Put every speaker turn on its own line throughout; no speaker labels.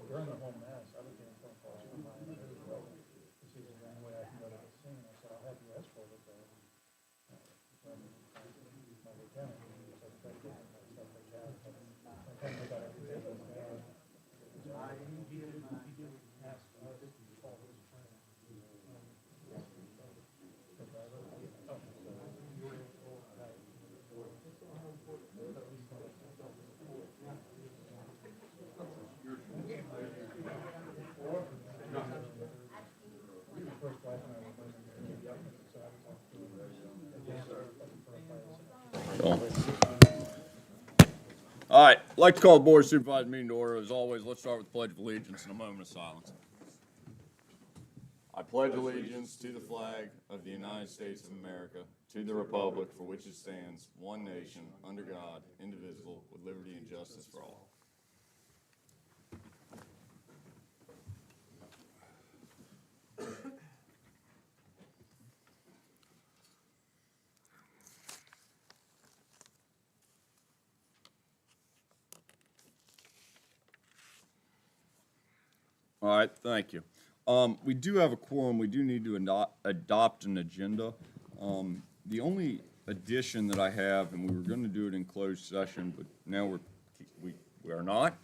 During the whole mass, I was getting phone calls from my neighbor. This is the only way I can go to the scene. I said, I'll have you escorted there. My lieutenant, he was like, stuff like that. But sometimes I got everything goes down. He did ask us to call his friend.
All right, I'd like to call the Board of Supervisors meeting to order. As always, let's start with the Pledge of Allegiance and a moment of silence. I pledge allegiance to the flag of the United States of America, to the republic for which it stands, one nation, under God, indivisible, with liberty and justice for all. All right, thank you. We do have a quorum. We do need to adopt an agenda. The only addition that I have, and we were going to do it in closed session, but now we are not.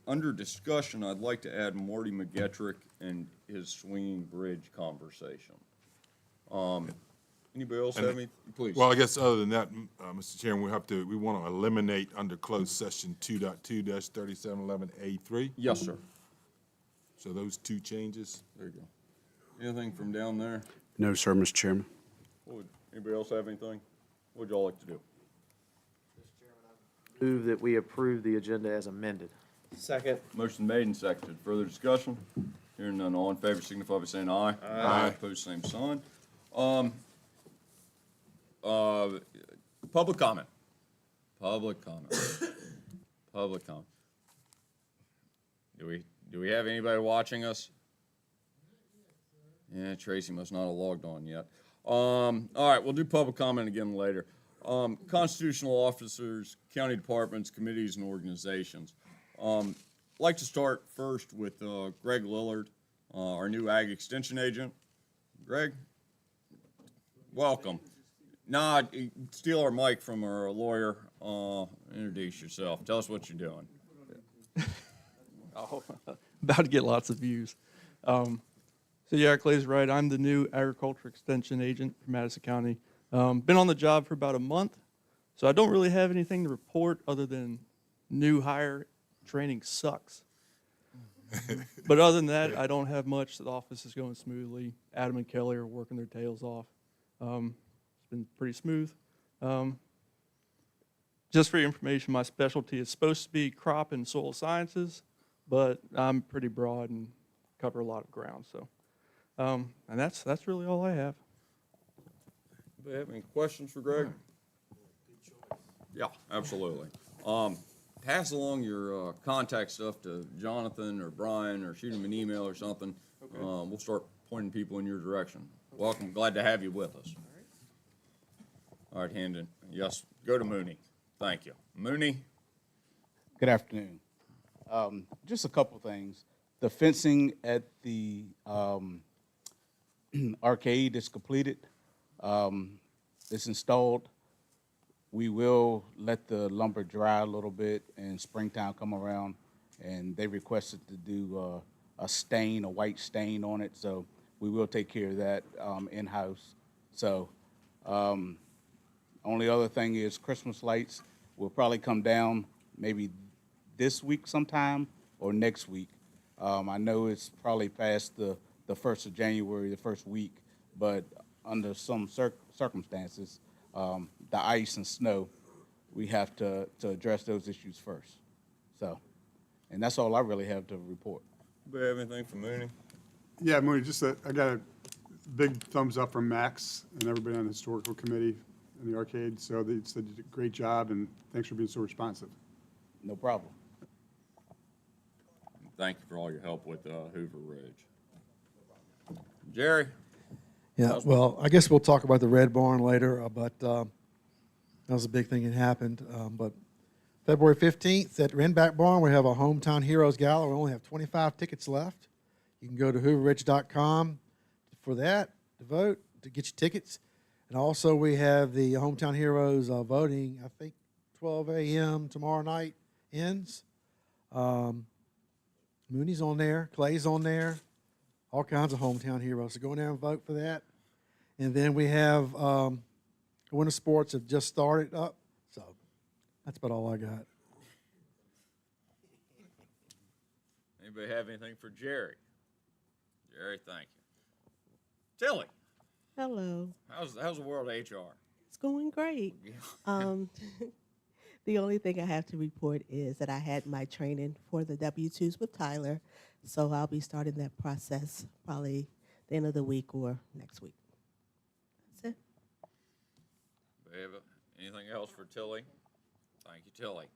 Under discussion, I'd like to add Marty McGetrick and his swinging bridge conversation. Anybody else have any? Please.
Well, I guess other than that, Mr. Chairman, we want to eliminate under closed session 2.2-3711A3.
Yes, sir.
So those two changes.
There you go. Anything from down there?
No, sir, Mr. Chairman.
Anybody else have anything? What would y'all like to do?
Move that we approve the agenda as amended.
Second.
Motion made and seconded. Further discussion? Hearing none, all in favor signify by saying aye. Aye. Opposed, same sign. Public comment. Public comment. Public comment. Do we have anybody watching us? Yeah, Tracy must not have logged on yet. All right, we'll do public comment again later. Constitutional officers, county departments, committees, and organizations. I'd like to start first with Greg Lillard, our new Ag Extension agent. Greg, welcome. Nah, steal our mic from our lawyer. Introduce yourself. Tell us what you're doing.
Oh, about to get lots of views. So yeah, Clay's right. I'm the new agriculture extension agent for Madison County. Been on the job for about a month, so I don't really have anything to report other than new hire training sucks. But other than that, I don't have much. The office is going smoothly. Adam and Kelly are working their tails off. It's been pretty smooth. Just for your information, my specialty is supposed to be crop and soil sciences, but I'm pretty broad and cover a lot of ground. So, and that's really all I have.
Anybody have any questions for Greg? Yeah, absolutely. Pass along your contact stuff to Jonathan or Brian, or shoot him an email or something. Okay. We'll start pointing people in your direction. Welcome. Glad to have you with us. All right, Hendon. Yes, go to Mooney. Thank you. Mooney?
Good afternoon. Just a couple things. The fencing at the arcade is completed. It's installed. We will let the lumber dry a little bit and springtime come around, and they requested to do a stain, a white stain on it, so we will take care of that in-house. So only other thing is Christmas lights will probably come down maybe this week sometime or next week. I know it's probably past the 1st of January, the first week, but under some circumstances, the ice and snow, we have to address those issues first. So And that's all I really have to report.
Do we have anything from Mooney?
Yeah, Mooney, just that, I got a big thumbs up from Max and everybody on the historical committee and the arcade. So they said you did a great job, and thanks for being so responsive.
No problem.
Thank you for all your help with Hoover Ridge. Jerry?
Yeah, well, I guess we'll talk about the Red Barn later, but that was a big thing that happened. But February 15th at Renback Barn, we have a Hometown Heroes Gala. We only have 25 tickets left. You can go to hooverridge.com for that, to vote, to get your tickets. And also we have the Hometown Heroes voting, I think 12 a.m. tomorrow night ends. Mooney's on there, Clay's on there, all kinds of Hometown Heroes. So go in there and vote for that. And then we have winter sports have just started up. So that's about all I got.
Anybody have anything for Jerry? Jerry, thank you. Tilly,
Hello.
how's the world of HR?
It's going great. The only thing I have to report is that I had my training for the W-2s with Tyler, so I'll be starting that process probably the end of the week or next week. That's it.
Babe, anything else for Tilly? Thank you, Tilly.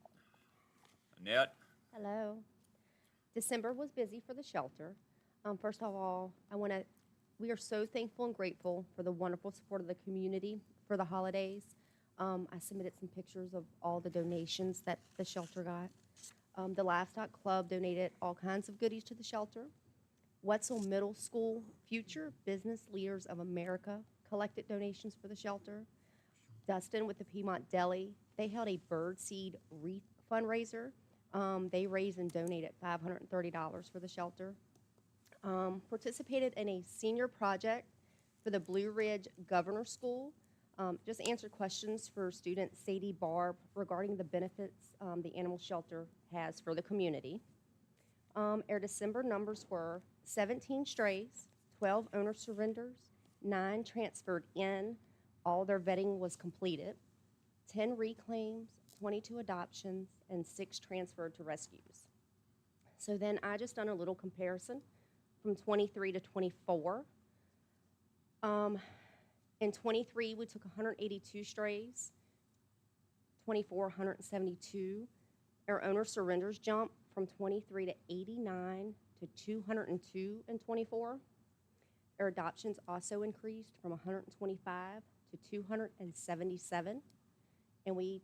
Annette?
Hello. December was busy for the shelter. First of all, we are so thankful and grateful for the wonderful support of the community for the holidays. I submitted some pictures of all the donations that the shelter got. The Livestock Club donated all kinds of goodies to the shelter. Wetzel Middle School Future Business Leaders of America collected donations for the shelter. Dustin with the Piedmont Deli, they held a bird seed wreath fundraiser. They raised and donated $530 for the shelter. Participated in a senior project for the Blue Ridge Governor School. Just answered questions for student Sadie Barb regarding the benefits the animal shelter has for the community. Our December numbers were 17 strays, 12 owner surrenders, 9 transferred in, all their vetting was completed, 10 reclaims, 22 adoptions, and 6 transferred to rescues. So then I just done a little comparison from 23 to 24. In 23, we took 182 strays, 24, 172. Our owner surrenders jumped from 23 to 89 to 202 in 24. Our adoptions also increased from 125 to 277. And we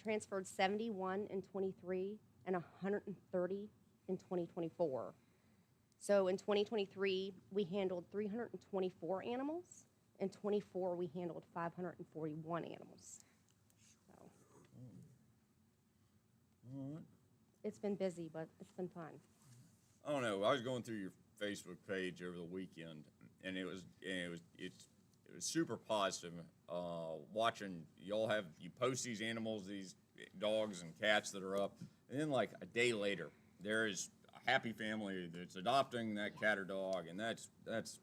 transferred 71 in 23 and 130 in 2024. So in 2023, we handled 324 animals. In 24, we handled 541 animals. So,
All right.
it's been busy, but it's been fun.
I don't know. I was going through your Facebook page over the weekend, and it was super positive. Watching you post these animals, these dogs and cats that are up, and then like a day later, there is a happy family that's adopting that cat or dog, and that's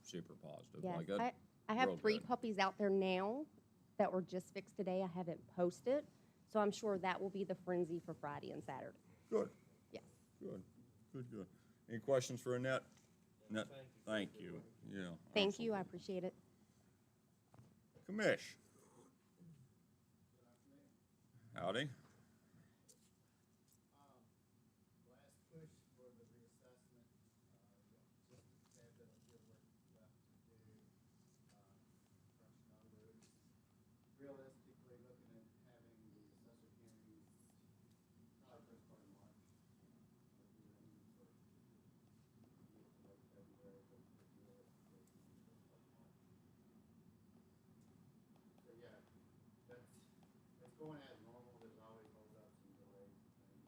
super positive.
Yes,
Like,
I have
real
3
good.
puppies out there now that were just fixed today. I haven't posted, so I'm sure that will be the frenzy for Friday and Saturday.
Good.
Yes.
Good. Any questions for Annette? Annette, thank you. Yeah.
Thank you. I appreciate it.
Commish. Howdy.
Realistically, looking at having the assessor hearings probably first part of March. We're aiming for mid to late February, but realistically, first part of March. So yeah, that's going as normal. There's always holdups and delays and things.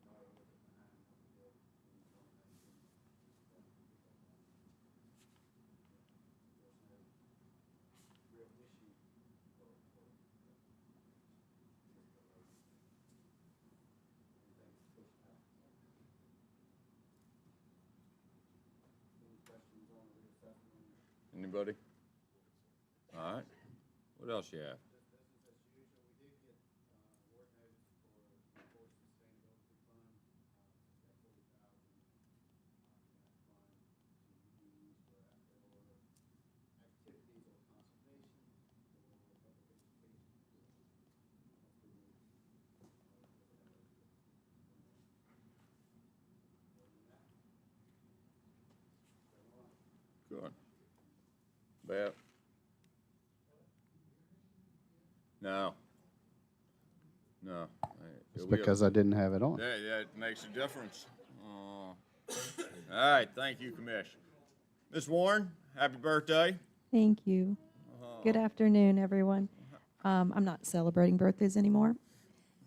You know, a little bit behind what we did in 2019. There's no real issue for just delays. And things pushed back. Any questions on the reassessment?
Anybody? All right. What else you have?
Just business as usual. We did get award notice for the Forest Sustainability Fund.
Good. Beth? No. No.
It's because I didn't have it on.
That makes a difference. All right, thank you, Commissioner. Ms. Warren, happy birthday.
Thank you. Good afternoon, everyone. I'm not celebrating birthdays anymore.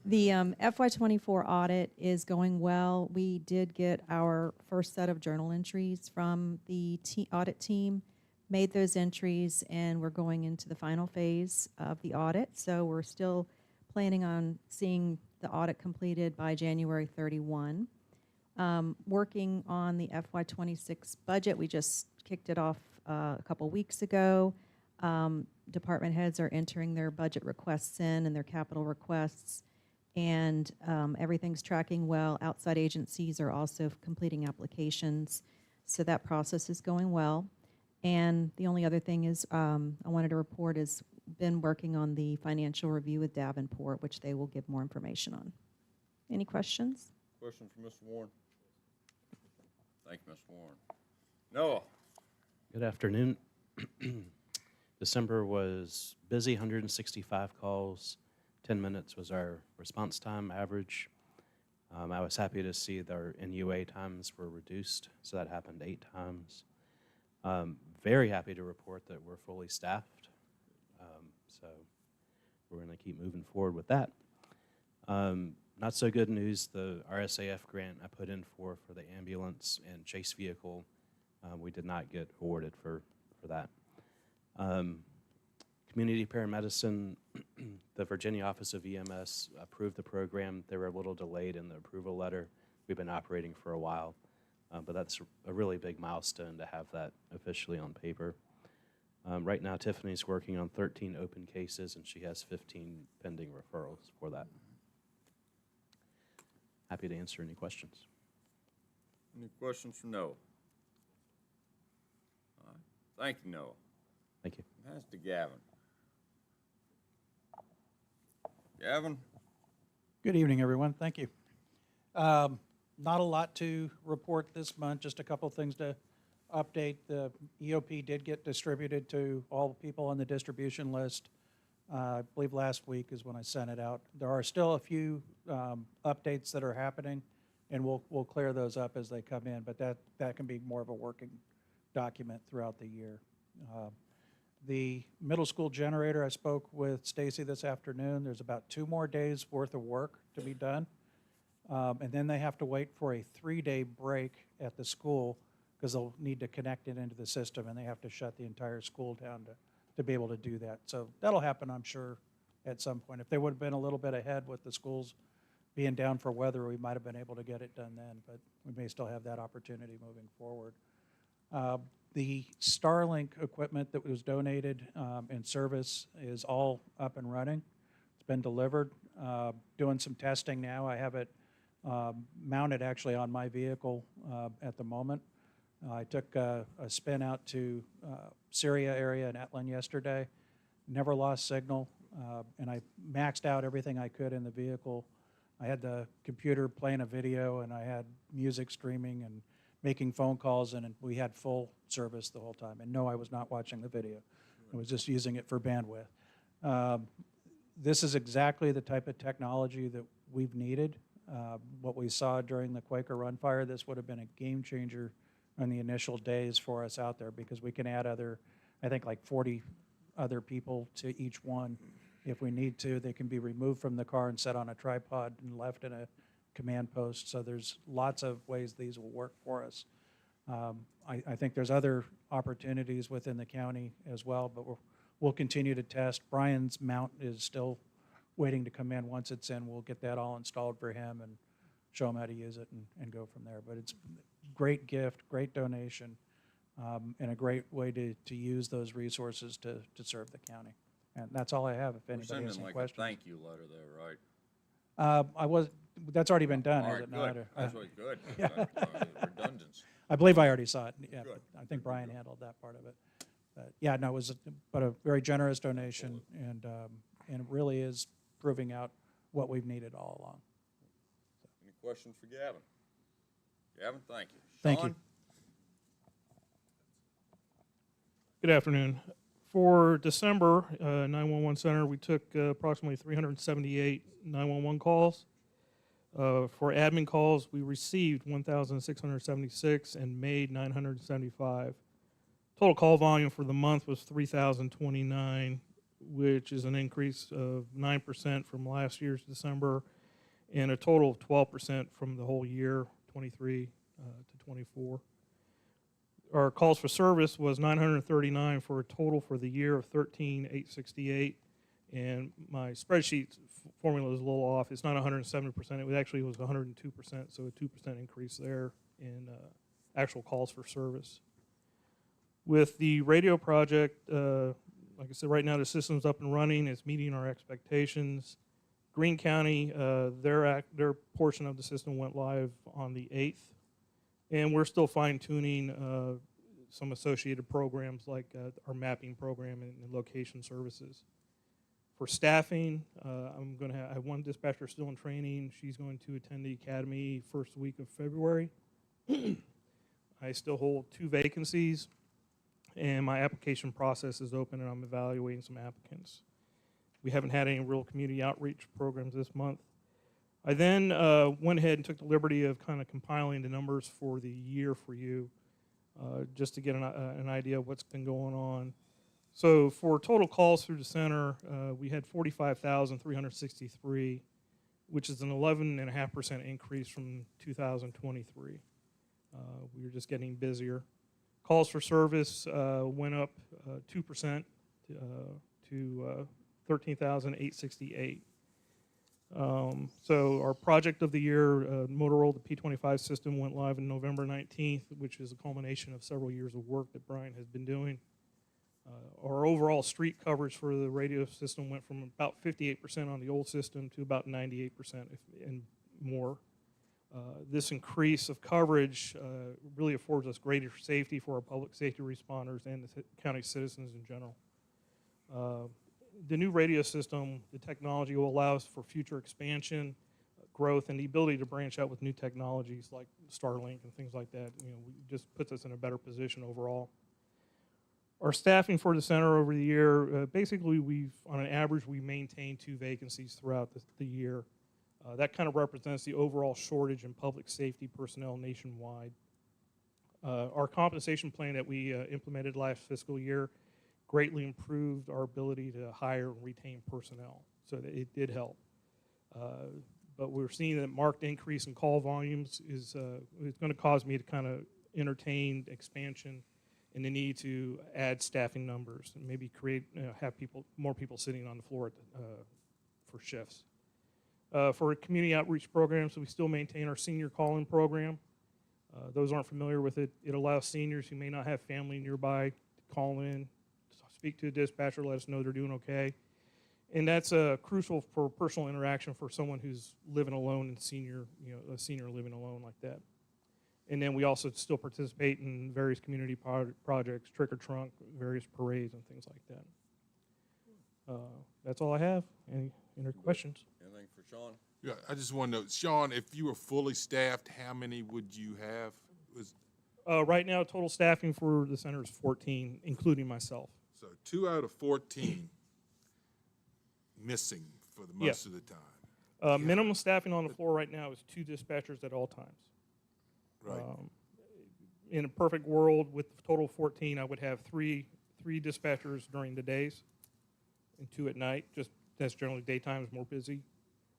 The FY24 audit is going well. We did get our first set of journal entries from the audit team, made those entries, and we're going into the final phase of the audit. So we're still planning on seeing the audit completed by January 31. Working on the FY26 budget, we just kicked it off a couple weeks ago. Department heads are entering their budget requests in and their capital requests, and everything's tracking well. Outside agencies are also completing applications, so that process is going well. And the only other thing is I wanted to report is been working on the financial review with Davenport, which they will give more information on. Any questions?
Question for Mr. Warren? Thank you, Mr. Warren. Noah?
Good afternoon. December was busy, 165 calls. 10 minutes was our response time average. I was happy to see that our NUA times were reduced, so that happened 8 times. Very happy to report that we're fully staffed, so we're going to keep moving forward with that. Not so good news, the RSAF grant I put in for the ambulance and chase vehicle, we did not get awarded for that. Community paramedicine, the Virginia Office of EMS approved the program. They were a little delayed in the approval letter. We've been operating for a while, but that's a really big milestone to have that officially on paper. Right now, Tiffany's working on 13 open cases, and she has 15 pending referrals for that. Happy to answer any questions.
Any questions for Noah? All right. Thank you, Noah.
Thank you.
Pass to Gavin. Gavin?
Good evening, everyone. Thank you. Not a lot to report this month, just a couple things to update. The EOP did get distributed to all the people on the distribution list. I believe last week is when I sent it out. There are still a few updates that are happening, and we'll clear those up as they come in, but that can be more of a working document throughout the year. The middle school generator, I spoke with Stacy this afternoon. There's about 2 more days worth of work to be done. And then they have to wait for a 3-day break at the school because they'll need to connect it into the system, and they have to shut the entire school down to be able to do that. So that'll happen, I'm sure, at some point. If they would have been a little bit ahead with the schools being down for weather, we might have been able to get it done then, but we may still have that opportunity moving forward. The Starlink equipment that was donated in service is all up and running. It's been delivered. Doing some testing now. I have it mounted actually on my vehicle at the moment. I took a spin out to Syria area in Etlin yesterday. Never lost signal, and I maxed out everything I could in the vehicle. I had the computer playing a video, and I had music streaming and making phone calls, and we had full service the whole time. And no, I was not watching the video. I was just using it for bandwidth. This is exactly the type of technology that we've needed. What we saw during the Quaker Run fire, this would have been a game changer in the initial days for us out there, because we can add I think like 40 other people to each one if we need to. They can be removed from the car and set on a tripod and left in a command post. So there's lots of ways these will work for us. I think there's other opportunities within the county as well, but we'll continue to test. Brian's mount is still waiting to come in. Once it's in, we'll get that all installed for him and show him how to use it and go from there. But it's a great gift, great donation, and a great way to use those resources to serve the county. And that's all I have. If anybody has any questions.
We're sending like a thank you letter there, right?
That's already been done,
All
is
right,
it not?
good. That's really good.
Yeah.
Redundance.
I believe I already saw it. Yeah,
Good.
I think Brian handled that part of it. But yeah, no, it was a very generous donation, and it really is proving out what we've needed all along.
Any questions for Gavin? Gavin, thank you.
Thank
Sean?
you. Good afternoon. For December, 911 center, we took approximately 378 911 calls. For admin calls, we received 1,676 and made 975. Total call volume for the month was 3,029, which is an increase of 9% from last year's December and a total of 12% from the whole year, 23 to 24. Our calls for service was 939 for a total for the year of 13,868. And my spreadsheet formula is a little off. It's not 170%. It actually was 102%, so a 2% increase there in actual calls for service. With the radio project, like I said, right now the system's up and running. It's meeting our expectations. Greene County, their portion of the system went live on the 8th. And we're still fine-tuning some associated programs like our mapping program and location services. For staffing, I have one dispatcher still in training. She's going to attend the academy first week of February. I still hold 2 vacancies, and my application process is open, and I'm evaluating some applicants. We haven't had any real community outreach programs this month. I then went ahead and took the liberty of kind of compiling the numbers for the year for you, just to get an idea of what's been going on. So for total calls through the center, we had 45,363, which is an 11.5% increase from 2023. We were just getting busier. Calls for service went up 2% to 13,868. So our project of the year, Motorola the P25 system, went live on November 19th, which is a culmination of several years of work that Brian has been doing. Our overall street coverage for the radio system went from about 58% on the old system to about 98% and more. This increase of coverage really affords us greater safety for our public safety responders and the county citizens in general. The new radio system, the technology will allow us for future expansion, growth, and the ability to branch out with new technologies like Starlink and things like that. Just puts us in a better position overall. Our staffing for the center over the year, basically on an average, we maintain 2 vacancies throughout the year. That kind of represents the overall shortage in public safety personnel nationwide. Our compensation plan that we implemented last fiscal year greatly improved our ability to hire and retain personnel, so that it did help. But we're seeing that marked increase in call volumes is going to cause me to kind of entertain expansion and the need to add staffing numbers and maybe have more people sitting on the floor for shifts. For community outreach programs, we still maintain our senior call-in program. Those aren't familiar with it. It allows seniors who may not have family nearby to call in, speak to a dispatcher, let us know they're doing okay. And that's crucial for personal interaction for someone who's living alone and a senior living alone like that. And then we also still participate in various community projects, trick or trunk, various parades and things like that. That's all I have. Any questions?
Anything for Sean?
Yeah, I just want to know, Sean, if you were fully staffed, how many would you have?
Right now, total staffing for the center is 14, including myself.
So 2 out of 14 missing for the most of the time.
Minimum staffing on the floor right now is 2 dispatchers at all times.
Right.
In a perfect world, with the total 14, I would have three dispatchers during the days and 2 at night. Just that's generally daytime is more busy.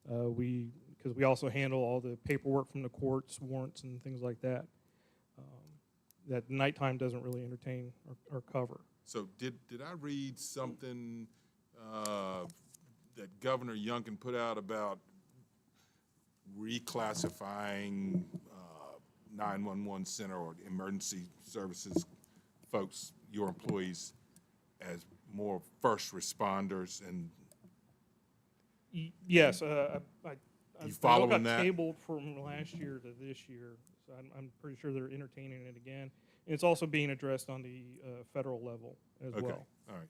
Because we also handle all the paperwork from the courts, warrants, and things like that. That nighttime doesn't really entertain or cover.
So did I read something that Governor Youngkin put out about reclassifying 911 center or emergency services folks, your employees, as more first responders? And
yes,
you following
got
that?
tabled from last year to this year, so I'm pretty sure they're entertaining it again. And it's also being addressed on the federal level as well.
Okay, all right.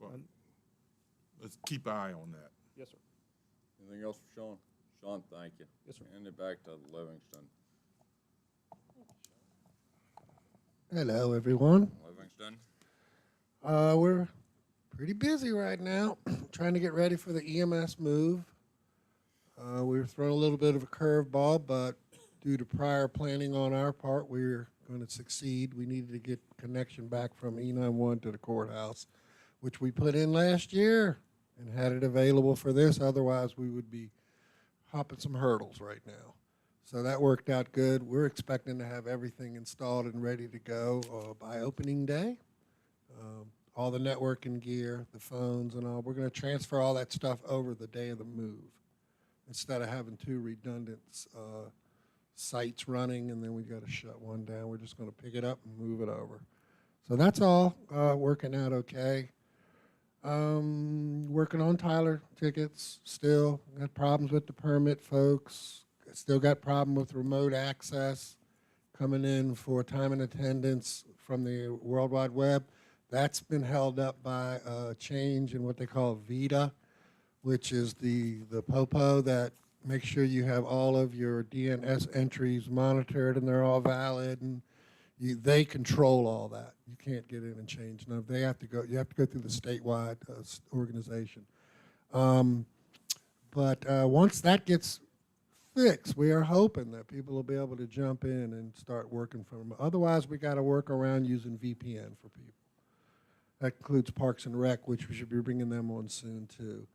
Well, let's keep an eye on that.
Yes, sir.
Anything else for Sean? Sean, thank you.
Yes, sir.
Hand it back to Livingston.
Hello, everyone.
Livingston?
We're pretty busy right now, trying to get ready for the EMS move. We were thrown a little bit of a curveball, but due to prior planning on our part, we're going to succeed. We needed to get connection back from E91 to the courthouse, which we put in last year and had it available for this. Otherwise, we would be hopping some hurdles right now. So that worked out good. We're expecting to have everything installed and ready to go by opening day. All the networking gear, the phones and all. We're going to transfer all that stuff over the day of the move instead of having two redundant sites running and then we got to shut one down. We're just going to pick it up and move it over. So that's all working out okay. Working on Tyler tickets still. Got problems with the permit folks. Still got problem with remote access coming in for time and attendance from the World Wide Web. That's been held up by a change in what they call VITA, which is the POPO that makes sure you have all of your DNS entries monitored and they're all valid, and they control all that. You can't get in and change. No, they have to go. You have to go through the statewide organization. But once that gets fixed, we are hoping that people will be able to jump in and start working from them. Otherwise, we got to work around using VPN for people. That includes Parks and Rec, which we should be bringing them on soon too.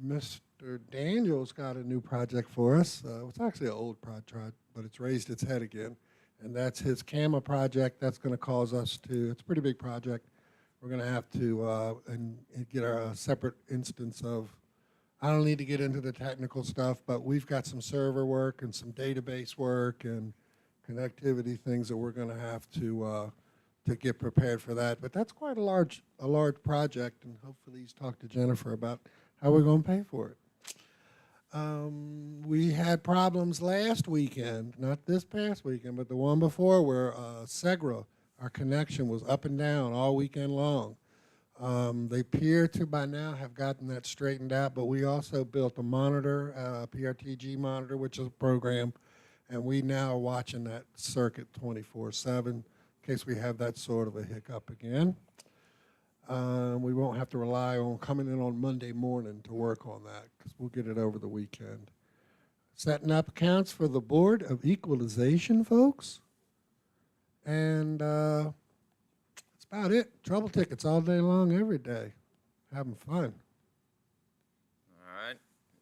Mr. Daniels got a new project for us. It's actually an old project, but it's raised its head again. And that's his CAMA project. That's going to cause us to, it's a pretty big project. We're going to have to and get a separate instance of, I don't need to get into the technical stuff, but we've got some server work and some database work and connectivity things that we're going to have to get prepared for that. But that's quite a large project, and hopefully he's talked to Jennifer about how we're going to pay for it. We had problems last weekend, not this past weekend, but the one before, where Segra, our connection, was up and down all weekend long. They appear to by now have gotten that straightened out, but we also built a monitor, a PRTG monitor, which is a program, and we now are watching that circuit 24/7 in case we have that sort of a hiccup again. We won't have to rely on coming in on Monday morning to work on that because we'll get it over the weekend. Setting up accounts for the Board of Equalization, folks. And that's about it. Trouble tickets all day long, every day. Having fun.
All right.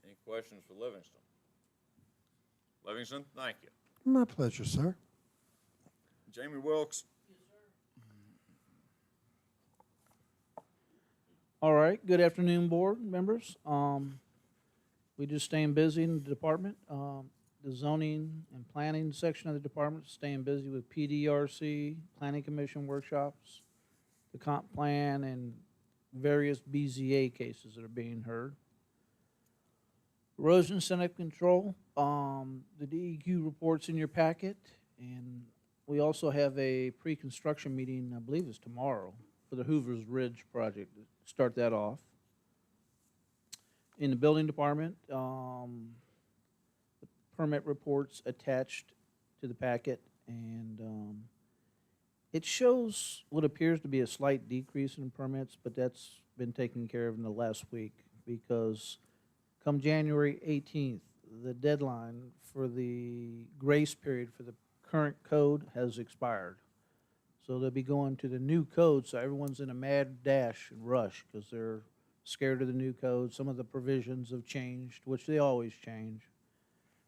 Any questions for Livingston? Livingston, thank you.
My pleasure, sir.
Jamie Wilkes.
All right, good afternoon, board members. We just staying busy in the department. The zoning and planning section of the department is staying busy with PDRC, Planning Commission workshops, the comp plan, and various BZA cases that are being heard. Erosion incentive control, the DEQ report's in your packet, and we also have a pre-construction meeting, I believe it's tomorrow, for the Hoover's Ridge project. Start that off. In the building department, the permit reports attached to the packet, and it shows what appears to be a slight decrease in permits, but that's been taken care of in the last week because come January 18th, the deadline for the grace period for the current code has expired. So they'll be going to the new code, so everyone's in a mad dash and rush because they're scared of the new code. Some of the provisions have changed, which they always change.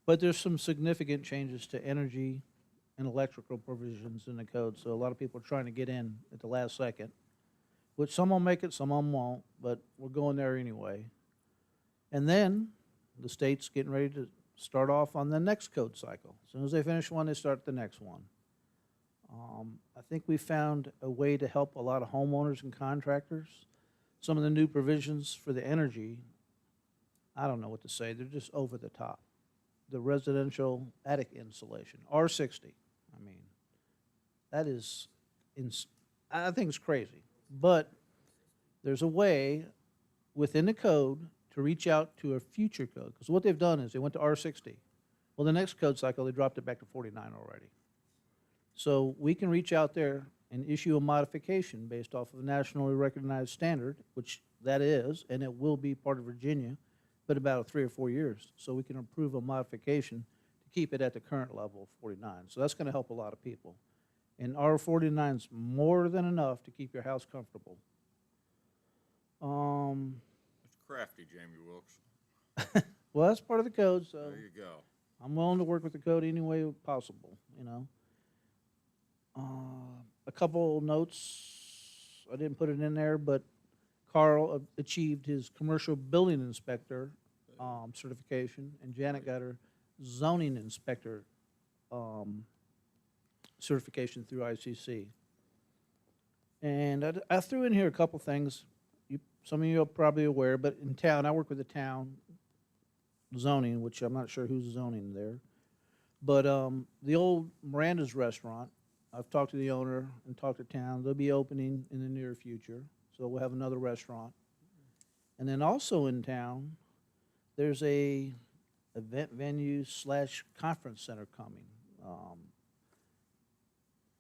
But there's some significant changes to energy and electrical provisions in the code, so a lot of people are trying to get in at the last second, which some will make it, some of them won't, but we're going there anyway. And then the state's getting ready to start off on the next code cycle. As soon as they finish one, they start the next one. I think we found a way to help a lot of homeowners and contractors. Some of the new provisions for the energy, I don't know what to say, they're just over the top. The residential attic insulation, R60, I mean, that is, I think it's crazy. But there's a way within the code to reach out to a future code. Because what they've done is they went to R60. Well, the next code cycle, they dropped it back to 49 already. So we can reach out there and issue a modification based off of a nationally recognized standard, which that is, and it will be part of Virginia, but about 3 or 4 years. So we can approve a modification to keep it at the current level of 49. So that's going to help a lot of people. And R49 is more than enough to keep your house comfortable.
It's crafty, Jamie Wilkes.
Well, that's part of the code, so
There you go.
I'm willing to work with the code any way possible, you know. A couple notes, I didn't put it in there, but Carl achieved his commercial building inspector certification, and Janet got her zoning inspector certification through ICC. And I threw in here a couple things. Some of you are probably aware, but in town, I work with the town zoning, which I'm not sure who's zoning there. But the old Miranda's restaurant, I've talked to the owner and talked to town. They'll be opening in the near future, so we'll have another restaurant. And then also in town, there's a event venue / conference center coming.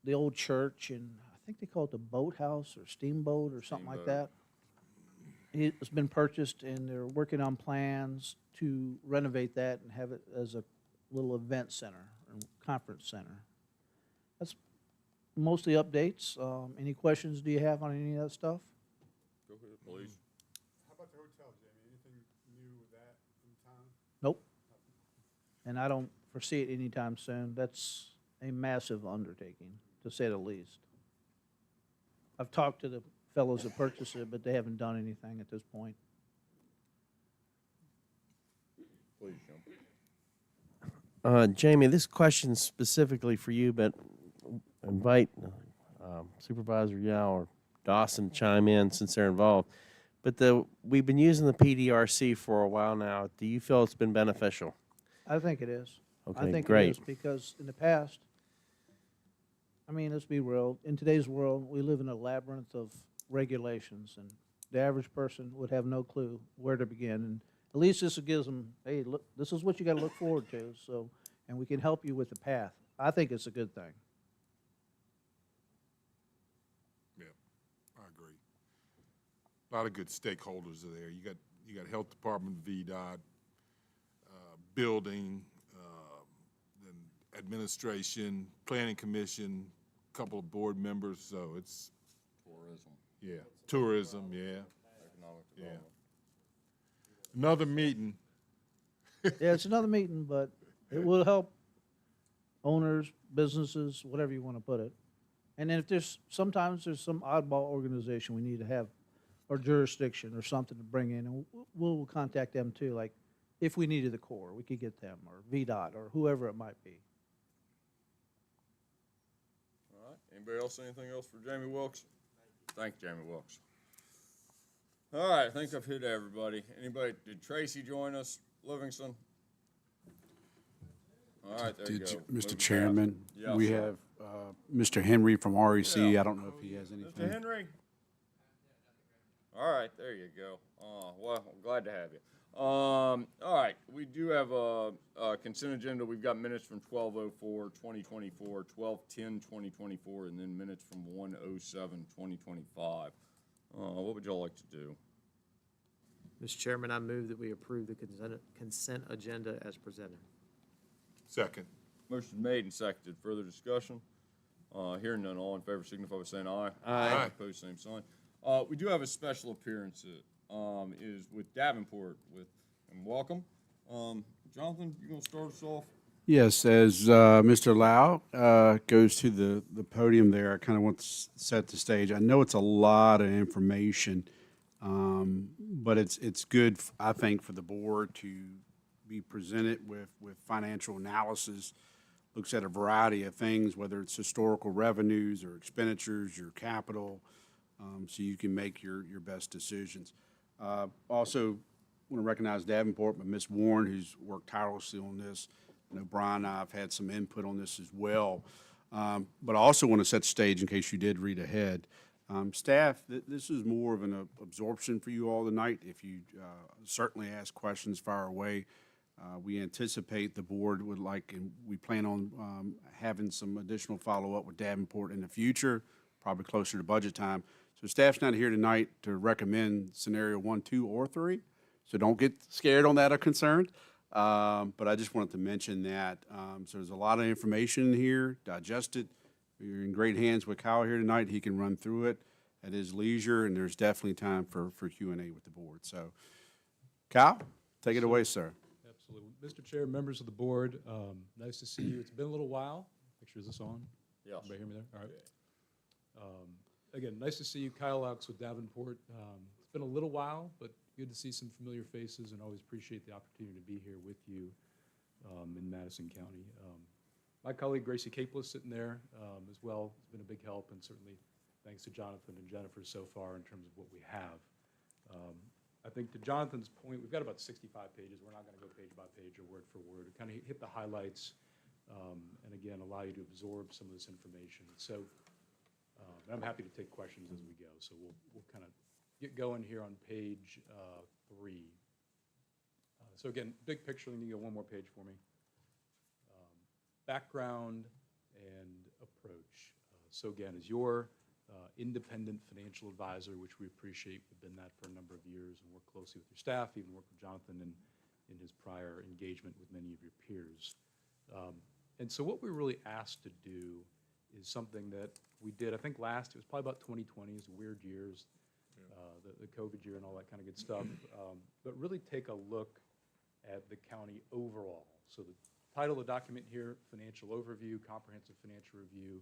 The old church, and I think they call it the Boathouse or Steamboat or something like that. It's been purchased, and they're working on plans to renovate that and have it as a little event center or conference center. That's mostly updates. Any questions do you have on any of that stuff?
Go ahead, please.
How about the hotel, Jamie? Anything new with that in town?
Nope. And I don't foresee it anytime soon. That's a massive undertaking, to say the least. I've talked to the fellows that purchased it, but they haven't done anything at this point.
Please, Jim.
Jamie, this question's specifically for you, but invite Supervisor Yao or Dawson to chime in since they're involved. But we've been using the PDRC for a while now. Do you feel it's been beneficial?
I think it is.
Okay,
I think
great.
it is because in the past, I mean, let's be real. In today's world, we live in a labyrinth of regulations, and the average person would have no clue where to begin. And at least this gives them, hey, look, this is what you got to look forward to. So, and we can help you with the path. I think it's a good thing.
Yeah, I agree. A lot of good stakeholders are there. You got Health Department, VDOT, building, then administration, planning commission, couple of board members. So it's
Tourism.
yeah, tourism. Yeah,
Economic
yeah.
development.
Another meeting.
Yeah, it's another meeting, but it will help owners, businesses, whatever you want to put it. And then if sometimes there's some oddball organization we need to have, or jurisdiction or something to bring in, and we'll contact them too. Like if we needed the Corps, we could get them, or VDOT, or whoever it might be.
All right. Anybody else, anything else for Jamie Wilkes? Thank you, Jamie Wilkes. All right, I think I've hit everybody. Anybody, did Tracy join us, Livingston? All right, there you go.
Mr.
Moving
Chairman,
fast. Yes,
we
sir.
have Mr. Henry from REC.
Yeah.
I don't know if he has anything.
Mr. Henry? All right, there you go. Well, I'm glad to have you. All right, we do have a consent agenda. We've got minutes from 12:04/2024, 12:10/2024, and then minutes from 1:07/2025. What would y'all like to do?
Mr. Chairman, I move that we approve the consent agenda as presented.
Second.
Motion made and seconded. Further discussion? Hearing none, all in favor signify by saying aye.
Aye.
Opposed, same sign. We do have a special appearance is with Davenport and welcome. Jonathan, you gonna start us off?
Yes, as Mr. Lau goes to the podium there, I kind of want to set the stage. I know it's a lot of information, but it's good, I think, for the board to be presented with financial analysis. Looks at a variety of things, whether it's historical revenues or expenditures, your capital, so you can make your best decisions. Also, want to recognize Davenport, but Ms. Warren, who's worked tirelessly on this. I know Brian and I have had some input on this as well. But I also want to set the stage in case you did read ahead. Staff, this is more of an absorption for you all tonight. If you certainly ask questions, fire away. We anticipate the board would like, and we plan on having some additional follow-up with Davenport in the future. probably closer to budget time. So staff's not here tonight to recommend scenario 1, 2, or 3. So don't get scared on that or concerned. But I just wanted to mention that. So there's a lot of information in here, digest it. You're in great hands with Kyle here tonight. He can run through it at his leisure, and there's definitely time for Q&A with the board. So Kyle, take it away, sir.
Absolutely. Mr. Chair, members of the board, nice to see you. It's been a little while. Picture, is this on?
Yes.
Everybody hear me there? All right. Again, nice to see you. Kyle Laux with Davenport. It's been a little while, but good to see some familiar faces, and always appreciate the opportunity to be here with you in Madison County. My colleague Gracie Capeless sitting there as well has been a big help, and certainly thanks to Jonathan and Jennifer so far in terms of what we have. I think to Jonathan's point, we've got about 65 pages. We're not going to go page by page or word for word. Kind of hit the highlights and again, allow you to absorb some of this information. So I'm happy to take questions as we go. So we'll kind of get going here on page 3. So again, big picture, let me go one more page for me. Background and approach. So again, as your independent financial advisor, which we appreciate, we've been that for a number of years and work closely with your staff, even work with Jonathan in his prior engagement with many of your peers. And so what we're really asked to do is something that we did, I think it was probably about 2020, it's weird years, the COVID year and all that kind of good stuff, but really take a look at the county overall. So the title of the document here, Financial Overview, Comprehensive Financial Review.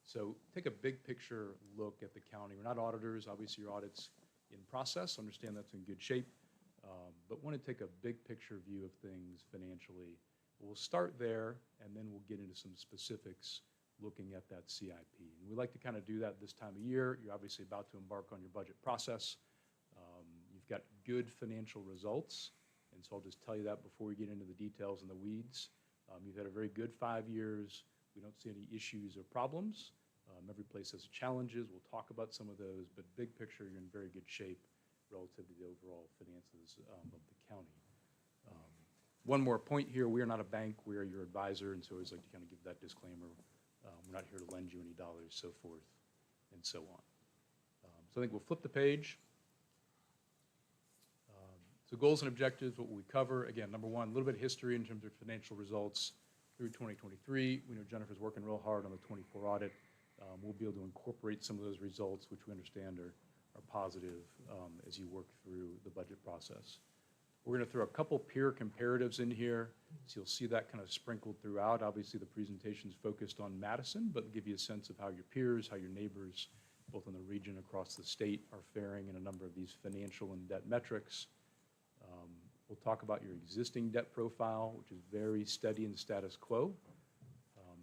So take a big picture look at the county. We're not auditors, obviously your audit's in process, understand that's in good shape, but want to take a big picture view of things financially. We'll start there, and then we'll get into some specifics looking at that CIP. And we like to kind of do that this time of year. You're obviously about to embark on your budget process. You've got good financial results, and so I'll just tell you that before we get into the details and the weeds. You've had a very good 5 years. We don't see any issues or problems. Every place has challenges. We'll talk about some of those, but big picture, you're in very good shape relative to the overall finances of the county. One more point here, we are not a bank, we are your advisor, and so I always like to kind of give that disclaimer. We're not here to lend you any dollars, so forth and so on. So I think we'll flip the page. So goals and objectives, what will we cover? Again, number one, a little bit of history in terms of financial results through 2023. We know Jennifer's working real hard on the 24 audit. We'll be able to incorporate some of those results, which we understand are positive as you work through the budget process. We're going to throw a couple peer comparatives in here, so you'll see that kind of sprinkled throughout. Obviously, the presentation's focused on Madison, but give you a sense of how your peers, how your neighbors, both in the region across the state, are faring in a number of these financial and debt metrics. We'll talk about your existing debt profile, which is very steady and status quo.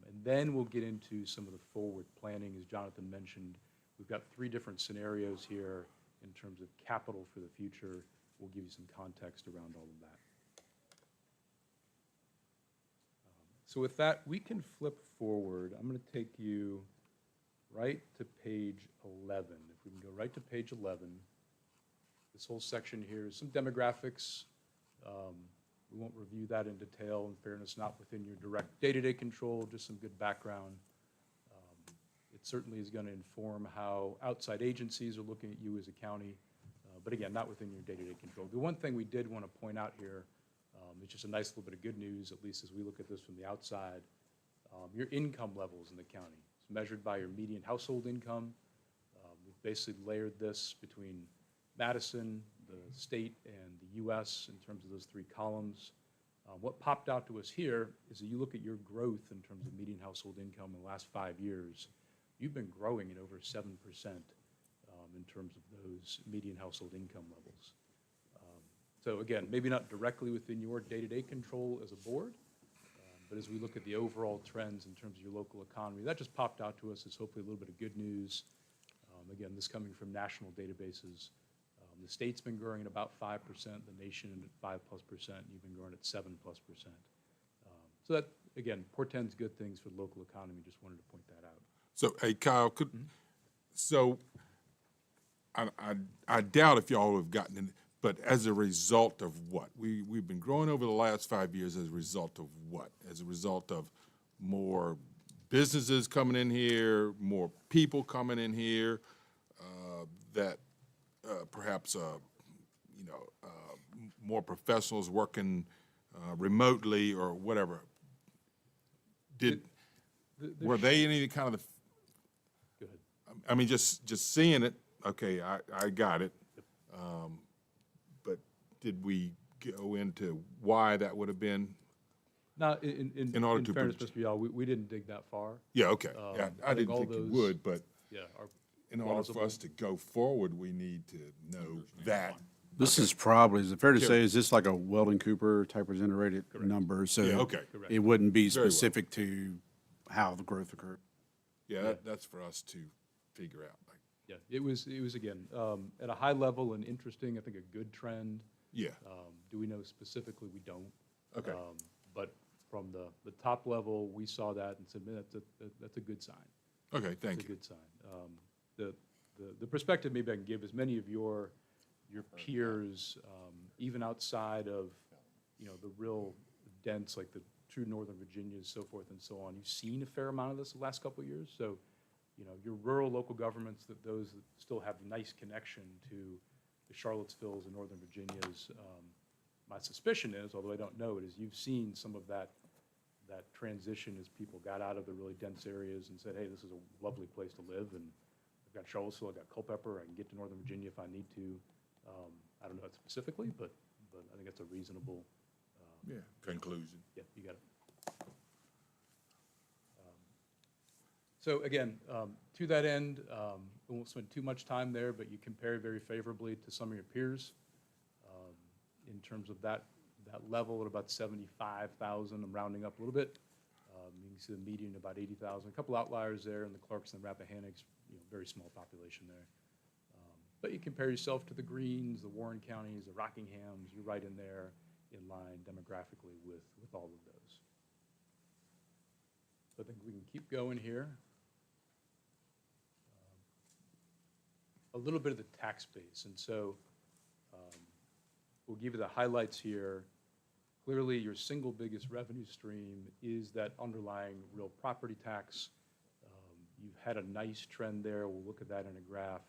And then we'll get into some of the forward planning. As Jonathan mentioned, we've got 3 different scenarios here in terms of capital for the future. We'll give you some context around all of that. So with that, we can flip forward. I'm going to take you right to page 11. If we can go right to page 11. This whole section here is some demographics. We won't review that in detail. In fairness, not within your direct day-to-day control, just some good background. It certainly is going to inform how outside agencies are looking at you as a county, but again, not within your day-to-day control. The one thing we did want to point out here, it's just a nice little bit of good news, at least as we look at this from the outside. Your income levels in the county. It's measured by your median household income. We've basically layered this between Madison, the state, and the U.S. in terms of those 3 columns. What popped out to us here is that you look at your growth in terms of median household income in the last 5 years, you've been growing at over 7% in terms of those median household income levels. So again, maybe not directly within your day-to-day control as a board, but as we look at the overall trends in terms of your local economy, that just popped out to us as hopefully a little bit of good news. Again, this coming from national databases. The state's been growing at about 5%, the nation at 5+%, you've been growing at 7+%. So that, again, portends good things for the local economy. Just wanted to point that out.
So, hey, Kyle, so I doubt if y'all have gotten in, but as a result of what? We've been growing over the last 5 years as a result of what? As a result of more businesses coming in here, more people coming in here, that perhaps, more professionals working remotely or whatever. Were they any kind of
Go ahead.
I mean, just seeing it, okay, I got it. But did we go into why that would have been?
Now, in
order to
fairness,
protect-
Mr. Yall, we didn't dig that far.
Yeah, okay. Yeah, I
think
didn't
all
think you
those-
would, but
Yeah, are
in order for us to go forward, we need to know that.
This is probably, is it fair to
Sure.
say, is this like a Weldon Cooper type of generated number? So
Yeah, okay.
Correct.
it wouldn't be
Very well.
specific to how the growth occurred?
Yeah, that's for us to figure out. Like,
Yeah, it was again, at a high level and interesting, I think a good trend.
yeah,
Do we know specifically? We don't.
Okay.
But from the top level, we saw that and said, man, that's a good sign.
okay, thank
It's a
you.
good sign. The perspective maybe I can give is many of your peers, even outside of, the real dense, like the true Northern Virginias, so forth and so on, you've seen a fair amount of this the last couple of years. So, your rural local governments, those that still have nice connection to the Charlottesvilles and Northern Virginias, my suspicion is, although I don't know it, is you've seen some of that transition as people got out of the really dense areas and said, hey, this is a lovely place to live, and I've got Charlottesville, I've got Culpeper, I can get to Northern Virginia if I need to. I don't know it specifically, but I think that's a reasonable.
Yeah, conclusion.
Yeah, you got it. So again, to that end, we won't spend too much time there, but you compare very favorably to some of your peers in terms of that level at about 75,000. I'm rounding up a little bit. You can see the median about 80,000. A couple outliers there in the Clarks and the Rappahannocks, very small population there. But you compare yourself to the Greens, the Warren counties, the Rockinghams, you're right in there in line demographically with all of those. So I think we can keep going here. A little bit of the tax base, and so we'll give you the highlights here. Clearly, your single biggest revenue stream is that underlying real property tax. You've had a nice trend there. We'll look at that in a graph.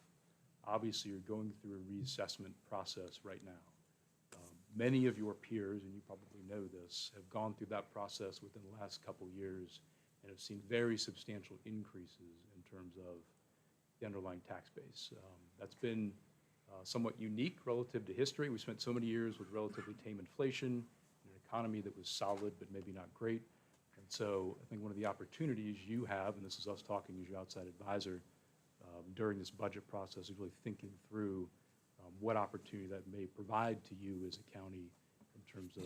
Obviously, you're going through a reassessment process right now. Many of your peers, and you probably know this, have gone through that process within the last couple of years and have seen very substantial increases in terms of the underlying tax base. That's been somewhat unique relative to history. We spent so many years with relatively tame inflation, an economy that was solid but maybe not great. And so I think one of the opportunities you have, and this is us talking as your outside advisor, during this budget process is really thinking through what opportunity that may provide to you as a county in terms of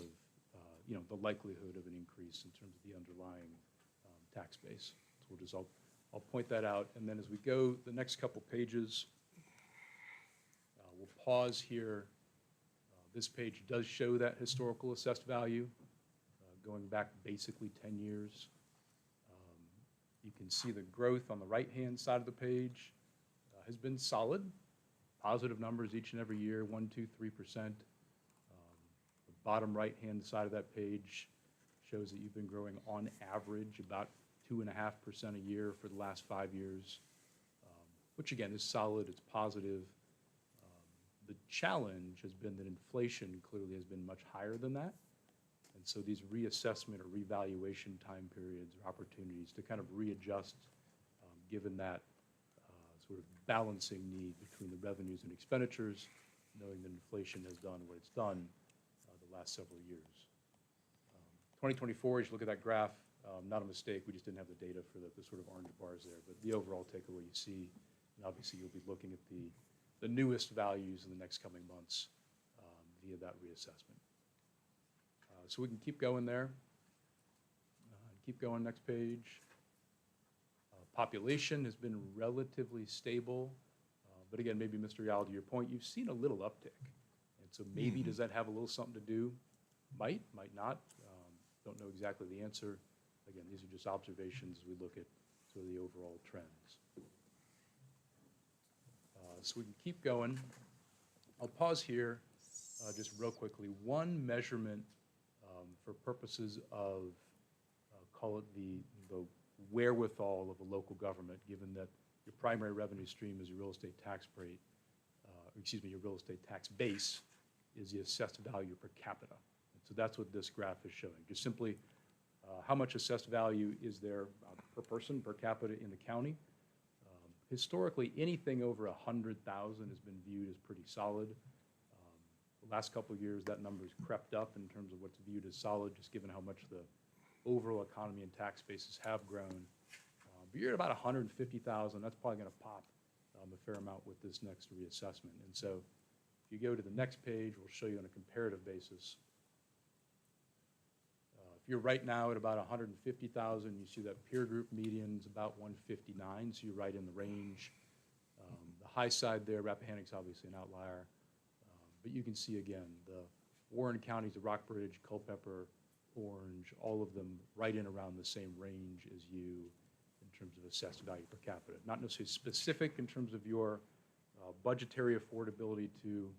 the likelihood of an increase in terms of the underlying tax base. So I'll point that out, and then as we go the next couple pages, we'll pause here. This page does show that historical assessed value going back basically 10 years. You can see the growth on the right-hand side of the page has been solid, positive numbers each and every year, 1%, 2%, 3%. The bottom right-hand side of that page shows that you've been growing on average about 2.5% a year for the last 5 years, which again is solid, it's positive. The challenge has been that inflation clearly has been much higher than that. And so these reassessment or revaluation time periods are opportunities to kind of readjust given that sort of balancing need between the revenues and expenditures, knowing that inflation has done what it's done the last several years. 2024, as you look at that graph, not a mistake, we just didn't have the data for the sort of orange bars there, but the overall takeaway you see, and obviously you'll be looking at the newest values in the next coming months via that reassessment. So we can keep going there. Keep going, next page. Population has been relatively stable, but again, maybe Mr. Yal, to your point, you've seen a little uptick. And so maybe does that have a little something to do? Might not. Don't know exactly the answer. Again, these are just observations as we look at sort of the overall trends. So we can keep going. I'll pause here just real quickly. One measurement for purposes of, call it the wherewithal of a local government, given that your primary revenue stream is your real estate tax rate, your real estate tax base is the assessed value per capita. And so that's what this graph is showing, just simply how much assessed value is there per person, per capita in the county. Historically, anything over 100,000 has been viewed as pretty solid. The last couple of years, that number's crept up in terms of what's viewed as solid, just given how much the overall economy and tax bases have grown. But you're at about 150,000. That's probably going to pop a fair amount with this next reassessment. And so if you go to the next page, we'll show you on a comparative basis. If you're right now at about 150,000, you see that peer group median's about 159, so you're right in the range. The high side there, Rappahannock's obviously an outlier. But you can see again, the Warren counties of Rockbridge, Culpeper, Orange, all of them right in around the same range as you in terms of assessed value per capita. Not necessarily specific in terms of your budgetary affordability to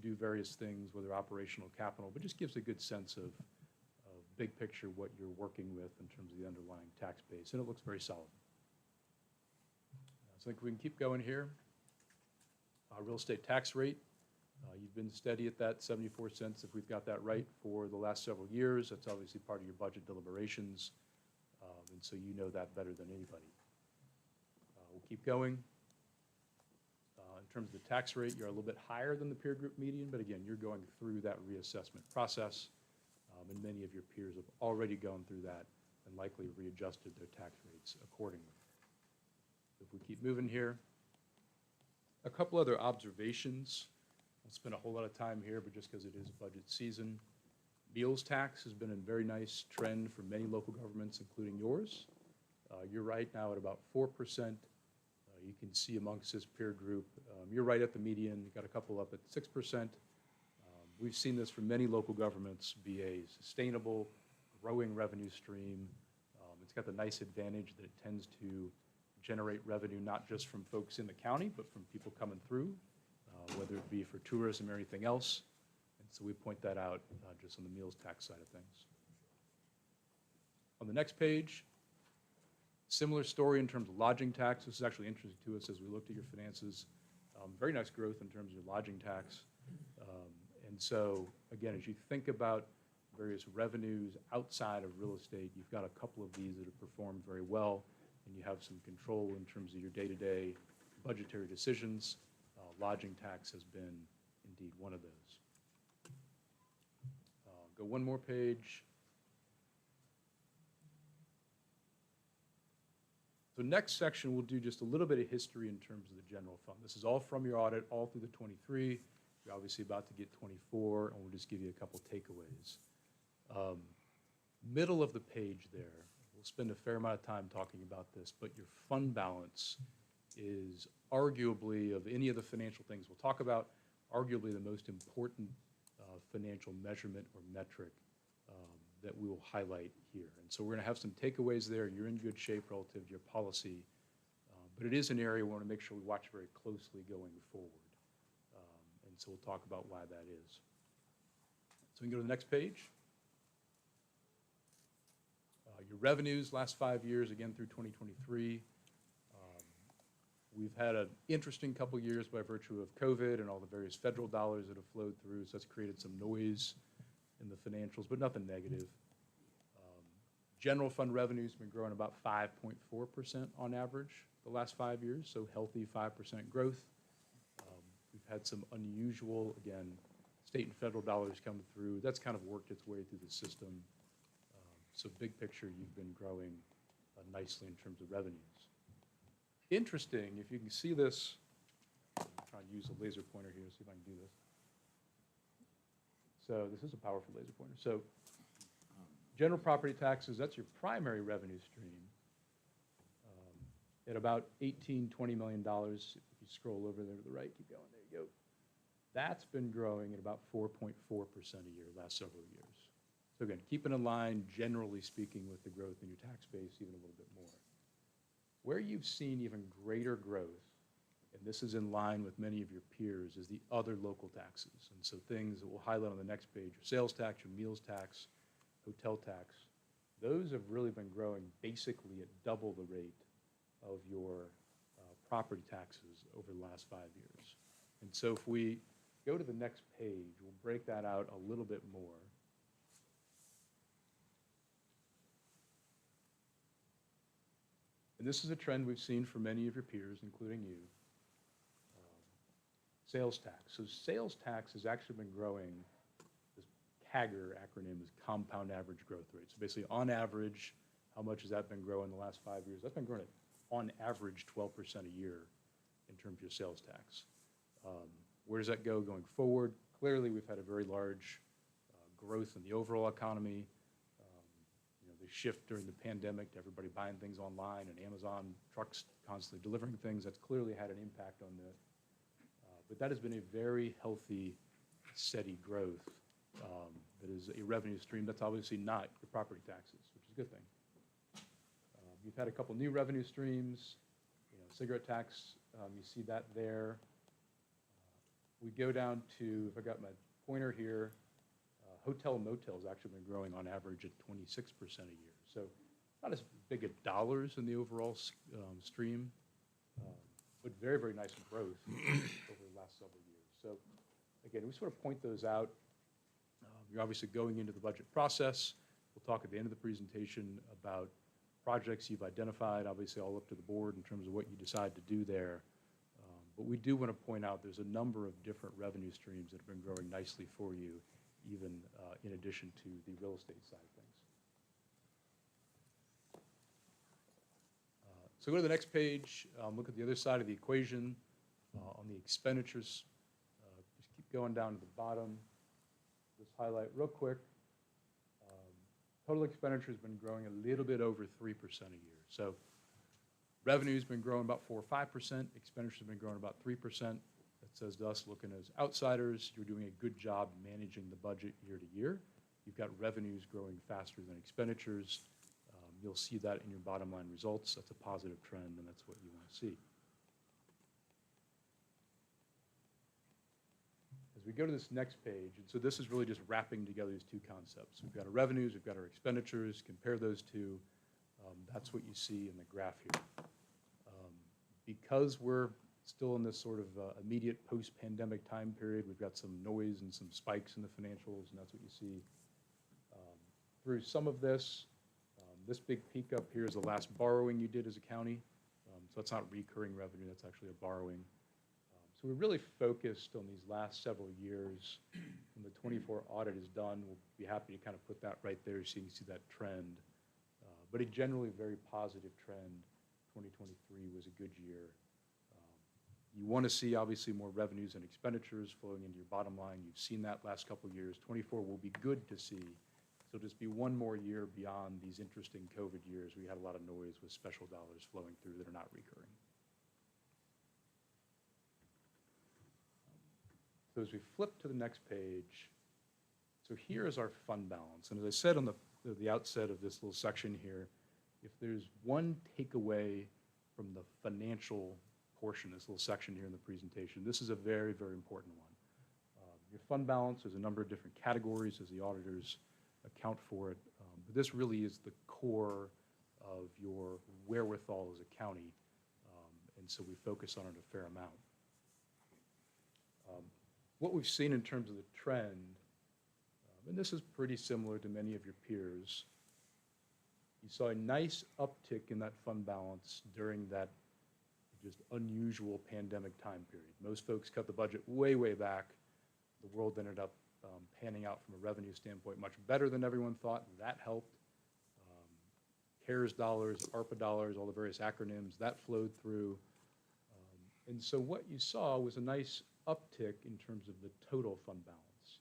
do various things, whether operational capital, but just gives a good sense of big picture what you're working with in terms of the underlying tax base, and it looks very solid. So I think we can keep going here. Real estate tax rate. You've been steady at that 74 cents, if we've got that right, for the last several years. That's obviously part of your budget deliberations, and so you know that better than anybody. We'll keep going. In terms of the tax rate, you're a little bit higher than the peer group median, but again, you're going through that reassessment process, and many of your peers have already gone through that and likely readjusted their tax rates accordingly. If we keep moving here, a couple other observations. Won't spend a whole lot of time here, but just because it is budget season. Meals tax has been a very nice trend for many local governments, including yours. You're right now at about 4%. You can see amongst this peer group, you're right at the median. You've got a couple up at 6%. We've seen this for many local governments be a sustainable, growing revenue stream. It's got the nice advantage that it tends to generate revenue not just from folks in the county, but from people coming through, whether it be for tourism or anything else. And so we point that out just on the meals tax side of things. On the next page, similar story in terms of lodging tax. This is actually interesting to us as we looked at your finances. Very nice growth in terms of your lodging tax. And so, again, as you think about various revenues outside of real estate, you've got a couple of these that have performed very well, and you have some control in terms of your day-to-day budgetary decisions. Lodging tax has been indeed one of those. Go one more page. So next section, we'll do just a little bit of history in terms of the general fund. This is all from your audit, all through the 23. You're obviously about to get 24, and we'll just give you a couple takeaways. Middle of the page there, we'll spend a fair amount of time talking about this, but your fund balance is arguably, of any of the financial things we'll talk about, arguably the most important financial measurement or metric that we will highlight here. And so we're going to have some takeaways there. You're in good shape relative to your policy, but it is an area we want to make sure we watch very closely going forward. So we'll talk about why that is. So we can go to the next page. Your revenues, last 5 years, again through 2023. We've had an interesting couple years by virtue of COVID and all the various federal dollars that have flowed through, so that's created some noise in the financials, but nothing negative. General fund revenues have been growing about 5.4% on average the last 5 years, so healthy 5% growth. We've had some unusual, again, state and federal dollars come through. That's kind of worked its way through the system. So big picture, you've been growing nicely in terms of revenues. Interesting, if you can see this, I'm trying to use a laser pointer here, see if I can do this. So this is a powerful laser pointer. So general property taxes, that's your primary revenue stream. At about $18, $20 million, if you scroll over there to the right, keep going, there you go. That's been growing at about 4.4% a year last several years. So again, keeping in line, generally speaking, with the growth in your tax base, even a little bit more. Where you've seen even greater growth, and this is in line with many of your peers, is the other local taxes. And so things that we'll highlight on the next page, your sales tax, your meals tax, hotel tax. those have really been growing basically at double the rate of your property taxes over the last 5 years. And so if we go to the next page, we'll break that out a little bit more. And this is a trend we've seen for many of your peers, including you. Sales tax. So sales tax has actually been growing, this CAGR acronym is compound average growth rate. So basically, on average, how much has that been growing in the last 5 years? That's been growing at, on average, 12% a year in terms of your sales tax. Where does that go going forward? Clearly, we've had a very large growth in the overall economy. The shift during the pandemic to everybody buying things online and Amazon trucks constantly delivering things, that's clearly had an impact on that. But that has been a very healthy, steady growth that is a revenue stream that's obviously not your property taxes, which is a good thing. You've had a couple new revenue streams, cigarette tax, you see that there. We go down to, if I got my pointer here, hotel and motels actually been growing on average at 26% a year. So not as big a dollars in the overall stream, but very, very nice growth over the last several years. So again, we sort of point those out. You're obviously going into the budget process. We'll talk at the end of the presentation about projects you've identified, obviously all up to the board in terms of what you decide to do there. But we do want to point out there's a number of different revenue streams that have been growing nicely for you, even in addition to the real estate side of things. So go to the next page, look at the other side of the equation on the expenditures. Just keep going down to the bottom. Just highlight real quick. Total expenditure has been growing a little bit over 3% a year. So revenue's been growing about 4 or 5%. Expenditures have been growing about 3%. That says to us, looking as outsiders, you're doing a good job managing the budget year to year. You've got revenues growing faster than expenditures. You'll see that in your bottom line results. That's a positive trend, and that's what you want to see. As we go to this next page, and so this is really just wrapping together these two concepts. We've got our revenues, we've got our expenditures, compare those two. That's what you see in the graph here. Because we're still in this sort of immediate post-pandemic time period, we've got some noise and some spikes in the financials, and that's what you see. Through some of this, this big peak up here is the last borrowing you did as a county. So that's not recurring revenue, that's actually a borrowing. So we're really focused on these last several years. When the 24 audit is done, we'll be happy to kind of put that right there so you can see that trend. But a generally very positive trend. 2023 was a good year. You want to see obviously more revenues and expenditures flowing into your bottom line. You've seen that last couple of years. 24 will be good to see. So just be one more year beyond these interesting COVID years. We had a lot of noise with special dollars flowing through that are not recurring. So as we flip to the next page, so here is our fund balance. And as I said on the outset of this little section here, if there's one takeaway from the financial portion, this little section here in the presentation, this is a very, very important one. Your fund balance, there's a number of different categories as the auditors account for it, but this really is the core of your wherewithal as a county, and so we focus on it a fair amount. What we've seen in terms of the trend, and this is pretty similar to many of your peers, you saw a nice uptick in that fund balance during that just unusual pandemic time period. Most folks cut the budget way, way back. The world ended up panning out from a revenue standpoint much better than everyone thought. That helped. CARES dollars, ARPA dollars, all the various acronyms, that flowed through. And so what you saw was a nice uptick in terms of the total fund balance.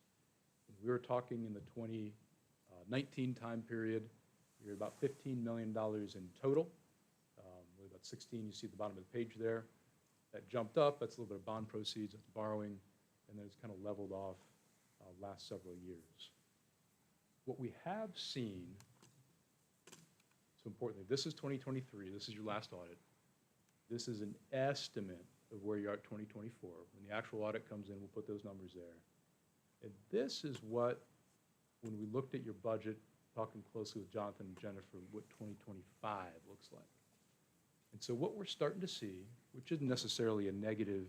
We were talking in the 2019 time period, you're about $15 million in total. Really about 16, you see at the bottom of the page there. That jumped up, that's a little bit of bond proceeds, that's borrowing, and then it's kind of leveled off last several years. What we have seen, so importantly, this is 2023, this is your last audit. This is an estimate of where you are at 2024. When the actual audit comes in, we'll put those numbers there. And this is what, when we looked at your budget talking closely with Jonathan and Jennifer what 2025 looks like. And so what we're starting to see, which isn't necessarily a negative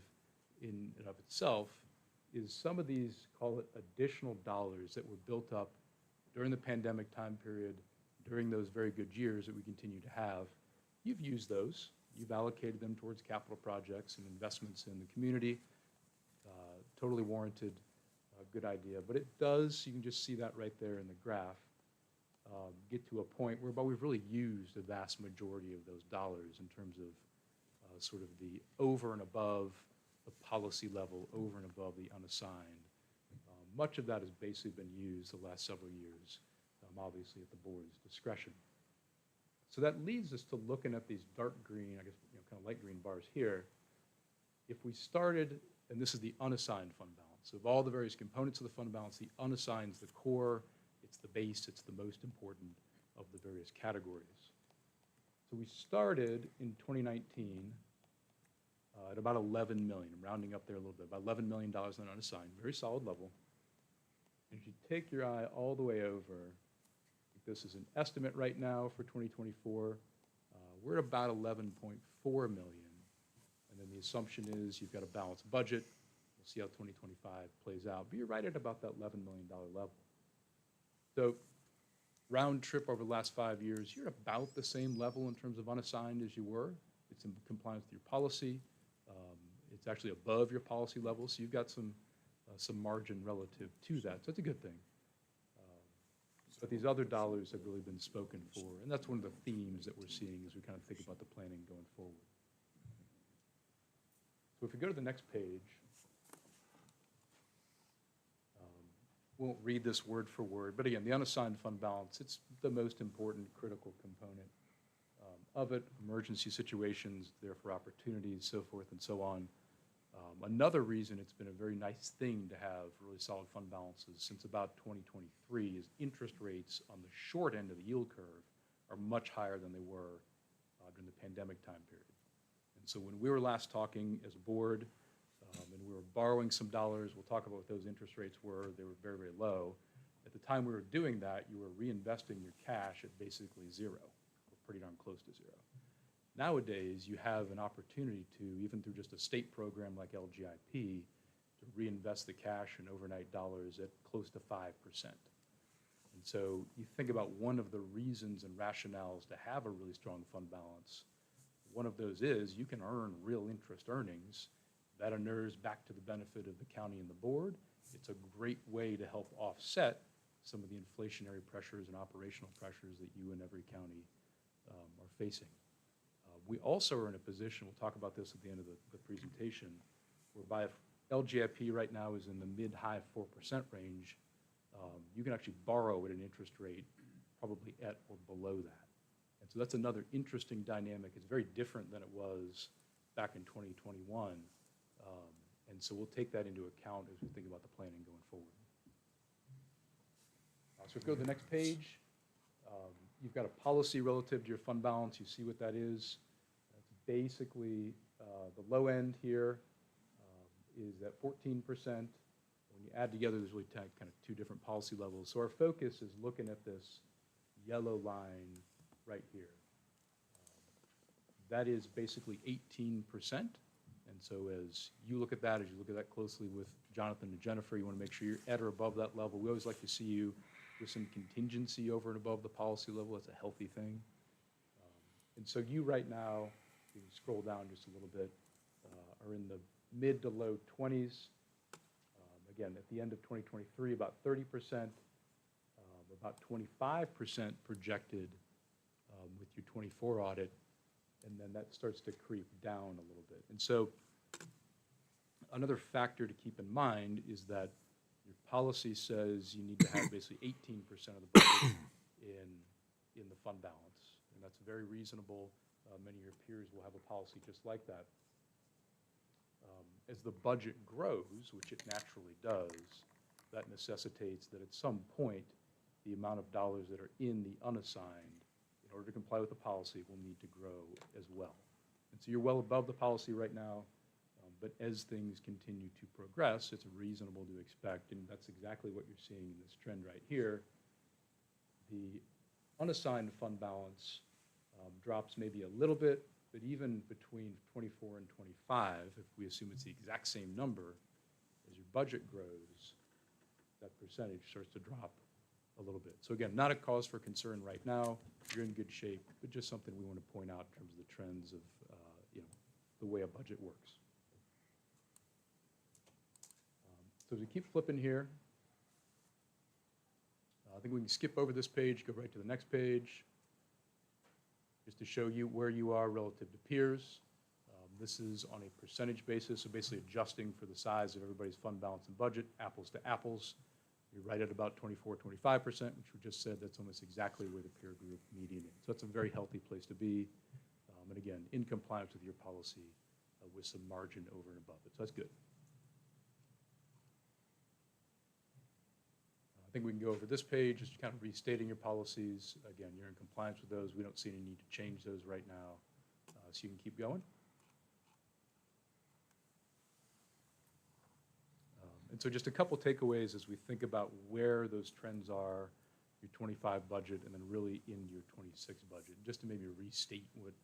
in and of itself, is some of these, call it additional dollars that were built up during the pandemic time period, during those very good years that we continue to have. You've used those. You've allocated them towards capital projects and investments in the community. Totally warranted, good idea. But it does, you can just see that right there in the graph, get to a point whereby we've really used the vast majority of those dollars in terms of sort of the over and above the policy level, over and above the unassigned. Much of that has basically been used the last several years, obviously at the board's discretion. So that leads us to looking at these dark green, I guess, kind of light green bars here. If we started, and this is the unassigned fund balance, so of all the various components of the fund balance, the unassigned is the core, it's the base, it's the most important of the various categories. So we started in 2019 at about 11 million, I'm rounding up there a little bit, about $11 million on unassigned, very solid level. And if you take your eye all the way over, this is an estimate right now for 2024, we're at about 11.4 million. And then the assumption is you've got a balanced budget. We'll see how 2025 plays out, but you're right at about that $11 million level. So round trip over the last 5 years, you're about the same level in terms of unassigned as you were. It's in compliance with your policy. It's actually above your policy level, so you've got some margin relative to that. So it's a good thing. But these other dollars have really been spoken for, and that's one of the themes that we're seeing as we kind of think about the planning going forward. So if we go to the next page, won't read this word for word, but again, the unassigned fund balance, it's the most important critical component of it. Emergency situations, therefore opportunities, so forth and so on. Another reason it's been a very nice thing to have really solid fund balances since about 2023 is interest rates on the short end of the yield curve are much higher than they were during the pandemic time period. And so when we were last talking as a board and we were borrowing some dollars, we'll talk about what those interest rates were. They were very, very low. At the time we were doing that, you were reinvesting your cash at basically zero, or pretty darn close to zero. Nowadays, you have an opportunity to, even through just a state program like LGIP, to reinvest the cash in overnight dollars at close to 5%. And so you think about one of the reasons and rationales to have a really strong fund balance. One of those is you can earn real interest earnings that inures back to the benefit of the county and the board. It's a great way to help offset some of the inflationary pressures and operational pressures that you and every county are facing. We also are in a position, we'll talk about this at the end of the presentation, whereby if LGIP right now is in the mid-high 4% range, you can actually borrow at an interest rate probably at or below that. And so that's another interesting dynamic. It's very different than it was back in 2021. And so we'll take that into account as we think about the planning going forward. So if we go to the next page, you've got a policy relative to your fund balance. You see what that is. That's basically the low end here is at 14%. When you add together, there's really kind of two different policy levels. So our focus is looking at this yellow line right here. That is basically 18%. And so as you look at that, as you look at that closely with Jonathan and Jennifer, you want to make sure you're at or above that level. We always like to see you with some contingency over and above the policy level. That's a healthy thing. And so you right now, if you scroll down just a little bit, are in the mid to low 20s. Again, at the end of 2023, about 30%, about 25% projected with your 24 audit, and then that starts to creep down a little bit. And so another factor to keep in mind is that your policy says you need to have basically 18% of the budget in the fund balance, and that's very reasonable. Many of your peers will have a policy just like that. As the budget grows, which it naturally does, that necessitates that at some point the amount of dollars that are in the unassigned in order to comply with the policy will need to grow as well. And so you're well above the policy right now, but as things continue to progress, it's reasonable to expect, and that's exactly what you're seeing in this trend right here, The unassigned fund balance drops maybe a little bit, but even between 24 and 25, if we assume it's the exact same number, as your budget grows, that percentage starts to drop a little bit. So again, not a cause for concern right now. You're in good shape, but just something we want to point out in terms of the trends of the way a budget works. So as we keep flipping here, I think we can skip over this page, go right to the next page, just to show you where you are relative to peers. This is on a percentage basis, so basically adjusting for the size of everybody's fund balance and budget, apples to apples. You're right at about 24, 25%, which we just said that's almost exactly where the peer group median is. So that's a very healthy place to be. And again, in compliance with your policy with some margin over and above it. So that's good. I think we can go over this page, just kind of restating your policies. Again, you're in compliance with those. We don't see any need to change those right now. So you can keep going. And so just a couple takeaways as we think about where those trends are, your 25 budget, and then really in your 26 budget. Just to maybe restate what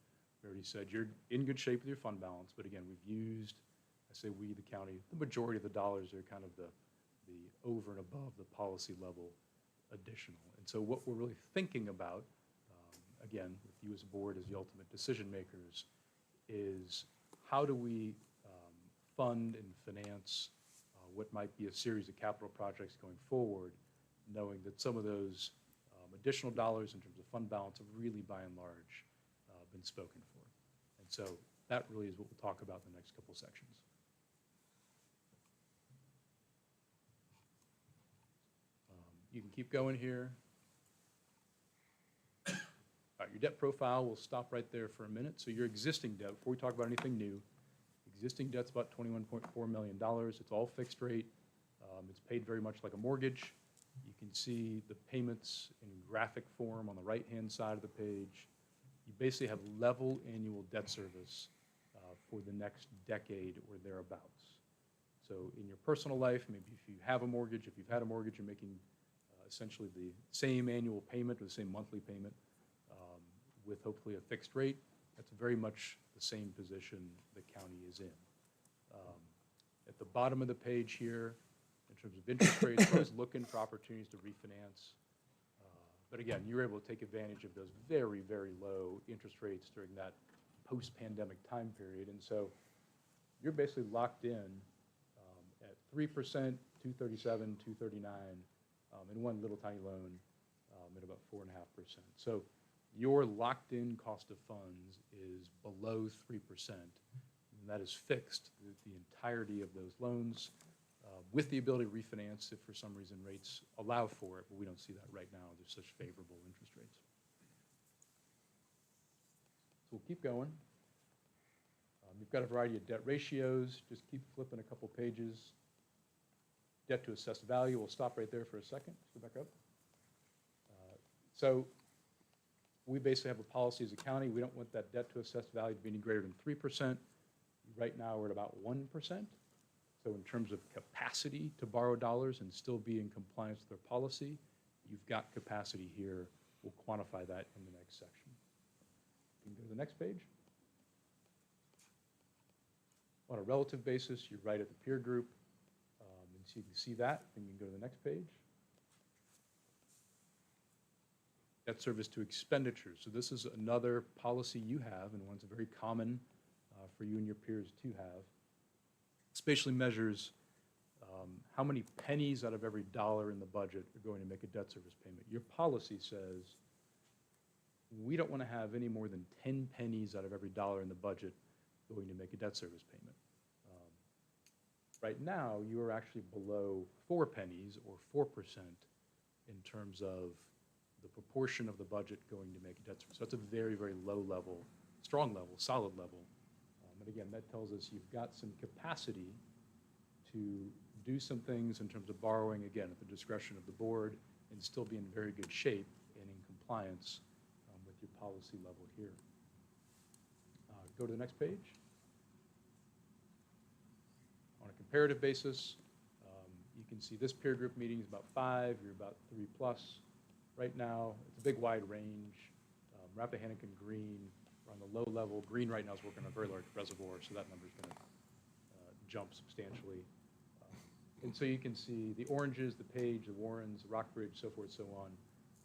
we already said, you're in good shape with your fund balance, but again, we've used, I say we, the county, the majority of the dollars are kind of the over and above the policy level additional. And so what we're really thinking about, again, with you as a board as the ultimate decision makers, is how do we fund and finance what might be a series of capital projects going forward, knowing that some of those additional dollars in terms of fund balance have really, by and large, been spoken for. And so that really is what we'll talk about in the next couple sections. You can keep going here. All right, your debt profile, we'll stop right there for a minute. So your existing debt, before we talk about anything new, existing debt's about $21.4 million. It's all fixed rate. It's paid very much like a mortgage. You can see the payments in graphic form on the right-hand side of the page. You basically have level annual debt service for the next decade or thereabouts. So in your personal life, maybe if you have a mortgage, if you've had a mortgage, you're making essentially the same annual payment or the same monthly payment with hopefully a fixed rate. That's very much the same position the county is in. At the bottom of the page here, in terms of interest rates, we're always looking for opportunities to refinance. But again, you're able to take advantage of those very, very low interest rates during that post-pandemic time period. And so you're basically locked in at 3%, 237, 239, and one little tiny loan at about 4.5%. So your locked-in cost of funds is below 3%, and that is fixed the entirety of those loans with the ability to refinance if for some reason rates allow for it, but we don't see that right now. There's such favorable interest rates. So we'll keep going. You've got a variety of debt ratios. Just keep flipping a couple pages. Debt to assessed value, we'll stop right there for a second. Let's go back up. So we basically have a policy as a county. We don't want that debt to assessed value to be any greater than 3%. Right now, we're at about 1%. So in terms of capacity to borrow dollars and still be in compliance with our policy, you've got capacity here. We'll quantify that in the next section. You can go to the next page. On a relative basis, you're right at the peer group. And so you can see that, and you can go to the next page. Debt service to expenditures. So this is another policy you have, and one's very common for you and your peers to have. It basically measures how many pennies out of every dollar in the budget are going to make a debt service payment. Your policy says we don't want to have any more than 10 pennies out of every dollar in the budget going to make a debt service payment. Right now, you are actually below 4 pennies or 4% in terms of the proportion of the budget going to make a debt service. So that's a very, very low level, strong level, solid level. And again, that tells us you've got some capacity to do some things in terms of borrowing, again, at the discretion of the board, and still be in very good shape and in compliance with your policy level here. Go to the next page. On a comparative basis, you can see this peer group meeting is about 5, you're about 3+. Right now, it's a big wide range. Rappahannock and Green are on the low level. Green right now is working on a very large reservoir, so that number's going to jump substantially. And so you can see the Oranges, the Page, the Warrens, the Rockbridge, so forth, so on,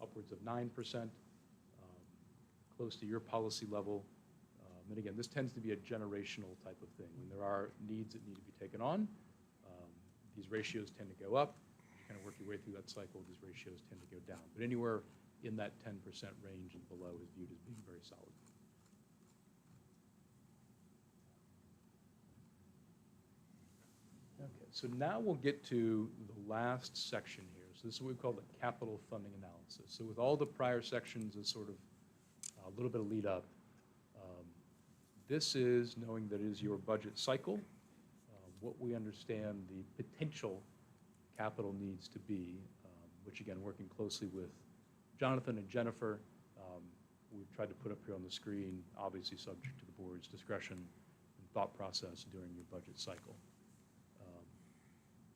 upwards of 9%, close to your policy level. And again, this tends to be a generational type of thing. When there are needs that need to be taken on, these ratios tend to go up. You kind of work your way through that cycle, these ratios tend to go down. But anywhere in that 10% range and below is viewed as being very solid. Okay, so now we'll get to the last section here. So this is what we call the capital funding analysis. So with all the prior sections as sort of a little bit of lead up, this is knowing that it is your budget cycle, what we understand the potential capital needs to be, which again, working closely with Jonathan and Jennifer, we've tried to put up here on the screen, obviously subject to the board's discretion and thought process during your budget cycle.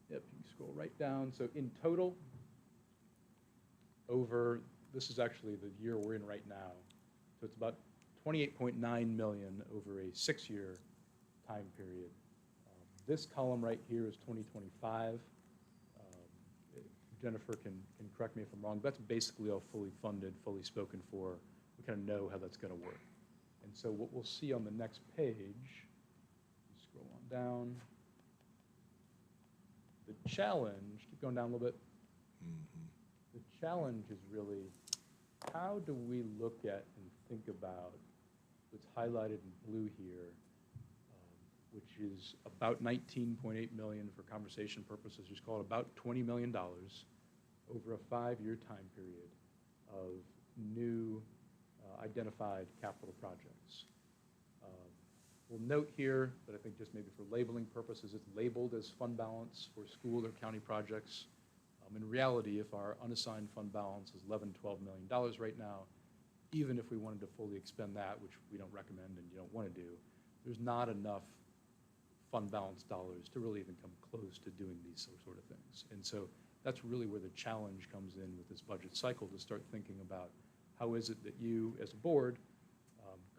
If you scroll right down, so in total, this is actually the year we're in right now, so it's about $28.9 million over a 6-year time period. This column right here is 2025. Jennifer can correct me if I'm wrong, but that's basically all fully funded, fully spoken for. We kind of know how that's going to work. And so what we'll see on the next page, scroll on down, the challenge, keep going down a little bit. The challenge is really, how do we look at and think about what's highlighted in blue here, which is about $19.8 million for conversation purposes, just call it about $20 million over a 5-year time period of new identified capital projects. We'll note here, but I think just maybe for labeling purposes, it's labeled as fund balance for school or county projects. In reality, if our unassigned fund balance is $11, $12 million right now, even if we wanted to fully expend that, which we don't recommend and you don't want to do, there's not enough fund balance dollars to really even come close to doing these sort of things. And so that's really where the challenge comes in with this budget cycle, to start thinking about how is it that you, as a board,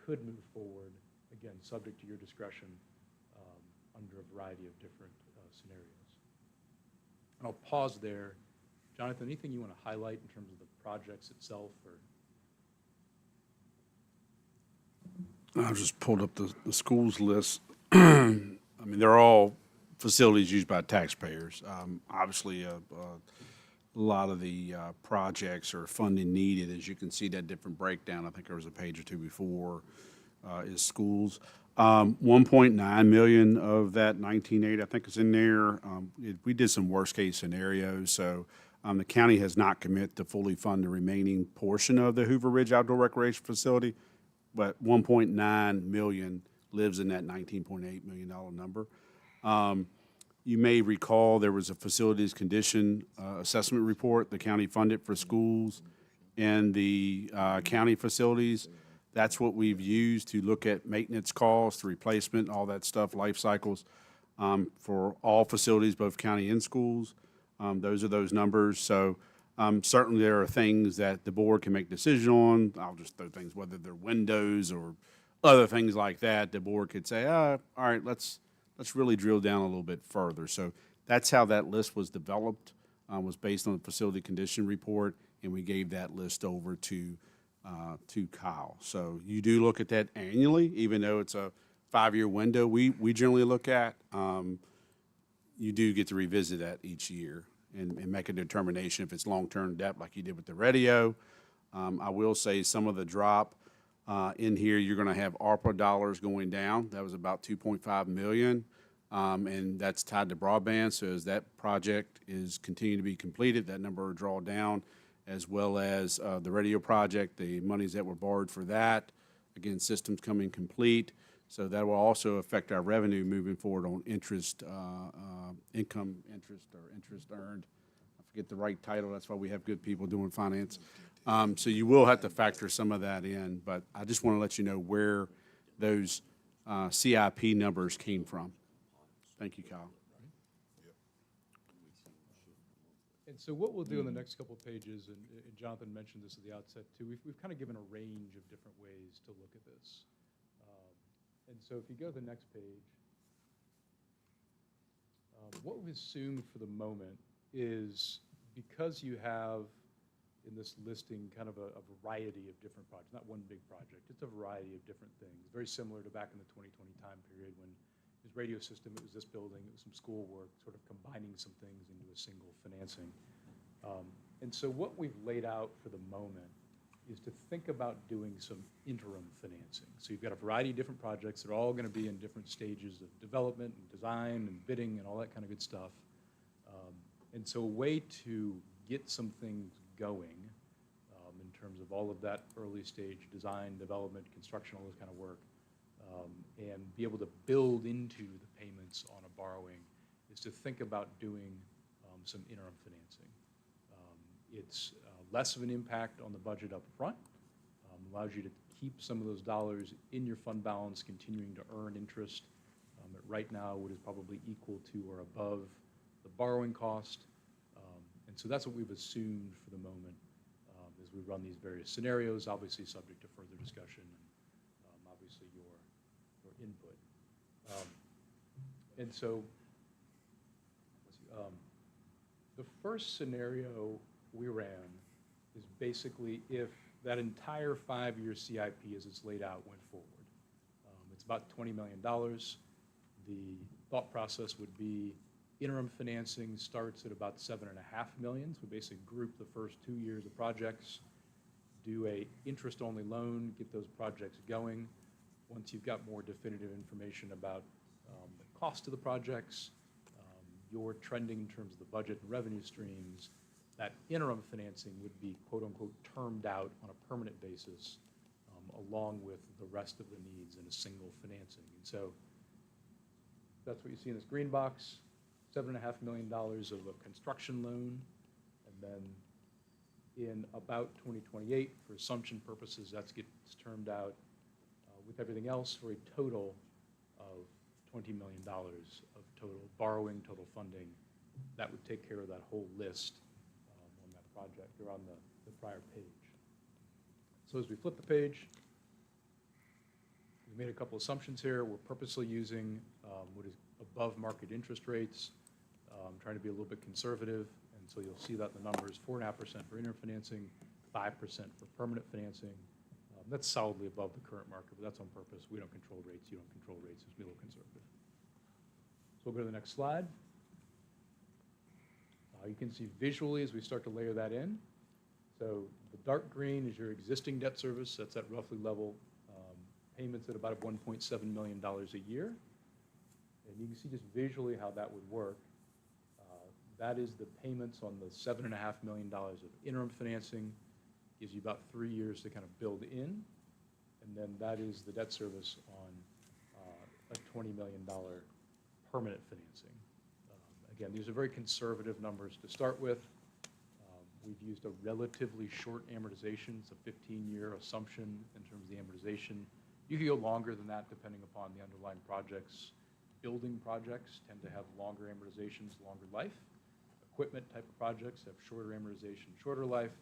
could move forward, again, subject to your discretion, under a variety of different scenarios. And I'll pause there. Jonathan, anything you want to highlight in terms of the projects itself? Or
I've just pulled up the schools list. I mean, they're all facilities used by taxpayers. Obviously, a lot of the projects or funding needed, as you can see that different breakdown, I think there was a page or two before, is schools. 1.9 million of that 19.8, I think, is in there. We did some worst case scenarios, so the county has not committed to fully fund the remaining portion of the Hoover Ridge Outdoor Recreation Facility, but 1.9 million lives in that $19.8 million number. You may recall there was a facilities condition assessment report the county funded for schools and the county facilities. That's what we've used to look at maintenance costs, replacement, all that stuff, life cycles, for all facilities, both county and schools. Those are those numbers. So certainly there are things that the board can make decision on. I'll just throw things, whether they're windows or other things like that. The board could say, all right, let's really drill down a little bit further. So that's how that list was developed, was based on the facility condition report, and we gave that list over to Kyle. So you do look at that annually, even though it's a 5-year window we generally look at. You do get to revisit that each year and make a determination if it's long-term debt like you did with the radio. I will say some of the drop in here, you're going to have ARPA dollars going down. That was about $2.5 million, and that's tied to broadband. So as that project is continuing to be completed, that number will draw down, as well as the radio project, the monies that were borrowed for that. Again, systems coming complete. So that will also affect our revenue moving forward on interest, income interest or interest earned. I forget the right title. That's why we have good people doing finance. So you will have to factor some of that in, but I just want to let you know where those CIP numbers came from. Thank you, Kyle.
And so what we'll do in the next couple of pages, and Jonathan mentioned this at the outset too, we've kind of given a range of different ways to look at this. And so if you go to the next page, what we've assumed for the moment is because you have in this listing kind of a variety of different projects, not one big project, it's a variety of different things, very similar to back in the 2020 time period when his radio system, it was this building, it was some schoolwork, sort of combining some things into a single financing. And so what we've laid out for the moment is to think about doing some interim financing. So you've got a variety of different projects that are all going to be in different stages of development and design and bidding and all that kind of good stuff. And so a way to get some things going in terms of all of that early stage design, development, construction, all this kind of work, and be able to build into the payments on a borrowing is to think about doing some interim financing. It's less of an impact on the budget up front, allows you to keep some of those dollars in your fund balance, continuing to earn interest at right now what is probably equal to or above the borrowing cost. And so that's what we've assumed for the moment as we run these various scenarios, obviously subject to further discussion and obviously your input. And so the first scenario we ran is basically if that entire 5-year CIP as it's laid out went forward. It's about $20 million. The thought process would be interim financing starts at about $7.5 million. So we basically group the first 2 years of projects, do a interest-only loan, get those projects going. Once you've got more definitive information about the cost of the projects, your trending in terms of the budget and revenue streams, that interim financing would be quote-unquote termed out on a permanent basis along with the rest of the needs in a single financing. And so that's what you see in this green box, $7.5 million of a construction loan, and then in about 2028, for assumption purposes, that gets termed out with everything else for a total of $20 million of total borrowing, total funding. That would take care of that whole list on that project or on the prior page. So as we flip the page, we made a couple assumptions here. We're purposely using what is above market interest rates, trying to be a little bit conservative. And so you'll see that in the numbers, 4.5% for interim financing, 5% for permanent financing. That's solidly above the current market, but that's on purpose. We don't control rates. You don't control rates. It's a little conservative. So we'll go to the next slide. You can see visually as we start to layer that in. So the dark green is your existing debt service. That's at roughly level payments at about $1.7 million a year. And you can see just visually how that would work. That is the payments on the $7.5 million of interim financing. Gives you about 3 years to kind of build in. And then that is the debt service on a $20 million permanent financing. Again, these are very conservative numbers to start with. We've used a relatively short amortization. It's a 15-year assumption in terms of the amortization. You can go longer than that depending upon the underlying projects. Building projects tend to have longer amortizations, longer life. Equipment type of projects have shorter amortization, shorter life.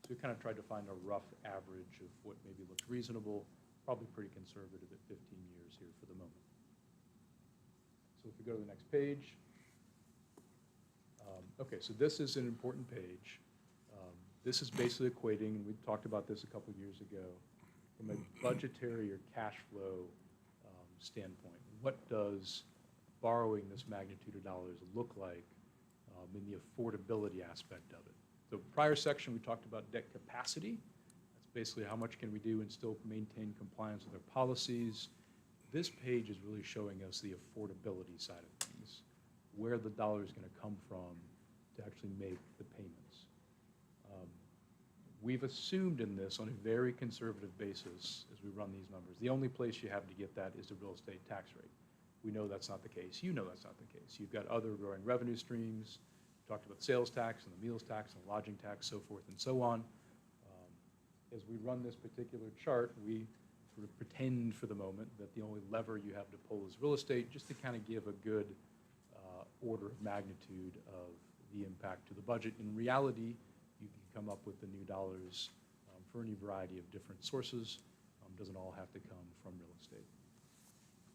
So we kind of tried to find a rough average of what maybe looks reasonable, probably pretty conservative at 15 years here for the moment. So if we go to the next page. Okay, so this is an important page. This is basically equating, and we talked about this a couple of years ago, from a budgetary or cash flow standpoint. What does borrowing this magnitude of dollars look like in the affordability aspect of it? So prior section, we talked about debt capacity. That's basically how much can we do and still maintain compliance with our policies. This page is really showing us the affordability side of things, where the dollar is going to come from to actually make the payments. We've assumed in this on a very conservative basis as we run these numbers. The only place you have to get that is the real estate tax rate. We know that's not the case. You know that's not the case. You've got other growing revenue streams. We talked about sales tax and the meals tax and the lodging tax, so forth and so on. As we run this particular chart, we sort of pretend for the moment that the only lever you have to pull is real estate, just to kind of give a good order of magnitude of the impact to the budget. In reality, you can come up with the new dollars for any variety of different sources. Doesn't all have to come from real estate.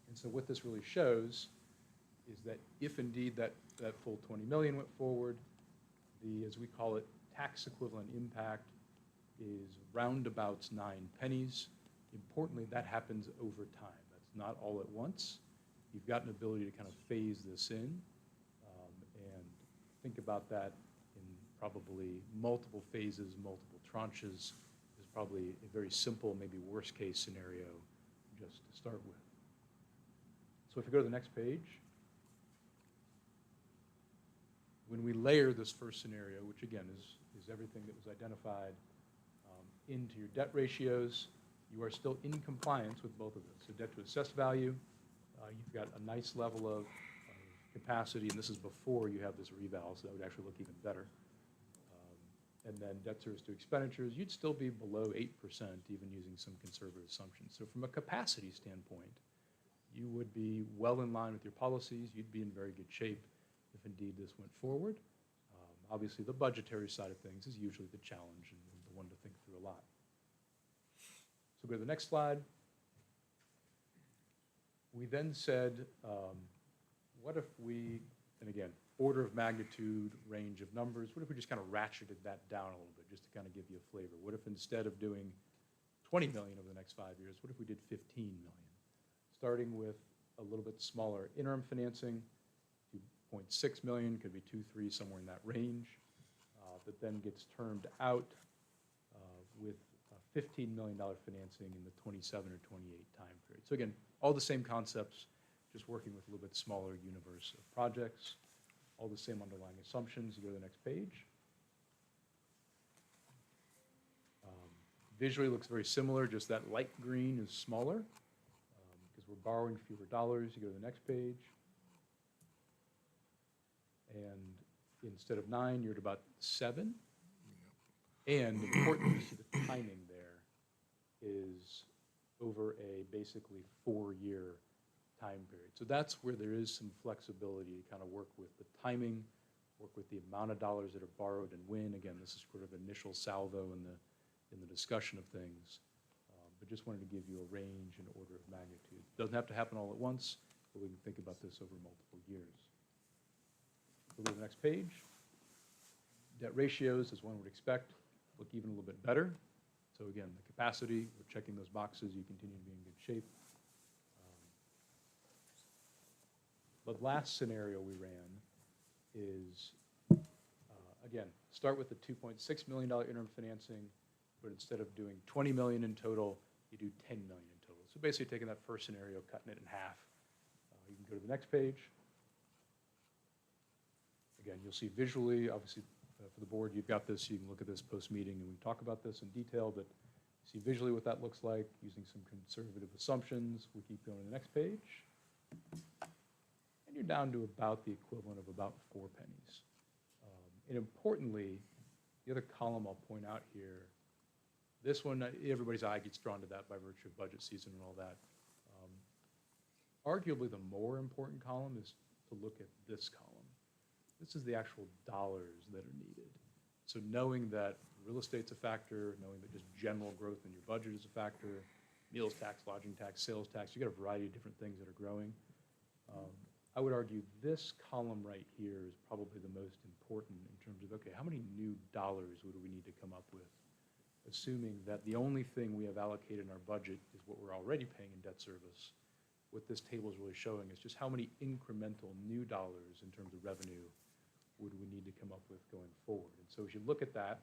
And so what this really shows is that if indeed that full 20 million went forward, the, as we call it, tax equivalent impact is roundabouts 9 pennies. Importantly, that happens over time. That's not all at once. You've got an ability to kind of phase this in and think about that in probably multiple phases, multiple tranches is probably a very simple, maybe worst case scenario just to start with. So if you go to the next page, when we layer this first scenario, which again is everything that was identified into your debt ratios, you are still in compliance with both of those. So debt to assessed value, you've got a nice level of capacity, and this is before you have this reval, so that would actually look even better. And then debt service to expenditures, you'd still be below 8%, even using some conservative assumptions. So from a capacity standpoint, you would be well in line with your policies. You'd be in very good shape if indeed this went forward. Obviously, the budgetary side of things is usually the challenge and the one to think through a lot. So go to the next slide. We then said, what if we, and again, order of magnitude, range of numbers, what if we just kind of ratcheted that down a little bit, just to kind of give you a flavor? What if instead of doing 20 million over the next 5 years, what if we did 15 million? Starting with a little bit smaller interim financing, 2.6 million, could be 2, 3, somewhere in that range, that then gets termed out with $15 million financing in the 27 or 28 time period. So again, all the same concepts, just working with a little bit smaller universe of projects, all the same underlying assumptions. You go to the next page. Visually looks very similar, just that light green is smaller because we're borrowing fewer dollars. You go to the next page. And instead of 9, you're at about 7. And importantly, you see the timing there is over a basically 4-year time period. So that's where there is some flexibility to kind of work with the timing, work with the amount of dollars that are borrowed and when. Again, this is sort of initial salvo in the discussion of things, but just wanted to give you a range and order of magnitude. Doesn't have to happen all at once, but we can think about this over multiple years. Go to the next page. Debt ratios, as one would expect, look even a little bit better. So again, the capacity, we're checking those boxes, you continue to be in good shape. The last scenario we ran is, again, start with the $2.6 million interim financing, but instead of doing 20 million in total, you do 10 million in total. So basically taking that first scenario, cutting it in half. You can go to the next page. Again, you'll see visually, obviously, for the board, you've got this. You can look at this post-meeting, and we can talk about this in detail, but see visually what that looks like using some conservative assumptions. We keep going to the next page. And you're down to about the equivalent of about 4 pennies. And importantly, the other column I'll point out here, this one, everybody's eye gets drawn to that by virtue of budget season and all that. Arguably, the more important column is to look at this column. This is the actual dollars that are needed. So knowing that real estate's a factor, knowing that just general growth in your budget is a factor, meals tax, lodging tax, sales tax, you got a variety of different things that are growing. I would argue this column right here is probably the most important in terms of, okay, how many new dollars would we need to come up with, assuming that the only thing we have allocated in our budget is what we're already paying in debt service. What this table is really showing is just how many incremental new dollars in terms of revenue would we need to come up with going forward. And so as you look at that,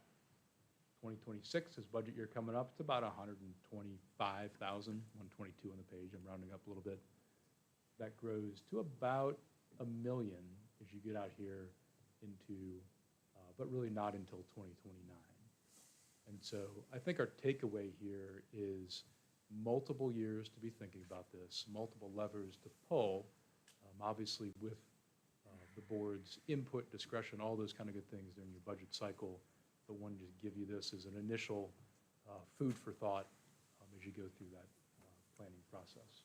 2026 is budget year coming up, it's about 125,000, 122 on the page, I'm rounding up a little bit. That grows to about 1 million as you get out here into, but really not until 2029. And so I think our takeaway here is multiple years to be thinking about this, multiple levers to pull, obviously with the board's input, discretion, all those kind of good things during your budget cycle, but wanted to give you this as an initial food for thought as you go through that planning process.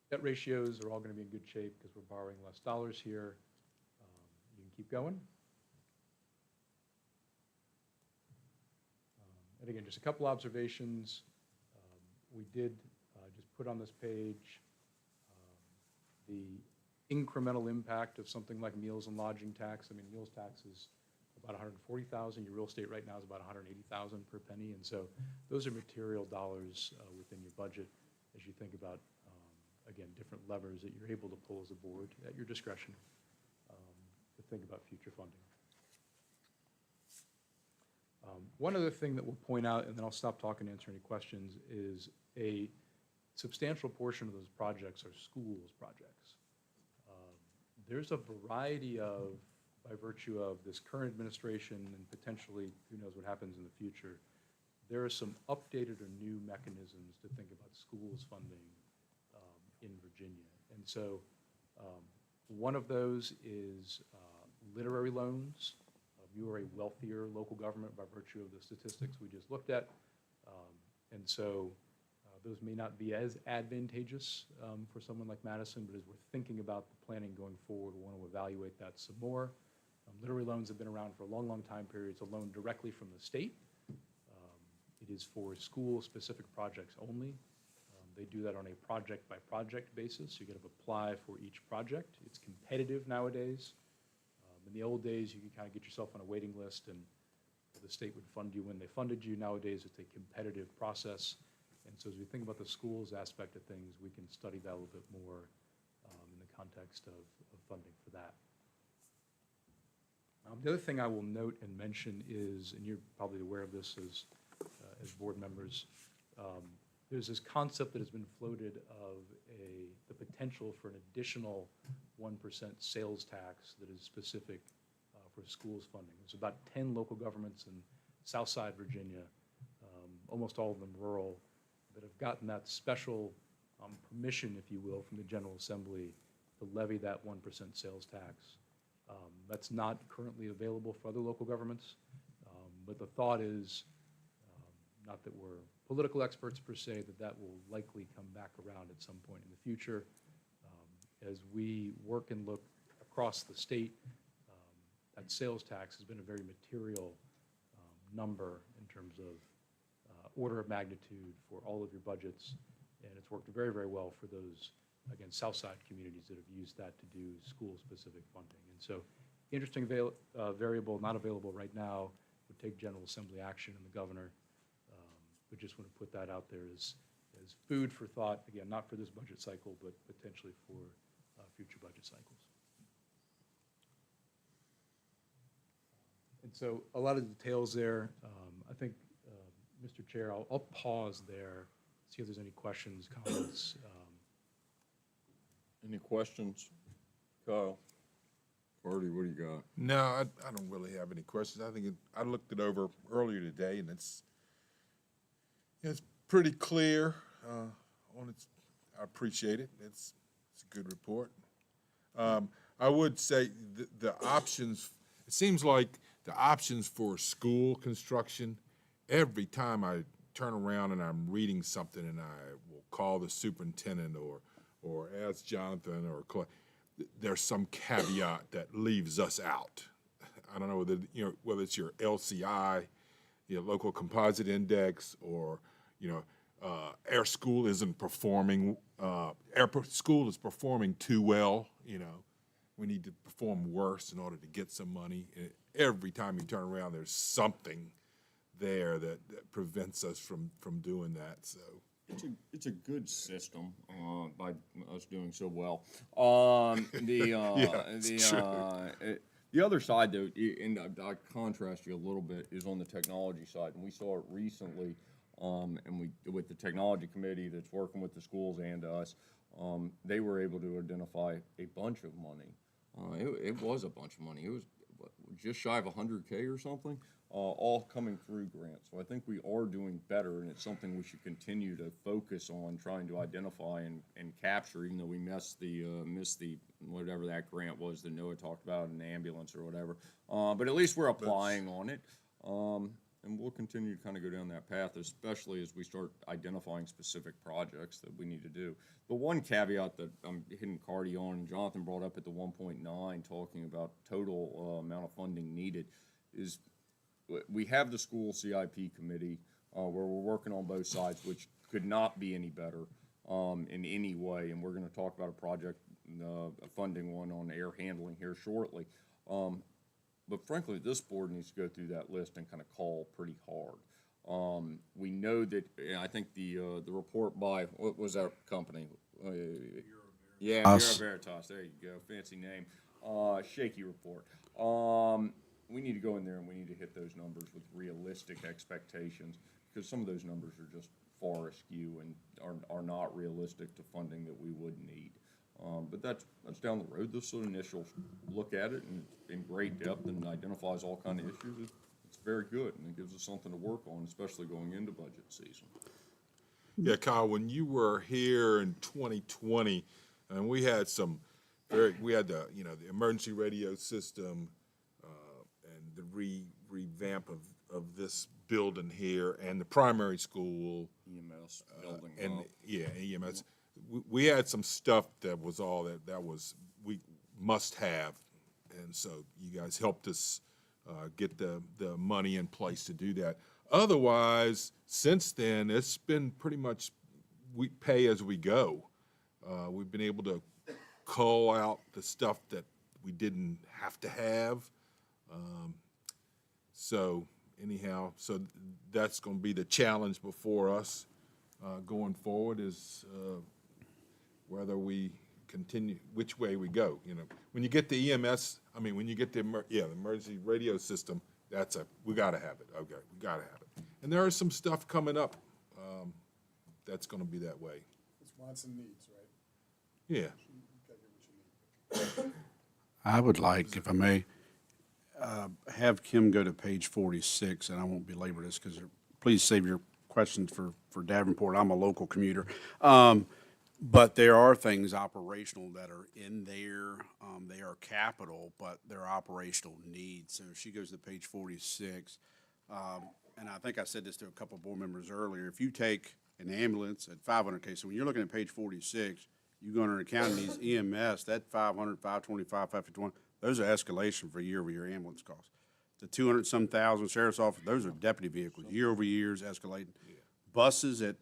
Debt ratios are all going to be in good shape because we're borrowing less dollars here. keep going. And again, just a couple observations. We did just put on this page the incremental impact of something like meals and lodging tax. I mean, meals tax is about 140,000. Your real estate right now is about 180,000 per penny, and so those are material dollars within your budget as you think about, again, different levers that you're able to pull as a board at your discretion to think about future funding. One other thing that we'll point out, and then I'll stop talking and answer any questions, is a substantial portion of those projects are schools projects. There's a variety of, by virtue of this current administration and potentially who knows what happens in the future, there are some updated or new mechanisms to think about schools funding in Virginia. And so one of those is literary loans. You are a wealthier local government by virtue of the statistics we just looked at. And so those may not be as advantageous for someone like Madison, but as we're thinking about the planning going forward, we want to evaluate that some more. Literary loans have been around for a long, long time period. It's a loan directly from the state. It is for school-specific projects only. They do that on a project-by-project basis. You got to apply for each project. It's competitive nowadays. In the old days, you could kind of get yourself on a waiting list and the state would fund you when they funded you. Nowadays, it's a competitive process. And so as we think about the schools aspect of things, we can study that a little bit more in the context of funding for that. The other thing I will note and mention is, and you're probably aware of this as board members, there's this concept that has been floated of the potential for an additional 1% sales tax that is specific for schools funding. There's about 10 local governments in Southside Virginia, almost all of them rural, that have gotten that special permission, if you will, from the General Assembly to levy that 1% sales tax. That's not currently available for other local governments, but the thought is, not that we're political experts per se, that will likely come back around at some point in the future. As we work and look across the state, that sales tax has been a very material number in terms of order of magnitude for all of your budgets, and it's worked very, very well for those, again, Southside communities that have used that to do school-specific funding. And so, interesting variable, not available right now, would take General Assembly action and the governor. But just want to put that out there as food for thought, again, not for this budget cycle, but potentially for future budget cycles. And so a lot of details there. I think, Mr. Chair, I'll pause there, see if there's any questions, comments.
Any questions? Kyle? Artie, what do you got?
No, I don't really have any questions. I think I looked it over earlier today, and it's pretty clear on its. I appreciate it. It's a good report. I would say the options. It seems like the options for school construction. Every time I turn around and I'm reading something, and I will call the superintendent or ask Jonathan or Clay, there's some caveat that leaves us out. I don't know whether it's your LCI, your local composite index, or our school isn't performing. School is performing too well. We need to perform worse in order to get some money. And every time you turn around, there's something there that prevents us from doing that. So
it's a good system by us doing so well. The other side, though, and I contrast you a little bit, is on the technology side, and we saw it recently. And with the technology committee that's working with the schools and us, they were able to identify a bunch of money. It was a bunch of money. It was just shy of 100K or something, all coming through grants. So I think we are doing better, and it's something we should continue to focus on trying to identify and capture, even though we missed the whatever that grant was that Noah talked about, an ambulance or whatever. But at least we're applying on it. And we'll continue to kind of go down that path, especially as we start identifying specific projects that we need to do. The one caveat that I'm hitting Cardi on, and Jonathan brought up at the 1.9, talking about total amount of funding needed, is we have the school CIP committee where we're working on both sides, which could not be any better in any way. And we're going to talk about a project, a funding one on air handling here shortly. But frankly, this board needs to go through that list and kind of call pretty hard. We know that, and I think the report by, what was that company? Yeah, Bureau Veritas, there you go, fancy name. Shaky report. We need to go in there and we need to hit those numbers with realistic expectations, because some of those numbers are just far askew and are not realistic to funding that we would need. But that's down the road. This initial look at it and in great depth and identifies all kind of issues. It's very good, and it gives us something to work on, especially going into budget season.
Yeah, Kyle, when you were here in 2020, and we had we had the emergency radio system and the revamp of this building here and the primary school
EMS building
EMS. We had some stuff that was all that was we must have, and so you guys helped us get the money in place to do that. Otherwise, since then, it's been pretty much we pay as we go. We've been able to cull out the stuff that we didn't have to have. So anyhow, so that's going to be the challenge before us going forward is whether we continue, which way we go. When you get the EMS, when you get the emergency radio system, we got to have it. Okay, we got to have it. And there is some stuff coming up that's going to be that way.
It's wants and needs, right?
Yeah.
I would like, if I may, have Kim go to page 46, and I won't belabor this because please save your questions for Davenport. I'm a local commuter. But there are things operational that are in there. They are capital, but they're operational needs. So if she goes to page 46, and I think I said this to a couple of board members earlier, if you take an ambulance at 500K, so when you're looking at page 46, you go under accounting needs EMS, that 500, 525, 551, those are escalation for year-over-year ambulance costs. The 200-some thousand sheriff's office, those are deputy vehicles, year-over-year is escalating. Buses at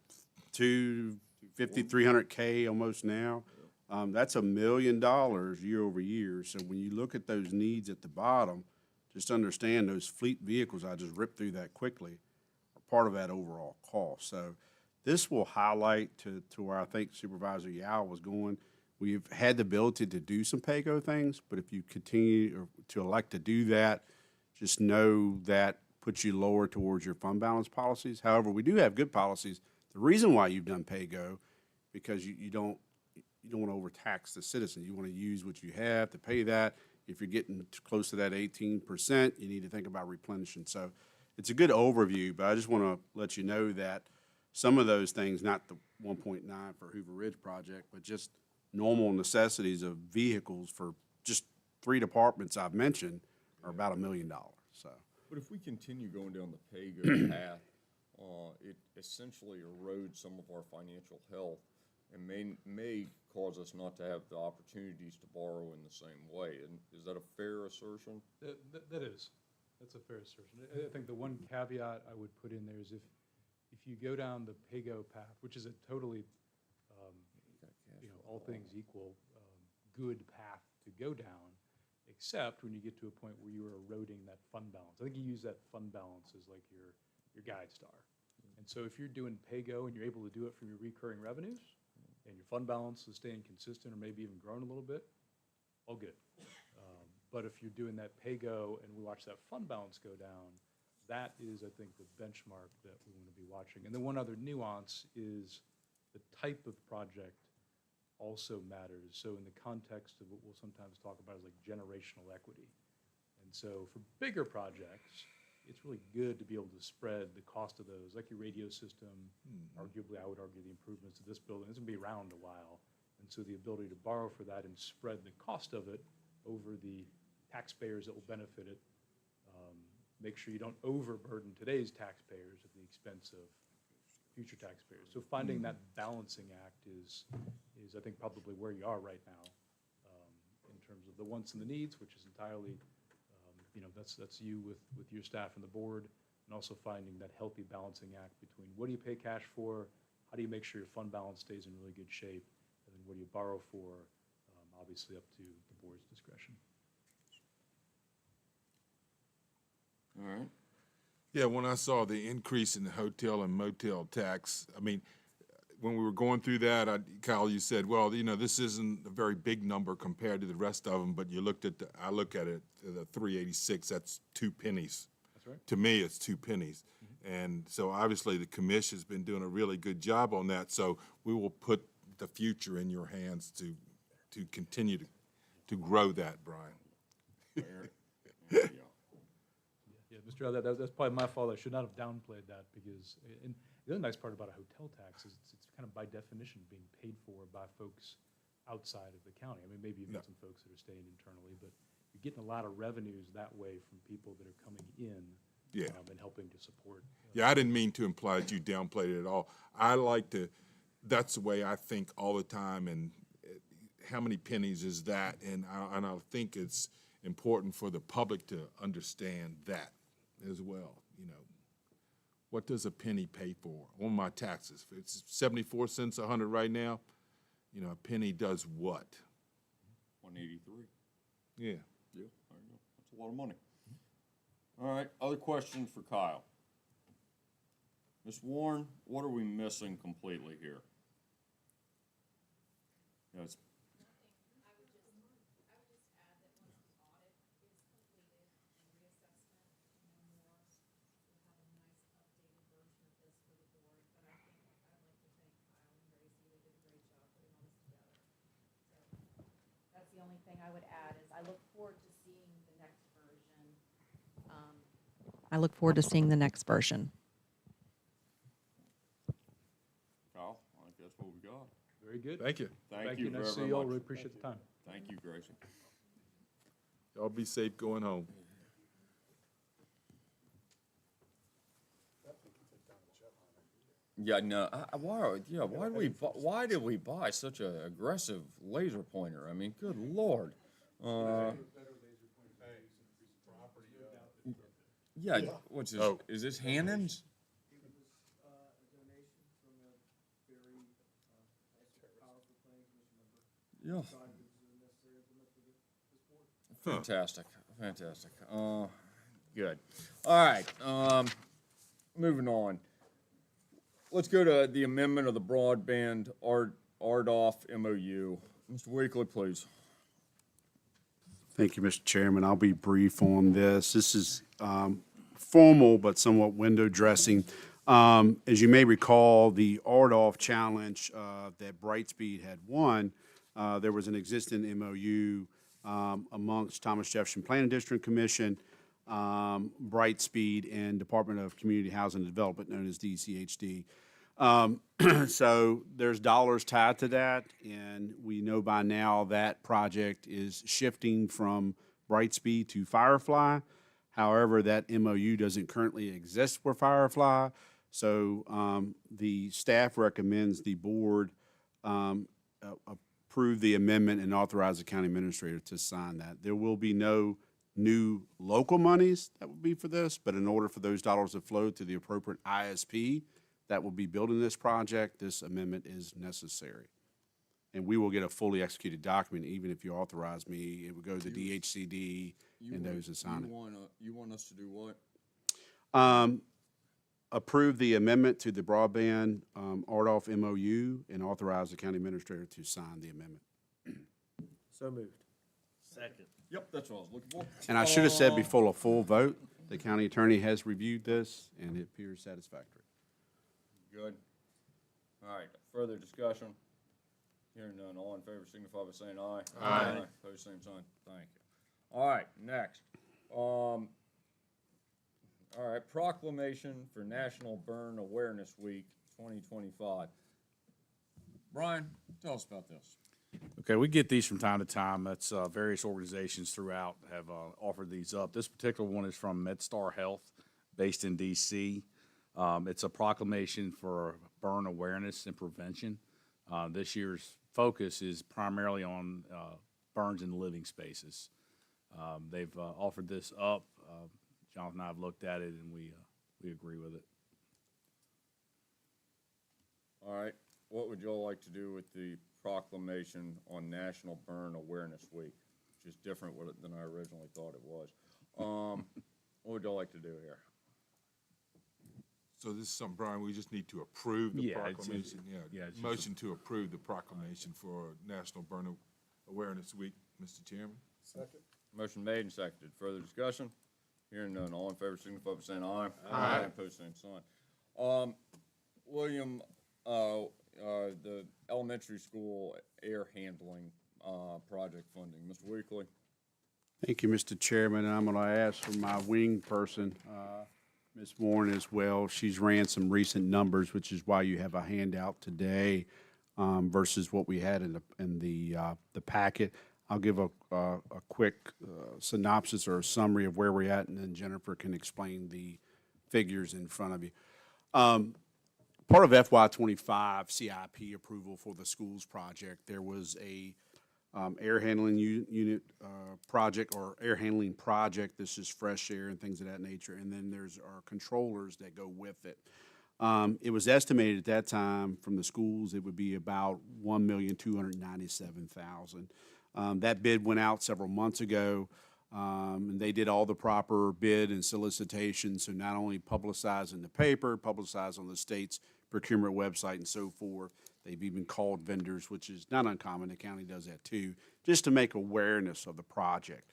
250, 300K almost now. That's $1 million year-over-year. So when you look at those needs at the bottom, just understand those fleet vehicles, I just ripped through that quickly, are part of that overall cost. So this will highlight to where I think Supervisor Yao was going. We've had the ability to do some PAYGO things, but if you continue to elect to do that, just know that puts you lower towards your fund balance policies. However, we do have good policies. The reason why you've done PAYGO, because you don't want to overtax the citizen. You want to use what you have to pay that. If you're getting close to that 18%, you need to think about replenishing. So it's a good overview, but I just want to let you know that some of those things, not the 1.9 for Hoover Ridge project, but just normal necessities of vehicles for just 3 departments I've mentioned are about $1 million. So,
but if we continue going down the PAYGO path, it essentially erodes some of our financial health and may cause us not to have the opportunities to borrow in the same way. And is that a fair assertion?
That is. That's a fair assertion. I think the one caveat I would put in there is if you go down the PAYGO path, which is a totally, all things equal, good path to go down, except when you get to a point where you are eroding that fund balance. I think you use that fund balance as like your guide star. And so if you're doing PAYGO and you're able to do it from your recurring revenues, and your fund balance is staying consistent or maybe even growing a little bit, all good. But if you're doing that PAYGO and we watch that fund balance go down, that is, I think, the benchmark that we want to be watching. And then one other nuance is the type of project also matters. So in the context of what we'll sometimes talk about as like generational equity. And so for bigger projects, it's really good to be able to spread the cost of those, like your radio system. Arguably, I would argue the improvements to this building is going to be around a while. And so the ability to borrow for that and spread the cost of it over the taxpayers that will benefit it make sure you don't overburden today's taxpayers at the expense of future taxpayers. So finding that balancing act is I think probably where you are right now, in terms of the wants and the needs, which is entirely, that's you with your staff and the board, and also finding that healthy balancing act between what do you pay cash for, how do you make sure your fund balance stays in really good shape, and then what do you borrow for, obviously up to the board's discretion.
All right.
Yeah, when I saw the increase in the hotel and motel tax, I mean, when we were going through that, Kyle, you said, well, this isn't a very big number compared to the rest of them, but you looked at I look at it, the 386, that's 2 pennies.
That's right.
To me, it's 2 pennies. And so obviously the commission's been doing a really good job on that, so we will put the future in your hands to continue to grow that, Brian.
Yeah, Mr. Al, that's probably my fault. I should not have downplayed that because, and the other nice part about a hotel tax is it's kind of by definition being paid for by folks outside of the county. I mean, maybe you've got some folks that are staying internally, but you're getting a lot of revenues that way from people that are coming in and helping to support.
Yeah, I didn't mean to imply that you downplayed it at all. That's the way I think all the time, and how many pennies is that? And I think it's important for the public to understand that as well. What does a penny pay for on my taxes? If it's 74 cents 100 right now, a penny does what?
183.
Yeah.
Yeah, there you go. That's a lot of money. All right, other questions for Kyle? Ms. Warren, what are we missing completely here? Yes.
That's the only thing I would add is I look forward to seeing the next version. I look forward to seeing the next version.
Kyle, I think that's what we got.
Very good.
Thank you.
Thank you
Nice to see
very
you all.
much.
Really appreciate the time.
Thank you, Gracie.
Y'all be safe going home.
Yeah, no. Why did we buy such an aggressive laser pointer? I mean, good Lord. Yeah. What's this?
Oh.
Is this Hannon's? Yeah. Fantastic. Fantastic. Good. All right. Moving on. Let's go to the amendment of the broadband RDOF MOU. Mr. Weekly, please.
Thank you, Mr. Chairman. I'll be brief on this. This is formal but somewhat window dressing. As you may recall, the RDOF challenge that Brightspeed had won, there was an existing MOU amongst Thomas Jefferson Planning District Commission, Brightspeed, and Department of Community Housing and Development, known as DCHD. So there's dollars tied to that, and we know by now that project is shifting from Brightspeed to Firefly. However, that MOU doesn't currently exist for Firefly, so the staff recommends the board approve the amendment and authorize the county administrator to sign that. There will be no new local monies that will be for this, but in order for those dollars to flow to the appropriate ISP that will be building this project, this amendment is necessary. And we will get a fully executed document, even if you authorize me, it would go to the DHCD and those that sign it.
You want us to do what?
Approve the amendment to the broadband RDOF MOU and authorize the county administrator to sign the amendment.
So moved.
Second.
Yep, that's what I was looking for.
And I should have said before a full vote, the county attorney has reviewed this and it appears satisfactory.
Good. All right, further discussion? Hearing none, all in favor signify by saying aye.
Aye.
Pose same sign, thank you. All right, next. All right, proclamation for National Burn Awareness Week 2025. Brian, tell us about this.
Okay, we get these from time to time. That's various organizations throughout have offered these up. This particular one is from MedStar Health, based in D.C. It's a proclamation for burn awareness and prevention. This year's focus is primarily on burns in living spaces. They've offered this up. Jonathan and I have looked at it, and we agree with it.
All right, what would y'all like to do with the proclamation on National Burn Awareness Week, which is different than I originally thought it was? What would y'all like to do here?
So this is something, Brian, we just need to approve the
Yeah, it's-
proclamation.
yeah, it's just
Motion to approve the proclamation for National Burn Awareness Week, Mr. Chairman.
Second.
Motion made and seconded. Further discussion? Hearing none. All in favor, signify by saying aye.
Aye.
Opposed, same sign. William, the elementary school air handling project funding. Mr. Weekly?
Thank you, Mr. Chairman. I'm going to ask for my wing person, Ms. Warren, as well. She's ran some recent numbers, which is why you have a handout today versus what we had in the packet. I'll give a quick synopsis or a summary of where we're at, and then Jennifer can explain the figures in front of you. Part of FY25 CIP approval for the schools project, there was a air handling unit project or air handling project. This is fresh air and things of that nature. And then there's our controllers that go with it. It was estimated at that time from the schools it would be about $1,297,000. That bid went out several months ago, and they did all the proper bid and solicitation. So not only publicized in the paper, publicized on the state's procurement website and so forth. They've even called vendors, which is not uncommon. The county does that too, just to make awareness of the project.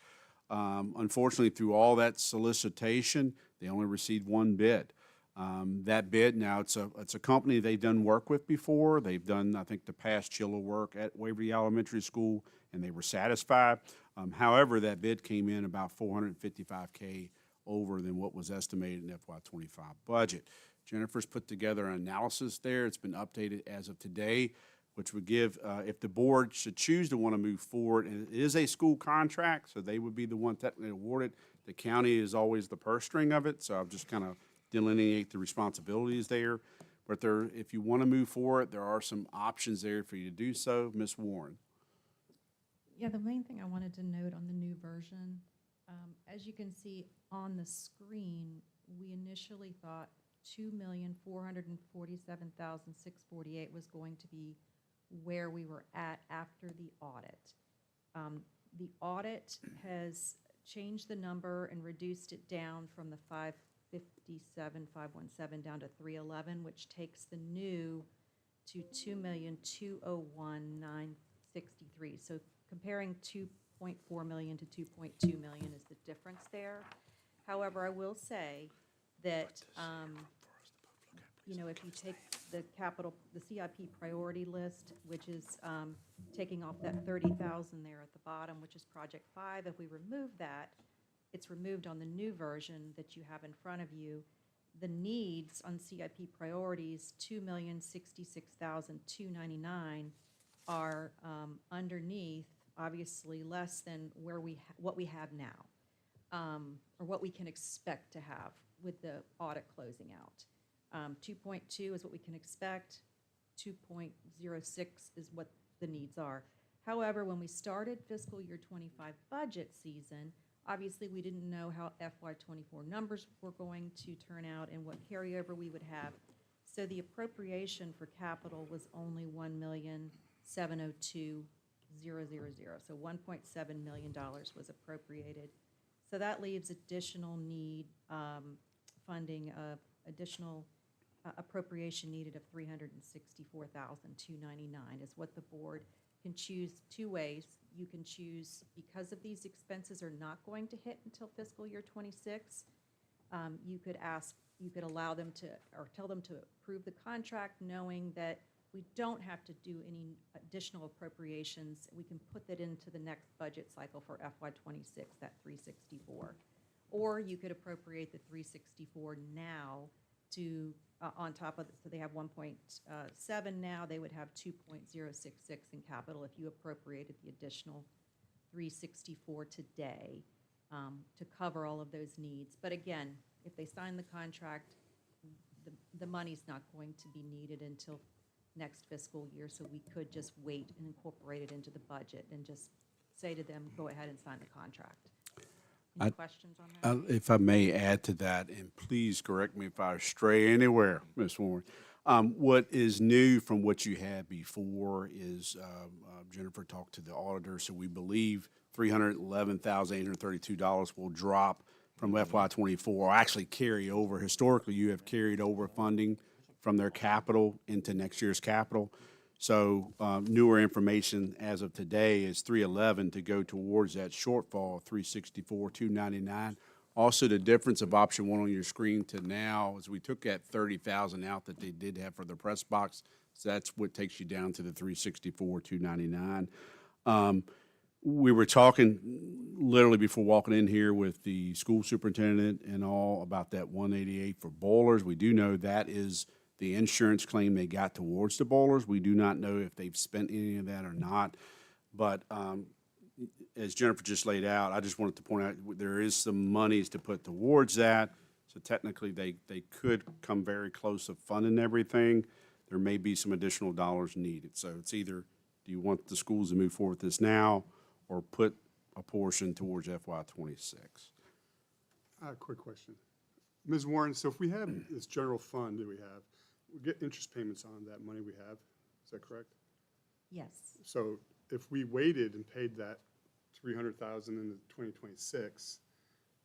Unfortunately, through all that solicitation, they only received one bid. That bid, now it's a company they've done work with before. They've done, I think, the past chiller work at Waverly Elementary School, and they were satisfied. However, that bid came in about $455K over than what was estimated in FY25 budget. Jennifer's put together an analysis there. It's been updated as of today, which would give, if the board should choose to want to move forward, and it is a school contract, so they would be the one technically awarded. The county is always the purse string of it, so I'll just kind of delineate the responsibilities there. But there, if you want to move forward, there are some options there for you to do so. Ms. Warren.
Yeah, the main thing I wanted to note on the new version, as you can see on the screen, we initially thought $2,447,648 was going to be where we were at after the audit. The audit has changed the number and reduced it down from the 557,517 down to 311, which takes the new to 2,201,963. So comparing 2.4 million to 2.2 million is the difference there. However, I will say that, you know, if you take the CIP priority list, which is taking off that 30,000 there at the bottom, which is Project 5, if we remove that, it's removed on the new version that you have in front of you. The needs on CIP priorities, 2,066,299, are underneath, obviously less than where what we have now, or what we can expect to have with the audit closing out. 2.2 is what we can expect. 2.06 is what the needs are. However, when we started fiscal year 25 budget season, obviously we didn't know how FY24 numbers were going to turn out and what carryover we would have. So the appropriation for capital was only $1,702,000. So $1.7 million was appropriated. So that leaves additional need funding, additional appropriation needed of $364,299 is what the board can choose two ways. You can choose, because of these expenses are not going to hit until fiscal year 26, you could allow them to, or tell them to approve the contract knowing that we don't have to do any additional appropriations. We can put that into the next budget cycle for FY26, that 364. Or you could appropriate the 364 now to on top of, so they have 1.7 now, they would have 2.066 in capital if you appropriated the additional 364 today to cover all of those needs. But again, if they sign the contract, the money's not going to be needed until next fiscal year, so we could just wait and incorporate it into the budget and just say to them, go ahead and sign the contract. Any questions on that?
If I may add to that, and please correct me if I stray anywhere, Ms. Warren. What is new from what you had before is Jennifer talked to the auditor, so we believe $311,832 will drop from FY24, or actually carry over. Historically, you have carried over funding from their capital into next year's capital. So newer information as of today is 311 to go towards that shortfall of 364, 299. Also, the difference of option one on your screen to now is we took that 30,000 out that they did have for the press box. So that's what takes you down to the 364, 299. We were talking literally before walking in here with the school superintendent and all about that 188 for boilers. We do know that is the insurance claim they got towards the boilers. We do not know if they've spent any of that or not. But as Jennifer just laid out, I just wanted to point out there is some monies to put towards that. So technically they could come very close to funding everything. There may be some additional dollars needed. So it's either, do you want the schools to move forward with this now or put a portion towards FY26?
Quick question. Ms. Warren, so if we have this general fund that we get interest payments on that money we have, is that correct?
Yes.
So if we waited and paid that 300,000 into 2026,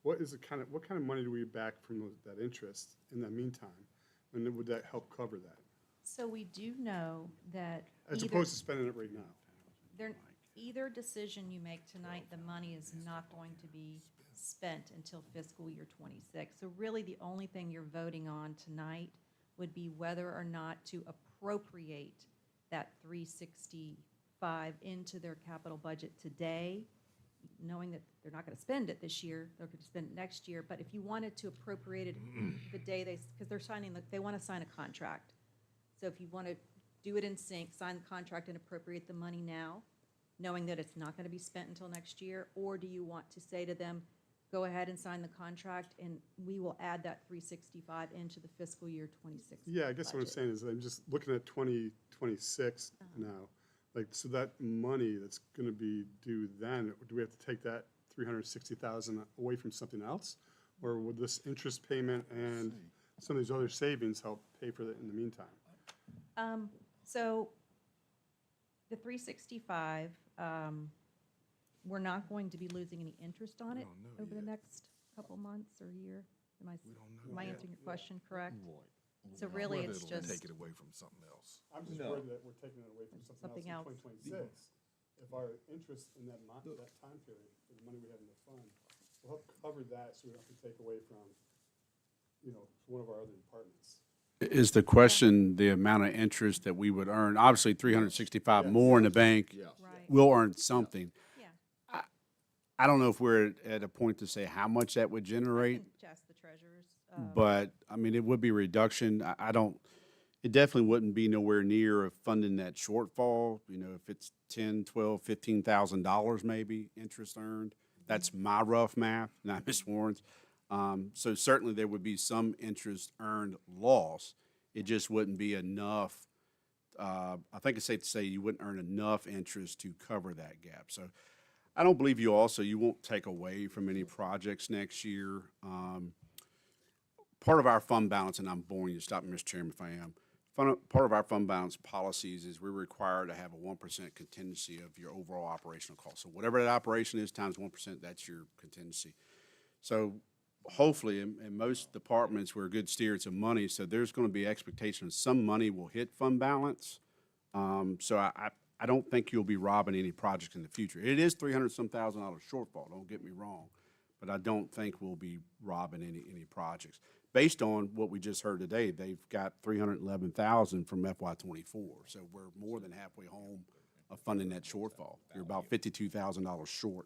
what kind of money do we back from that interest in the meantime? And then would that help cover that?
So we do know that
As opposed to spending it right now?
Either decision you make tonight, the money is not going to be spent until fiscal year 26. So really, the only thing you're voting on tonight would be whether or not to appropriate that 365 into their capital budget today, knowing that they're not going to spend it this year, they're going to spend it next year. But if you wanted to appropriate it the day because they're they want to sign a contract. So if you want to do it in sync, sign the contract and appropriate the money now, knowing that it's not going to be spent until next year, or do you want to say to them, go ahead and sign the contract and we will add that 365 into the fiscal year 26
Yeah, I guess what I'm saying is I'm just looking at 2026 now. Like, so that money that's going to be due then, do we have to take that 360,000 away from something else? Or would this interest payment and some of these other savings help pay for that in the meantime?
So the 365, we're not going to be losing any interest on it over the next couple months or year. Am I answering your question correct? So really, it's just.
Take it away from something else.
I'm just worried that we're taking it away from something else in 2026. If our interest in that time period, for the money we have in the fund, will help cover that so we don't have to take away from, one of our other departments.
Is the question the amount of interest that we would earn? Obviously, 365 more in the bank, we'll earn something.
Yeah.
I don't know if we're at a point to say how much that would generate.
Ask the treasurers.
But, I mean, it would be a reduction. It definitely wouldn't be nowhere near of funding that shortfall. If it's $10,000, $12,000, $15,000 maybe interest earned. That's my rough math, not Ms. Warren's. So certainly there would be some interest earned loss. It just wouldn't be enough. I think it's safe to say you wouldn't earn enough interest to cover that gap. So I don't believe you won't take away from any projects next year. Part of our fund balance, and I'm boring you, stop me, Mr. Chairman, if I am. Part of our fund balance policies is we're required to have a 1% contingency of your overall operational cost. So whatever that operation is times 1%, that's your contingency. So hopefully, in most departments, we're good stewards of money, so there's going to be expectation some money will hit fund balance. So I don't think you'll be robbing any projects in the future. It is $300-some thousand shortfall, don't get me wrong, but I don't think we'll be robbing any projects. Based on what we just heard today, they've got $311,000 from FY24, so we're more than halfway home of funding that shortfall. You're about $52,000 short.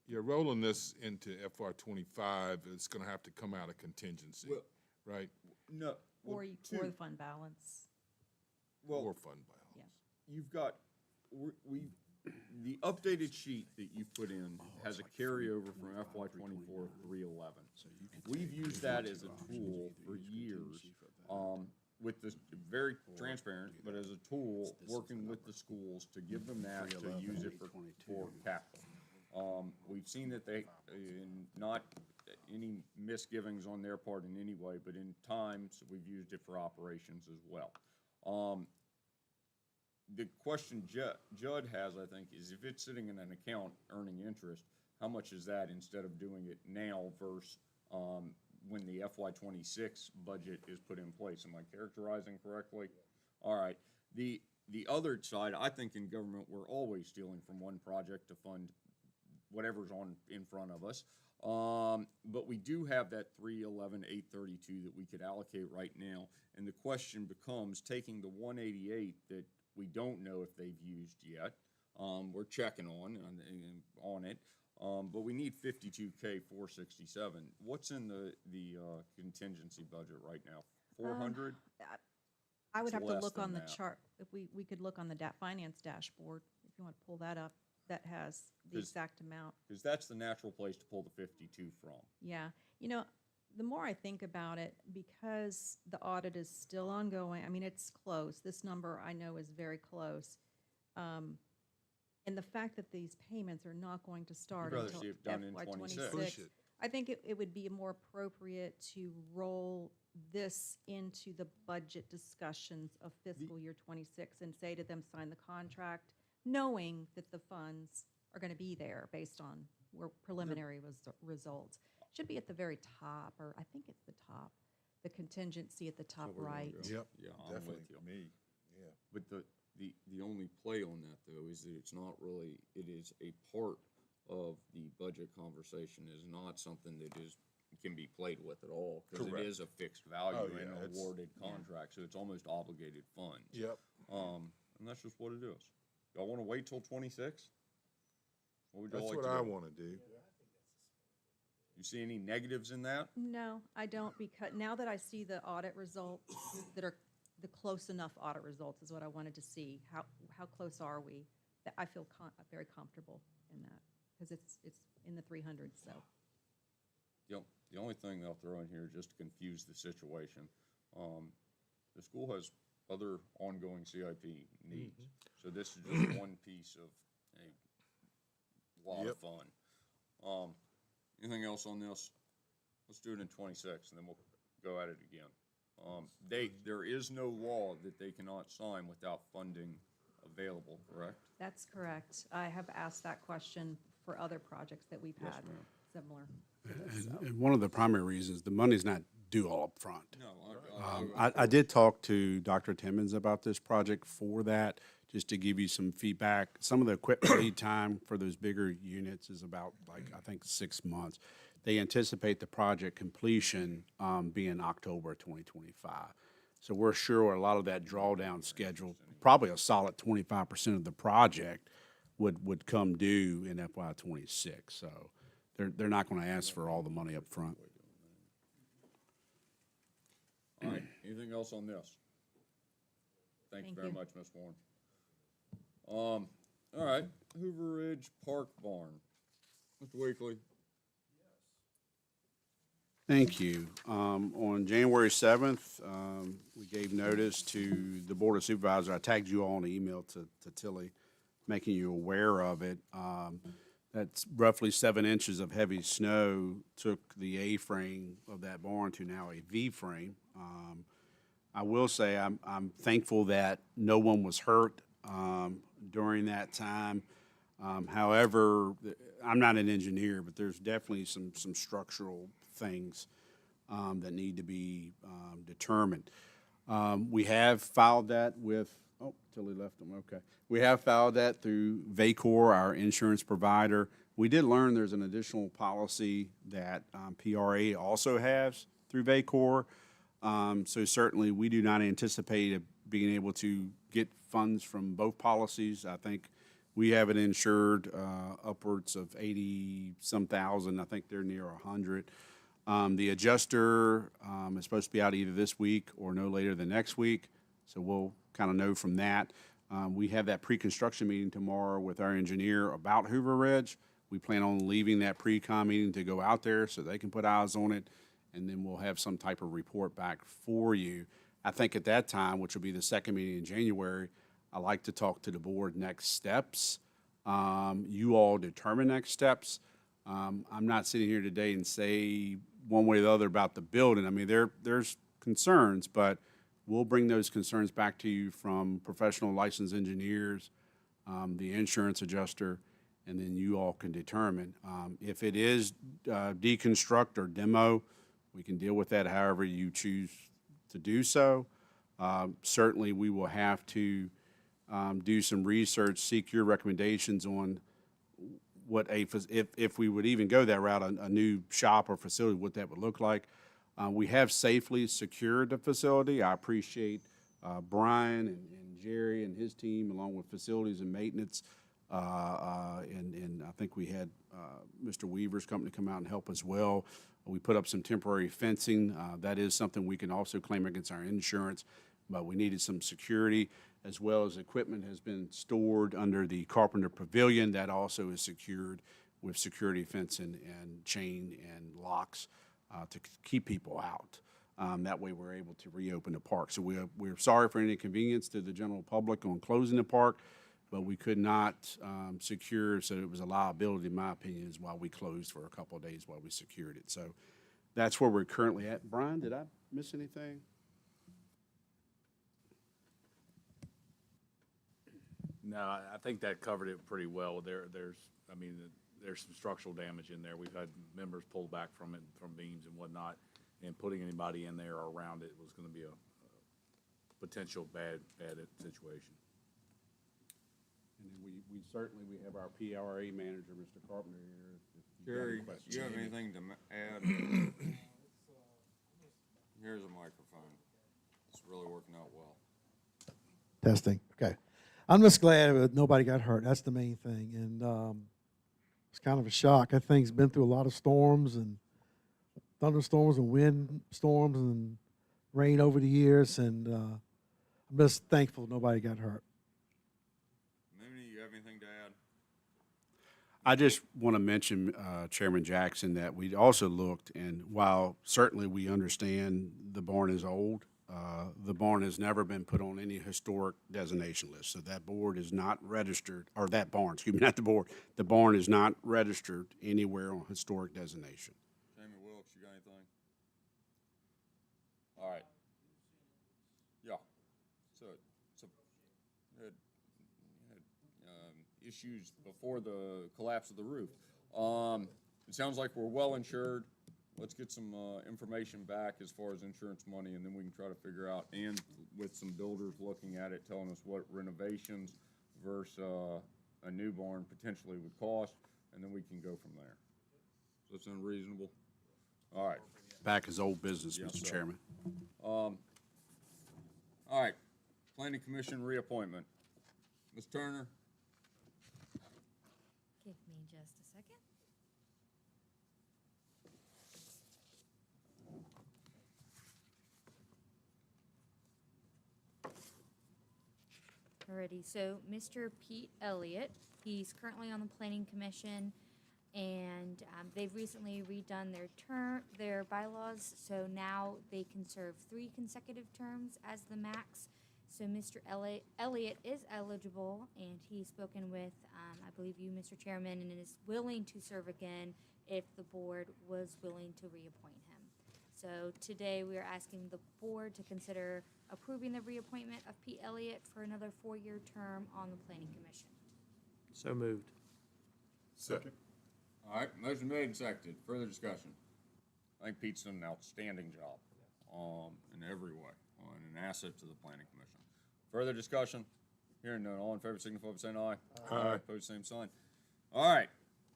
You're rolling this into FY '25, it's gonna have to come out of contingency,
Well-
right?
No.
Or the fund balance.
Or fund balance.
You've got, the updated sheet that you put in has a carryover from FY '24 311. We've used that as a tool for years, with this, very transparent, but as a tool, working with the schools to give them that, to use it for capital. We've seen that they, not any misgivings on their part in any way, but in times, we've used it for operations as well. The question Judd has, I think, is if it's sitting in an account earning interest, how much is that instead of doing it now versus when the FY '26 budget is put in place? Am I characterizing correctly? All right. The other side, I think in government, we're always stealing from one project to fund whatever's in front of us. But we do have that 311,832 that we could allocate right now. And the question becomes, taking the 188 that we don't know if they've used yet, we're checking on it, but we need 52K 467. What's in the contingency budget right now? 400?
I would
It's
have to
less
look
than
on the
that.
chart, if we could look on the finance dashboard, if you want to pull that up, that has the exact amount.
Because that's the natural place to pull the 52 from.
Yeah, the more I think about it, because the audit is still ongoing, I mean, it's close. This number I know is very close. And the fact that these payments are not going to start
You'd rather
until
see it done in
FY
26.
'26, I think it would be more appropriate to roll this into the budget discussions of fiscal year '26 and say to them, sign the contract, knowing that the funds are going to be there based on preliminary results. Should be at the very top, or I think it's the top, the contingency at the top
where we're gonna
right.
go.
Yep,
Yeah, I'm
definitely
with you.
me, yeah.
But the only play on that, though, is that it's not really, it is a part of the budget conversation, is not something that can be played with at all, because it
Correct.
is a fixed value
Oh,
and
yeah,
an awarded contract, so it's almost obligated funds.
Yep.
And that's just what it is. Y'all want to wait till 26? What would y'all
That's
like
what
to
I
do?
wanna do.
You see any negatives in that?
No, I don't, because now that I see the audit results that are the close enough audit results is what I wanted to see. How close are we? That I feel very comfortable in that, because it's in the 300s, so.
The only thing they'll throw in here, just to confuse the situation, the school has other ongoing CIP needs. So this is just one piece of a lot of fun. Anything else on this? Let's do it in 26, and then we'll go at it again. There is no law that they cannot sign without funding available, correct?
That's correct. I have asked that question for other projects that we've
Yes,
had
ma'am.
similar.
And one of the primary reasons, the money's not due all up front.
No,
I did talk to Dr. Timmons about this project for that, just to give you some feedback. Some of the equipment lead time for those bigger units is about, I think, 6 months. They anticipate the project completion being October 2025. So we're sure a lot of that drawdown schedule, probably a solid 25% of the project would come due in FY '26. So they're not going to ask for all the money up front.
All right, anything else on this? Thank you
Thank
very
you.
much, Ms. Warren. All right, Hoover Ridge Park Barn. Mr. Wakely.
Thank you. On January 7th, we gave notice to the Board of Supervisors. I tagged you all in an email to Tilly, making you aware of it. That's roughly 7 inches of heavy snow took the A-frame of that barn to now a V-frame. I will say I'm thankful that no one was hurt during that time. However, I'm not an engineer, but there's definitely some structural things that need to be determined. We have filed that with, Tilly left them, okay. We have filed that through VACOR, our insurance provider. We did learn there's an additional policy that PRA also has through VACOR. So certainly, we do not anticipate being able to get funds from both policies. I think We have it insured upwards of 80-some thousand. I think they're near 100. The adjuster is supposed to be out either this week or no later than next week, so we'll kind of know from that. We have that pre-construction meeting tomorrow with our engineer about Hoover Ridge. We plan on leaving that pre-con meeting to go out there so they can put eyes on it, and then we'll have some type of report back for you. I think at that time, which will be the second meeting in January, I like to talk to the board next steps. You all determine next steps. I'm not sitting here today and say one way or the other about the building. I mean, there's concerns, but we'll bring those concerns back to you from professional licensed engineers, the insurance adjuster, and then you all can determine. If it is deconstruct or demo, we can deal with that however you choose to do so. Certainly, we will have to do some research, seek your recommendations on what if we would even go that route, a new shop or facility, what that would look like. We have safely secured the facility. I appreciate Brian and Jerry and his team, along with facilities and maintenance. And I think we had Mr. Weaver's company come out and help as well. We put up some temporary fencing. That is something we can also claim against our insurance, but we needed some security, as well as equipment has been stored under the Carpenter Pavilion. That also is secured with security fencing and chain and locks to keep people out. That way we're able to reopen the park. So we're sorry for any inconvenience to the general public on closing the park, but we could not secure, so it was a liability, in my opinion, is why we closed for a couple of days while we secured it. So that's where we're currently at. Brian, did I miss anything?
No, I think that covered it pretty well. There's some structural damage in there. We've had members pulled back from it, from beams and whatnot, and putting anybody in there or around it was going to be a potential bad situation.
And then we certainly have our PRA manager, Mr. Carpenter, here.
Jerry, do you have anything to add? Here's a microphone. It's really working out well.
Testing. Okay. I'm just glad that nobody got hurt. That's the main thing. And it's kind of a shock. I think it's been through a lot of storms and thunderstorms and wind storms and rain over the years. And I'm just thankful nobody got hurt.
Mooney, you have anything to add?
I just want to mention, Chairman Jackson, that we also looked, and while certainly we understand the barn is old, the barn has never been put on any historic designation list. So that board is not registered, or that barn, excuse me, not the board. The barn is not registered anywhere on historic designation.
Jamie Wilkes, you got anything? All right. Yeah. So had issues before the collapse of the roof. It sounds like we're well insured. Let's get some information back as far as insurance money, and then we can try to figure out, and with some builders looking at it, telling us what renovations versus a new barn potentially would cost, and then we can go from there. Does that sound reasonable? All right.
Back as old business,
Yes,
Mr.
sir.
Chairman.
All right. Planning Commission reappointment. Ms. Turner?
Give me just a second. Alrighty, so Mr. Pete Elliott, he's currently on the Planning Commission, and they've recently redone their bylaws, so now they can serve 3 consecutive terms as the max. So Mr. Elliott is eligible, and he's spoken with, I believe you, Mr. Chairman, and is willing to serve again if the board was willing to reappoint him. So today we are asking the board to consider approving the reappointment of Pete Elliott for another 4-year term on the Planning Commission.
So moved.
Second.
All right, motion made and seconded. Further discussion. I think Pete's done an outstanding job in every way, and an asset to the Planning Commission. Further discussion? Hearing none. All in favor signify by saying aye.
Aye.
Opposed, same sign. All right.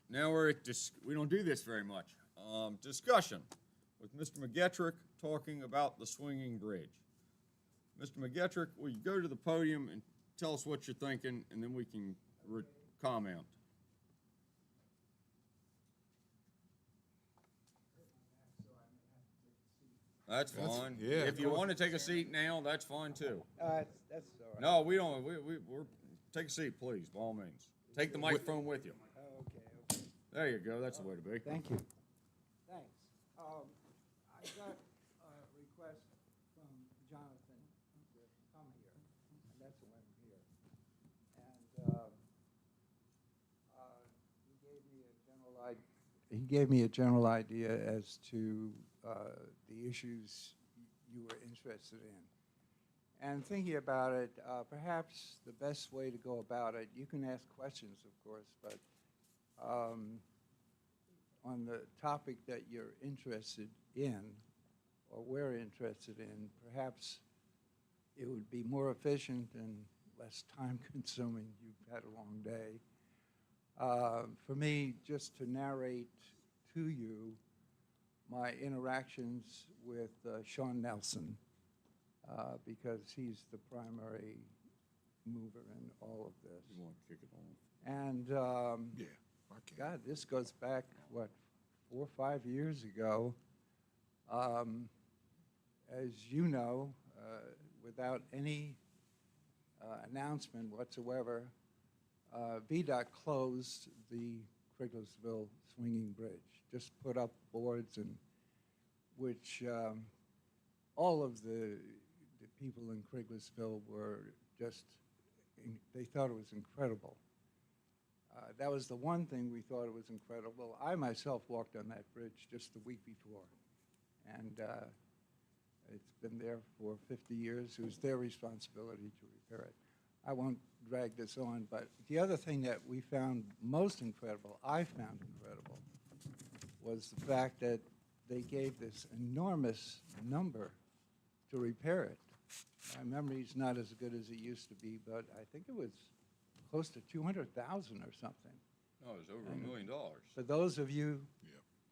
Now we're at we don't do this very much. Discussion with Mr. McGetrick talking about the swinging bridge. Mr. McGetrick, will you go to the podium and tell us what you're thinking, and then we can comment? That's fine.
yeah,
If you
go
want to take a seat now, that's fine too.
That's all right.
No, we don't, we're, take a seat, please, by all means. Take the microphone with you.
Okay.
There you go, that's the way to be.
Thank you. Thanks. I got a request from Jonathan to come here, and that's why I'm here. And he gave me a general idea as to the issues you were interested in. And thinking about it, perhaps the best way to go about it, you can ask questions, of course, but on the topic that you're interested in, or we're interested in, perhaps it would be more efficient and less time-consuming. You've had a long day. For me, just to narrate to you my interactions with Sean Nelson, because he's the primary mover in all of this.
You want to kick it off?
And
Yeah, I can.
God, this goes back, what, 4 or 5 years ago. As you know, without any announcement whatsoever, VDOT closed the Craiglesville swinging bridge, just put up boards, and which all of the people in Craiglesville were just, they thought it was incredible. That was the one thing we thought it was incredible. I myself walked on that bridge just the week before, and it's been there for 50 years. It was their responsibility to repair it. I won't drag this on, but the other thing that we found most incredible, I found incredible, was the fact that they gave this enormous number to repair it. My memory's not as good as it used to be, but I think it was close to 200,000 or something.
No, it was over $1 million.
For those of you,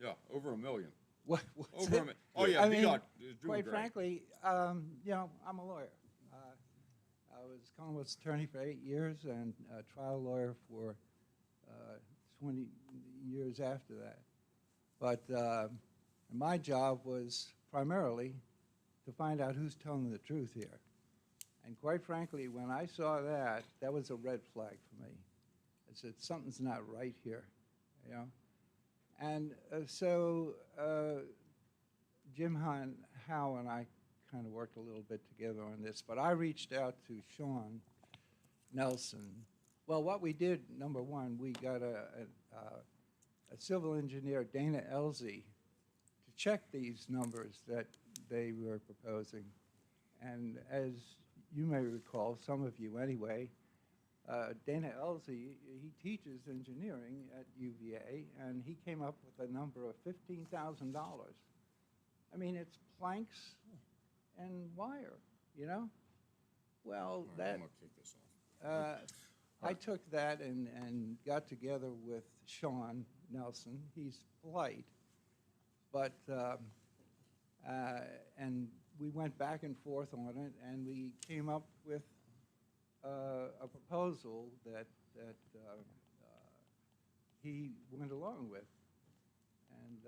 Yeah, over $1 million.
what's
Over
it?
$1 million. Oh, yeah,
I mean,
VDOT is doing
quite
great.
frankly, you know, I'm a lawyer. I was Commonwealth's attorney for 8 years and a trial lawyer for 20 years after that. But my job was primarily to find out who's telling the truth here. And quite frankly, when I saw that, that was a red flag for me. I said, something's not right here, you know? And so Jim Howe and I kind of worked a little bit together on this, but I reached out to Sean Nelson. Well, what we did, number one, we got a civil engineer, Dana Elsie, to check these numbers that they were proposing. And as you may recall, some of you anyway, Dana Elsie, he teaches engineering at UVA, and he came up with a number of $15,000. I mean, it's planks and wire, you know? Well,
All right,
that,
I'm gonna kick this off.
I took that and got together with Sean Nelson. He's polite, but, and we went back and forth on it, and we came up with a proposal that he went along with. And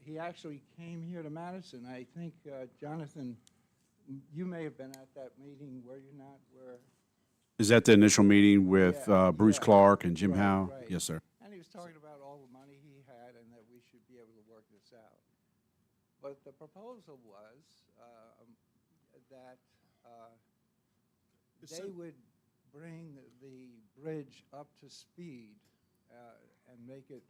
he actually came here to Madison. I think, Jonathan, you may have been at that meeting, were you not, where?
Is that the initial meeting with
Yeah,
Bruce
yeah.
Clark and Jim
Right,
Howe?
right.
Yes, sir.
And he was talking about all the money he had and that we should be able to work this out. But the proposal was that they would bring the bridge up to speed and make it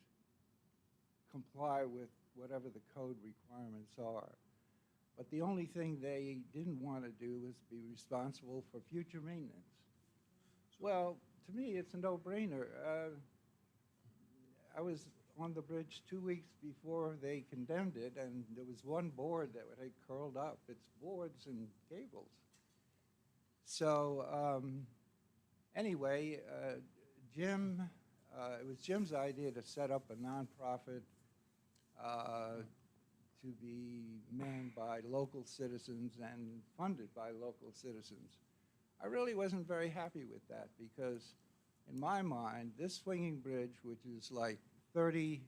comply with whatever the code requirements are. But the only thing they didn't want to do was be responsible for future maintenance. Well, to me, it's a no-brainer. I was on the bridge 2 weeks before they condemned it, and there was one board that had curled up. It's boards and cables. So anyway, Jim, it was Jim's idea to set up a nonprofit to be manned by local citizens and funded by local citizens. I really wasn't very happy with that because in my mind, this swinging bridge, which is like 30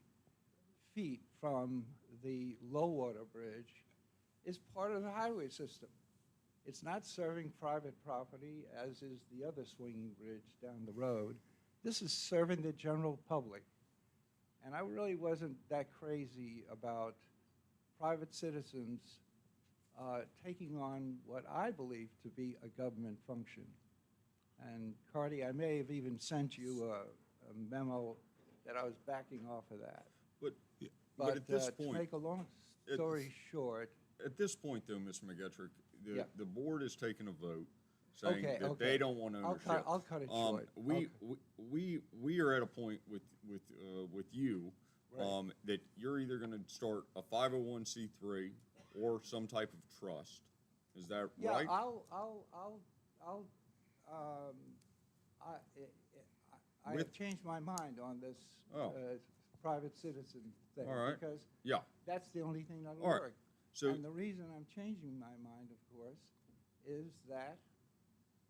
feet from the low water bridge, is part of the highway system. It's not serving private property, as is the other swinging bridge down the road. This is serving the general public. And I really wasn't that crazy about private citizens taking on what I believe to be a government function. And Cardi, I may have even sent you a memo that I was backing off of that.
But at this
To
point,
make a long story short.
At this point, though, Mr. McGettrick,
Yeah.
the board has taken a vote saying
Okay,
that
okay.
they don't want ownership.
I'll cut it short.
We are at a point with you
Right.
that you're either going to start a 501c3 or some type of trust. Is that
Yeah,
right?
I have changed my mind on this private citizen thing.
All right.
Because
Yeah.
that's the only thing that'll
All right.
work.
So-
And the reason I'm changing my mind, of course, is that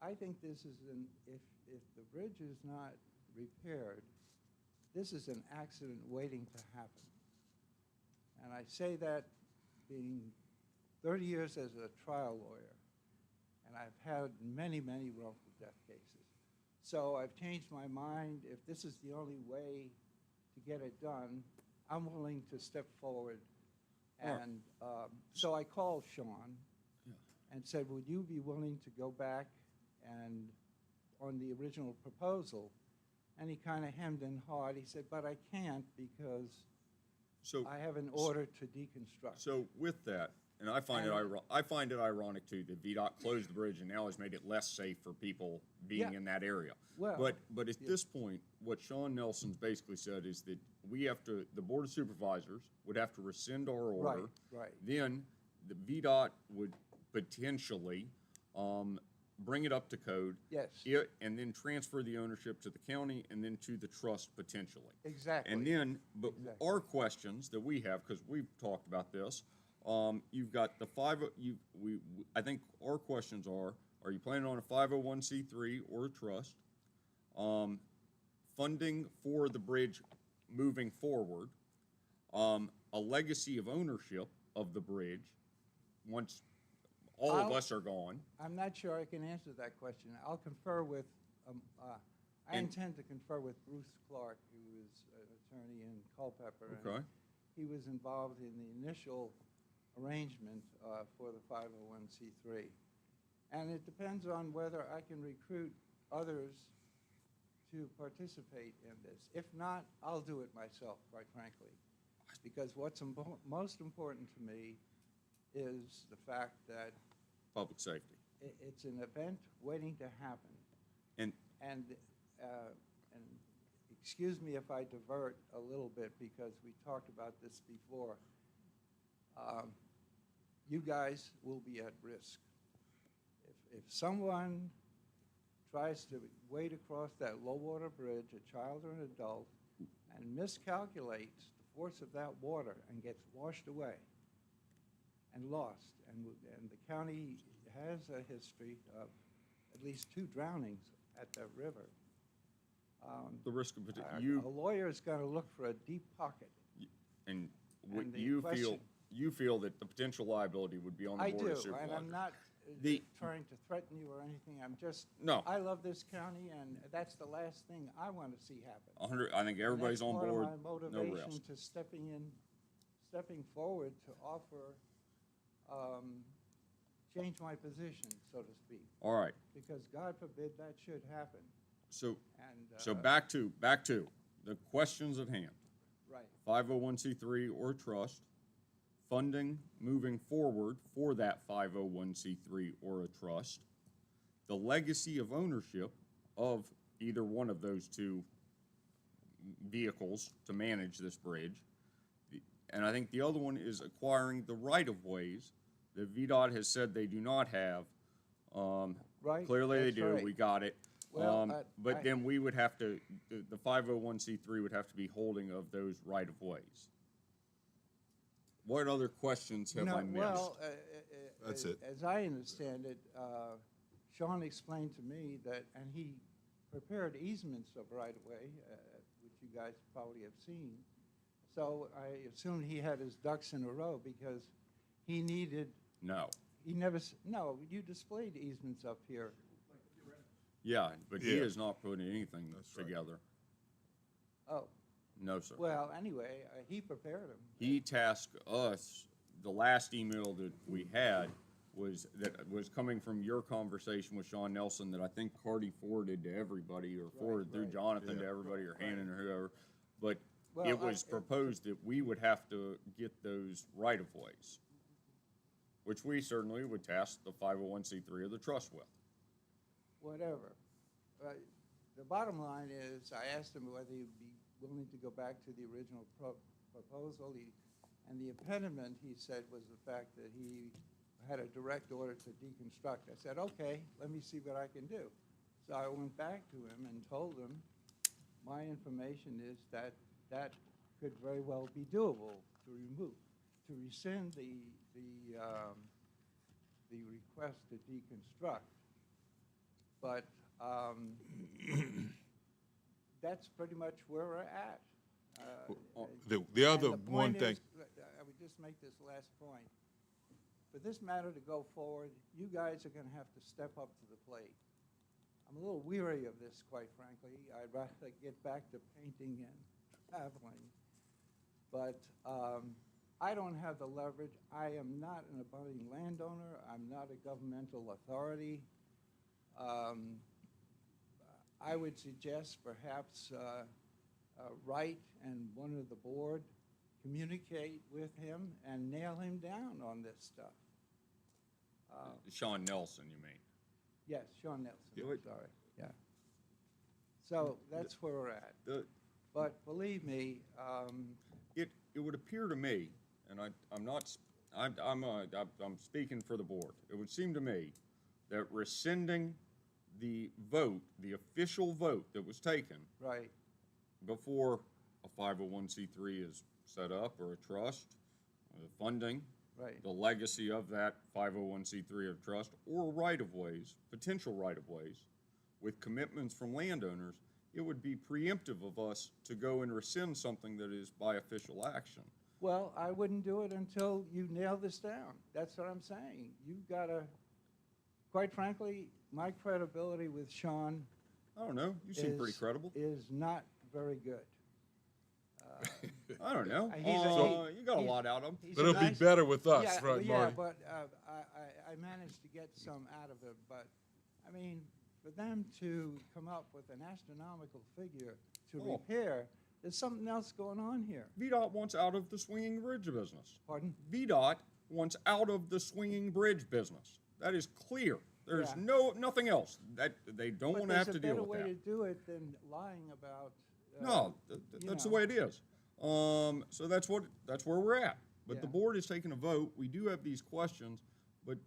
I think this is if the bridge is not repaired, this is an accident waiting to happen. And I say that being 30 years as a trial lawyer, and I've had many, many wrongful death cases. So I've changed my mind. If this is the only way to get it done, I'm willing to step forward. And so I called Sean and said, would you be willing to go back and on the original proposal? And he kind of hemmed and hawed. He said, but I can't because I have an order to deconstruct.
So with that, and I find it ironic too that VDOT closed the bridge and now has made it less safe for people being
Yeah.
in that area.
Well,
but at this point, what Sean Nelson's basically said is that the Board of Supervisors would have to rescind our order.
Right.
Then the VDOT would potentially bring it up to code.
Yes.
And then transfer the ownership to the county and then to the trust potentially.
Exactly.
And then, but our questions that we have, because we've talked about this, you've got the I think our questions are you planning on a 501c3 or a trust? Funding for the bridge moving forward, a legacy of ownership of the bridge once all of us are gone.
I'm not sure I can answer that question. I'll confer with, I intend to confer with Bruce Clark, who is an attorney in Culpeper.
Okay.
And he was involved in the initial arrangement for the 501c3. And it depends on whether I can recruit others to participate in this. If not, I'll do it myself, quite frankly. Because what's most important to me is the fact that
Public safety.
it's an event waiting to happen.
And
excuse me if I divert a little bit because we talked about this before. You guys will be at risk. If someone tries to wade across that low water bridge, a child or an adult, and miscalculates the force of that water and gets washed away and lost, and the county has a history of at least 2 drownings at that river.
The risk of
A lawyer is going to look for a deep pocket.
and
And the
you
question-
feel that the potential liability would be on the
I
Board of
do,
Supervisors.
and I'm not trying to threaten you or anything. I'm just,
No.
I love this county, and that's the last thing I want to see happen.
I think everybody's on board.
And that's part of my
No
motivation
rest.
to stepping forward to offer, change my position, so to speak.
All right.
Because God forbid that should happen.
So
And,
back to the questions at hand.
Right.
501c3 or trust, funding moving forward for that 501c3 or a trust, the legacy of ownership of either one of those 2 vehicles to manage this bridge. And I think the other one is acquiring the right-of-ways that VDOT has said they do not have.
Right,
Clearly they
that's
do,
right.
we got it.
Well,
But then we would have to, the 501c3 would have to be holding of those right-of-ways. What other questions have I missed?
Well,
That's it.
As I understand it, Sean explained to me that, and he prepared easements of right-of-way, which you guys probably have seen. So I assumed he had his ducks in a row because he needed,
No.
he never, no, you displayed easements up here.
Yeah, but he
Yeah.
has not put anything together.
Oh,
No, sir.
well, anyway, he prepared them.
He tasked us, the last email that we had was coming from your conversation with Sean Nelson that I think Cardi forwarded to everybody or forwarded through Jonathan to everybody or Hannon or whoever. But
Well,
it was proposed that we would have to get those right-of-ways, which we certainly would task the 501c3 of the trust with.
Whatever. But the bottom line is, I asked him whether he'd be willing to go back to the original proposal. And the impediment, he said, was the fact that he had a direct order to deconstruct. I said, okay, let me see what I can do. So I went back to him and told him, my information is that that could very well be doable to rescind the request to deconstruct. But that's pretty much where we're at.
The other
And the
one
point
thing.
is, I would just make this last point. For this matter to go forward, you guys are going to have to step up to the plate. I'm a little weary of this, quite frankly. I'd rather get back to painting and traveling. But I don't have the leverage. I am not an abutting landowner. I'm not a governmental authority. I would suggest perhaps Wright and one of the board communicate with him and nail him down on this stuff.
Sean Nelson, you mean?
Yes, Sean Nelson, I'm sorry, yeah. So that's where we're at. But believe me,
It would appear to me, and I'm speaking for the board. It would seem to me that rescinding the vote, the official vote that was taken
right,
before a 501c3 is set up or a trust, the funding,
right.
the legacy of that 501c3 of trust, or right-of-ways, potential right-of-ways, with commitments from landowners, it would be preemptive of us to go and rescind something that is by official action.
Well, I wouldn't do it until you nail this down. That's what I'm saying. You've got to, quite frankly, my credibility with Sean.
I don't know. You seem pretty credible.
Is not very good.
I don't know. You got a lot out of him.
But it'll be better with us,
yeah,
right,
yeah,
Marty?
but I managed to get some out of it. But, I mean, for them to come up with an astronomical figure to repair, there's something else going on here.
VDOT wants out of the swinging bridge business.
Pardon?
VDOT wants out of the swinging bridge business. That is clear. There's
Yeah.
nothing else. That they don't want to have to deal with
There's a better way
that.
to do it than lying about.
No, that's the way it is. So that's where we're at. But the
Yeah.
board is taking a vote. We do have these questions, but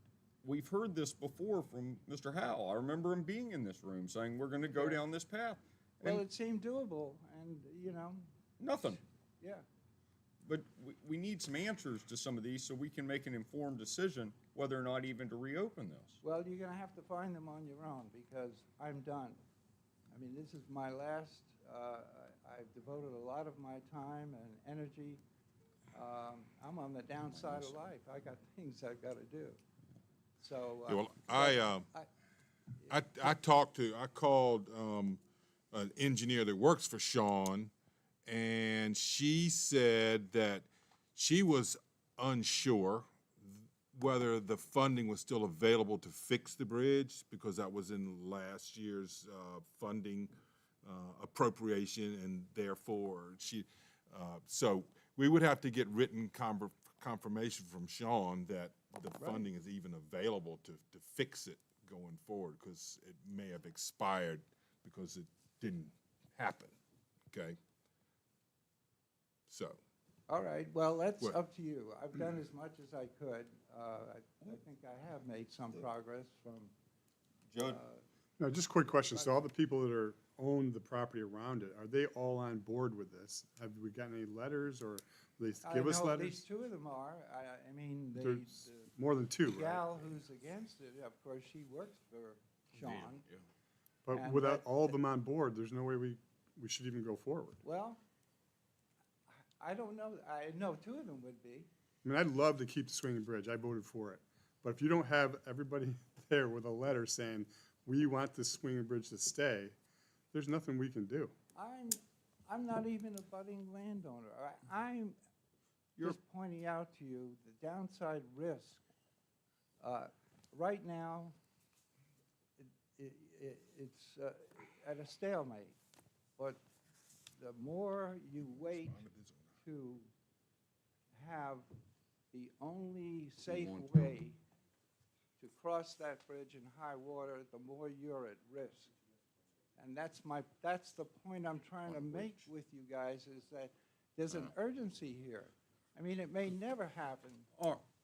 we've heard this before from Mr. Howell. I remember him being in this room saying we're going to go down this path.
Well,
And
it seemed doable, and
nothing.
Yeah.
But we need some answers to some of these so we can make an informed decision whether or not even to reopen this.
Well, you're going to have to find them on your own because I'm done. I mean, this is my last. I've devoted a lot of my time and energy. I'm on the downside of life. I got things I've got to do. So.
Yeah, well, I called an engineer that works for Sean, and she said that she was unsure whether the funding was still available to fix the bridge because that was in last year's funding appropriation, and therefore so we would have to get written confirmation from Sean that the funding is even available to fix it going forward, because it may have expired because it didn't happen, okay? So.
All right, well, that's
What?
up to you. I've done as much as I could. I think I have made some progress from.
Judd?
No, just a quick question. So all the people that own the property around it, are they all on board with this? Have we gotten any letters, or they give us
I know at
letters?
least two of them are. I mean,
There's more than two,
the
right?
gal who's against it, of course, she works for
Sean.
But
And
without
that-
all of them on board, there's no way we should even go forward.
Well, I don't know, I know two of them would be.
I mean, I'd love to keep the swinging bridge. I voted for it. But if you don't have everybody there with a letter saying, we want this swinging bridge to stay, there's nothing we can do.
I'm not even a budding landowner. I'm just pointing out to you the downside risk. Right now, it's at a stalemate. But the more you wait to have the only safe way to cross that bridge in high water, the more you're at risk. And that's the point I'm trying to make with you guys, is that there's an urgency here. I mean, it may never happen,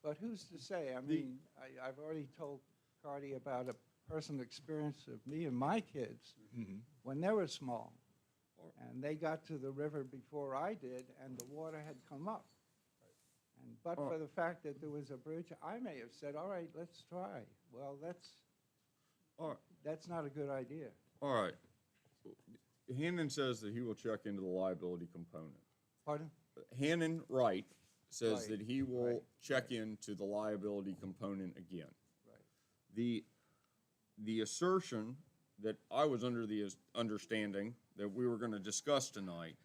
but who's to say? I mean, I've already told Cardi about a personal experience of me and my kids when they were small. And they got to the river before I did, and the water had come up. But for the fact that there was a bridge, I may have said, all right, let's try. Well, that's not a good idea.
All right. Hannon says that he will check into the liability component.
Pardon?
Hannon Wright says
Right,
that he will check into the liability component again.
Right.
The assertion that I was under the understanding that we were going to discuss tonight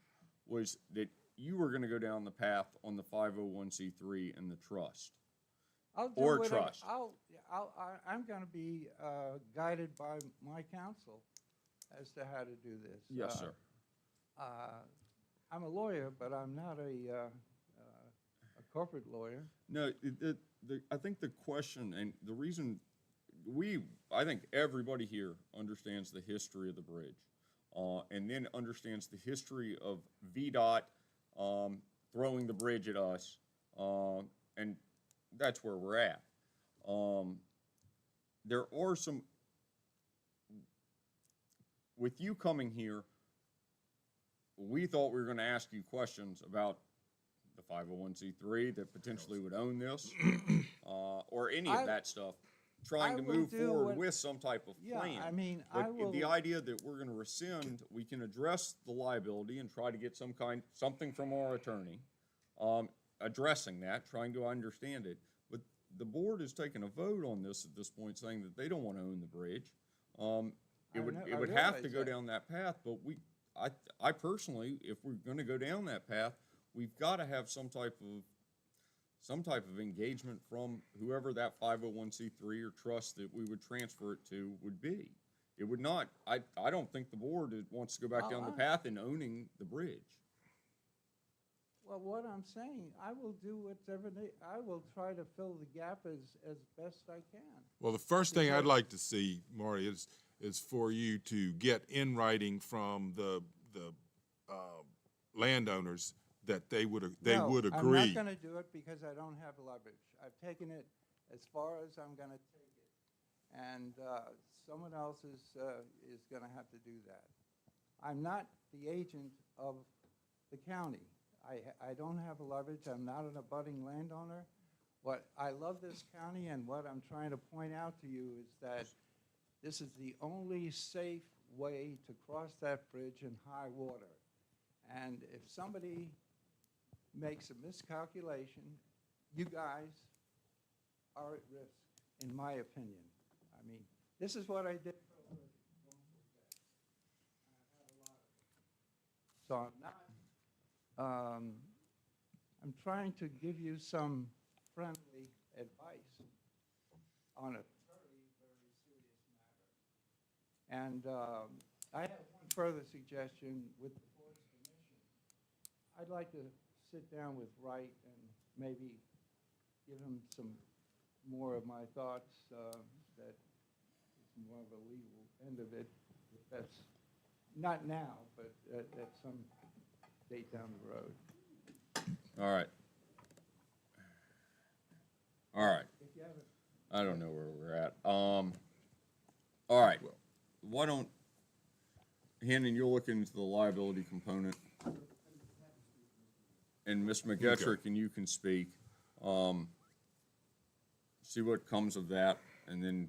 was that you were going to go down the path on the 501c3 and the trust.
I'll do
Or
whatever-
trust.
I'm going to be guided by my counsel as to how to do this.
Yes, sir.
I'm a lawyer, but I'm not a corporate lawyer.
No, I think the question and the reason I think everybody here understands the history of the bridge, and then understands the history of VDOT throwing the bridge at us, and that's where we're at. There are some, with you coming here, we thought we were going to ask you questions about the 501c3 that potentially would own this, or any of that stuff, trying to move forward with some type of plan.
Yeah, I mean,
But the idea that we're going to rescind, we can address the liability and try to get something from our attorney, addressing that, trying to understand it. But the board has taken a vote on this at this point, saying that they don't want to own the bridge. It would have to go down that path, but I personally, if we're going to go down that path, we've got to have some type of engagement from whoever that 501c3 or trust that we would transfer it to would be. It would not, I don't think the board wants to go back down the path in owning the bridge.
Well, what I'm saying, I will do whatever I will try to fill the gap as best I can.
Well, the first thing I'd like to see, Marty, is for you to get in writing from the landowners that they would agree.
I'm not going to do it because I don't have leverage. I've taken it as far as I'm going to take it, and someone else is going to have to do that. I'm not the agent of the county. I don't have a leverage. I'm not an abutting landowner. I love this county, and what I'm trying to point out to you is that this is the only safe way to cross that bridge in high water. And if somebody makes a miscalculation, you guys are at risk, in my opinion. I mean, this is what I did for a living, wrongful death. And I've had a lot of it. So I'm not, I'm trying to give you some friendly advice on a very, very serious matter. And I have one further suggestion with the board's permission. I'd like to sit down with Wright and maybe give him some more of my thoughts that is more of a legal end of it. If that's not now, but at some date down the road.
All right. All right.
If you haven't,
I don't know where we're at. All right. Why don't, Hannon, you'll look into the liability component. And Ms. McGetrick and you can speak. See what comes of that, and then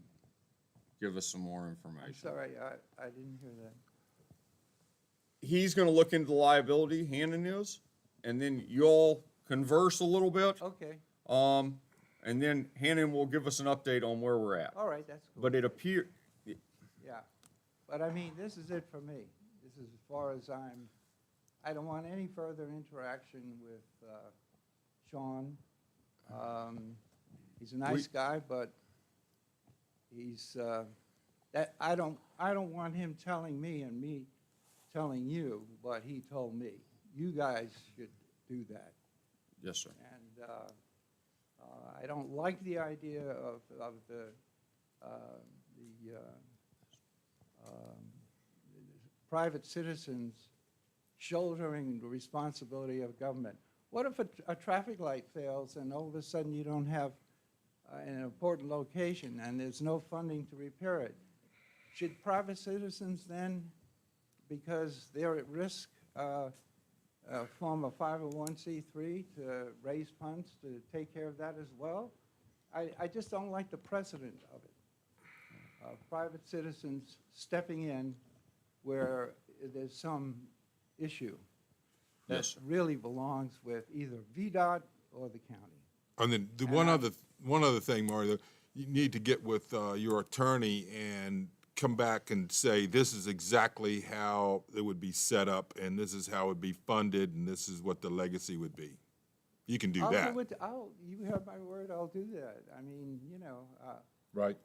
give us some more
I'm
information.
sorry, I didn't hear that.
He's gonna look into the liability, Hannon is, and then you'll converse a little bit.
Okay,
And then Hannon will give us an update on where we're at.
all right, that's cool.
But it appear,
Yeah, but I mean, this is it for me. This is as far as I don't want any further interaction with Sean. He's a nice guy, but he's, I don't want him telling me and me telling you what he told me. You guys should do that.
yes, sir.
And I don't like the idea of the private citizens shouldering the responsibility of government. What if a traffic light fails and all of a sudden you don't have an important location and there's no funding to repair it? Should private citizens then, because they're at risk, form a 501c3 to raise funds to take care of that as well? I just don't like the precedent of it. Private citizens stepping in where there's some issue that
Yes, sir.
really belongs with either VDOT or the county.
And then the one other thing, Mario, you need to get with your attorney and come back and say, this is exactly how it would be set up, and this is how it would be funded, and this is what the legacy would be. You can do that.
You have my word, I'll do that. I mean, you know.
Right?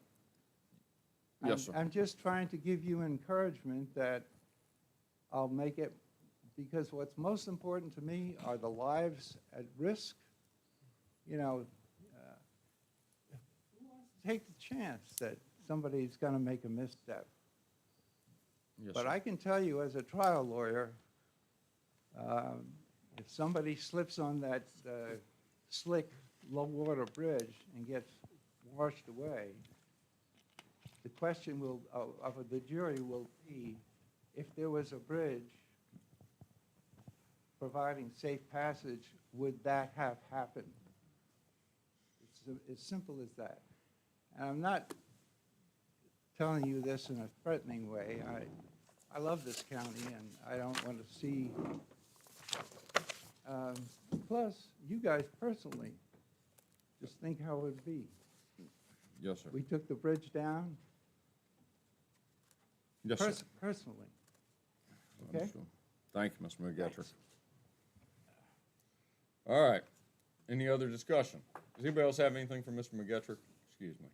Yes, sir.
I'm just trying to give you encouragement that I'll make it, because what's most important to me are the lives at risk. You know, who wants to take the chance that somebody's going to make a misstep?
Yes,
But
sir.
I can tell you as a trial lawyer, if somebody slips on that slick, low-water bridge and gets washed away, the question of the jury will be, if there was a bridge providing safe passage, would that have happened? It's as simple as that. And I'm not telling you this in a threatening way. I love this county, and I don't want to see. Plus, you guys personally, just think how it would be.
Yes, sir.
We took the bridge down.
Yes, sir.
Personally. Okay?
Understood. Thank you, Mr. McGettrick. All right. Any other discussion? Does anybody else have anything for Mr. McGettrick? Excuse me.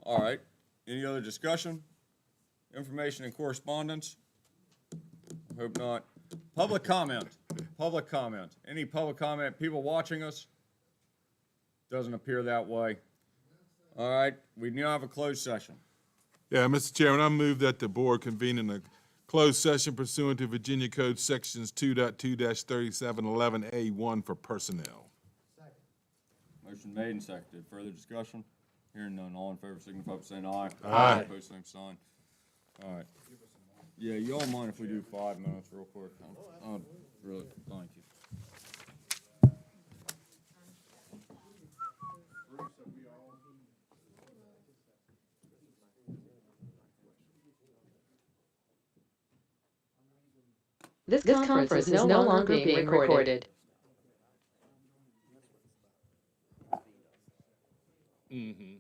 All right. Any other discussion? Information and correspondence? Hope not. Public comment. Public comment. Any public comment? People watching us? Doesn't appear that way. All right. We now have a closed session.
Yeah, Mr. Chairman, I move that the board convene in a closed session pursuant to Virginia Code Sections 2.2-3711A1 for personnel.
Motion made and seconded. Further discussion? Hearing none. All in favor signify by saying aye.
Aye.
Opposed, same sign. All right. Yeah, y'all mind if we do 5 minutes real quick? Really, thank you.
This conference is no longer being recorded.
Mm-hmm.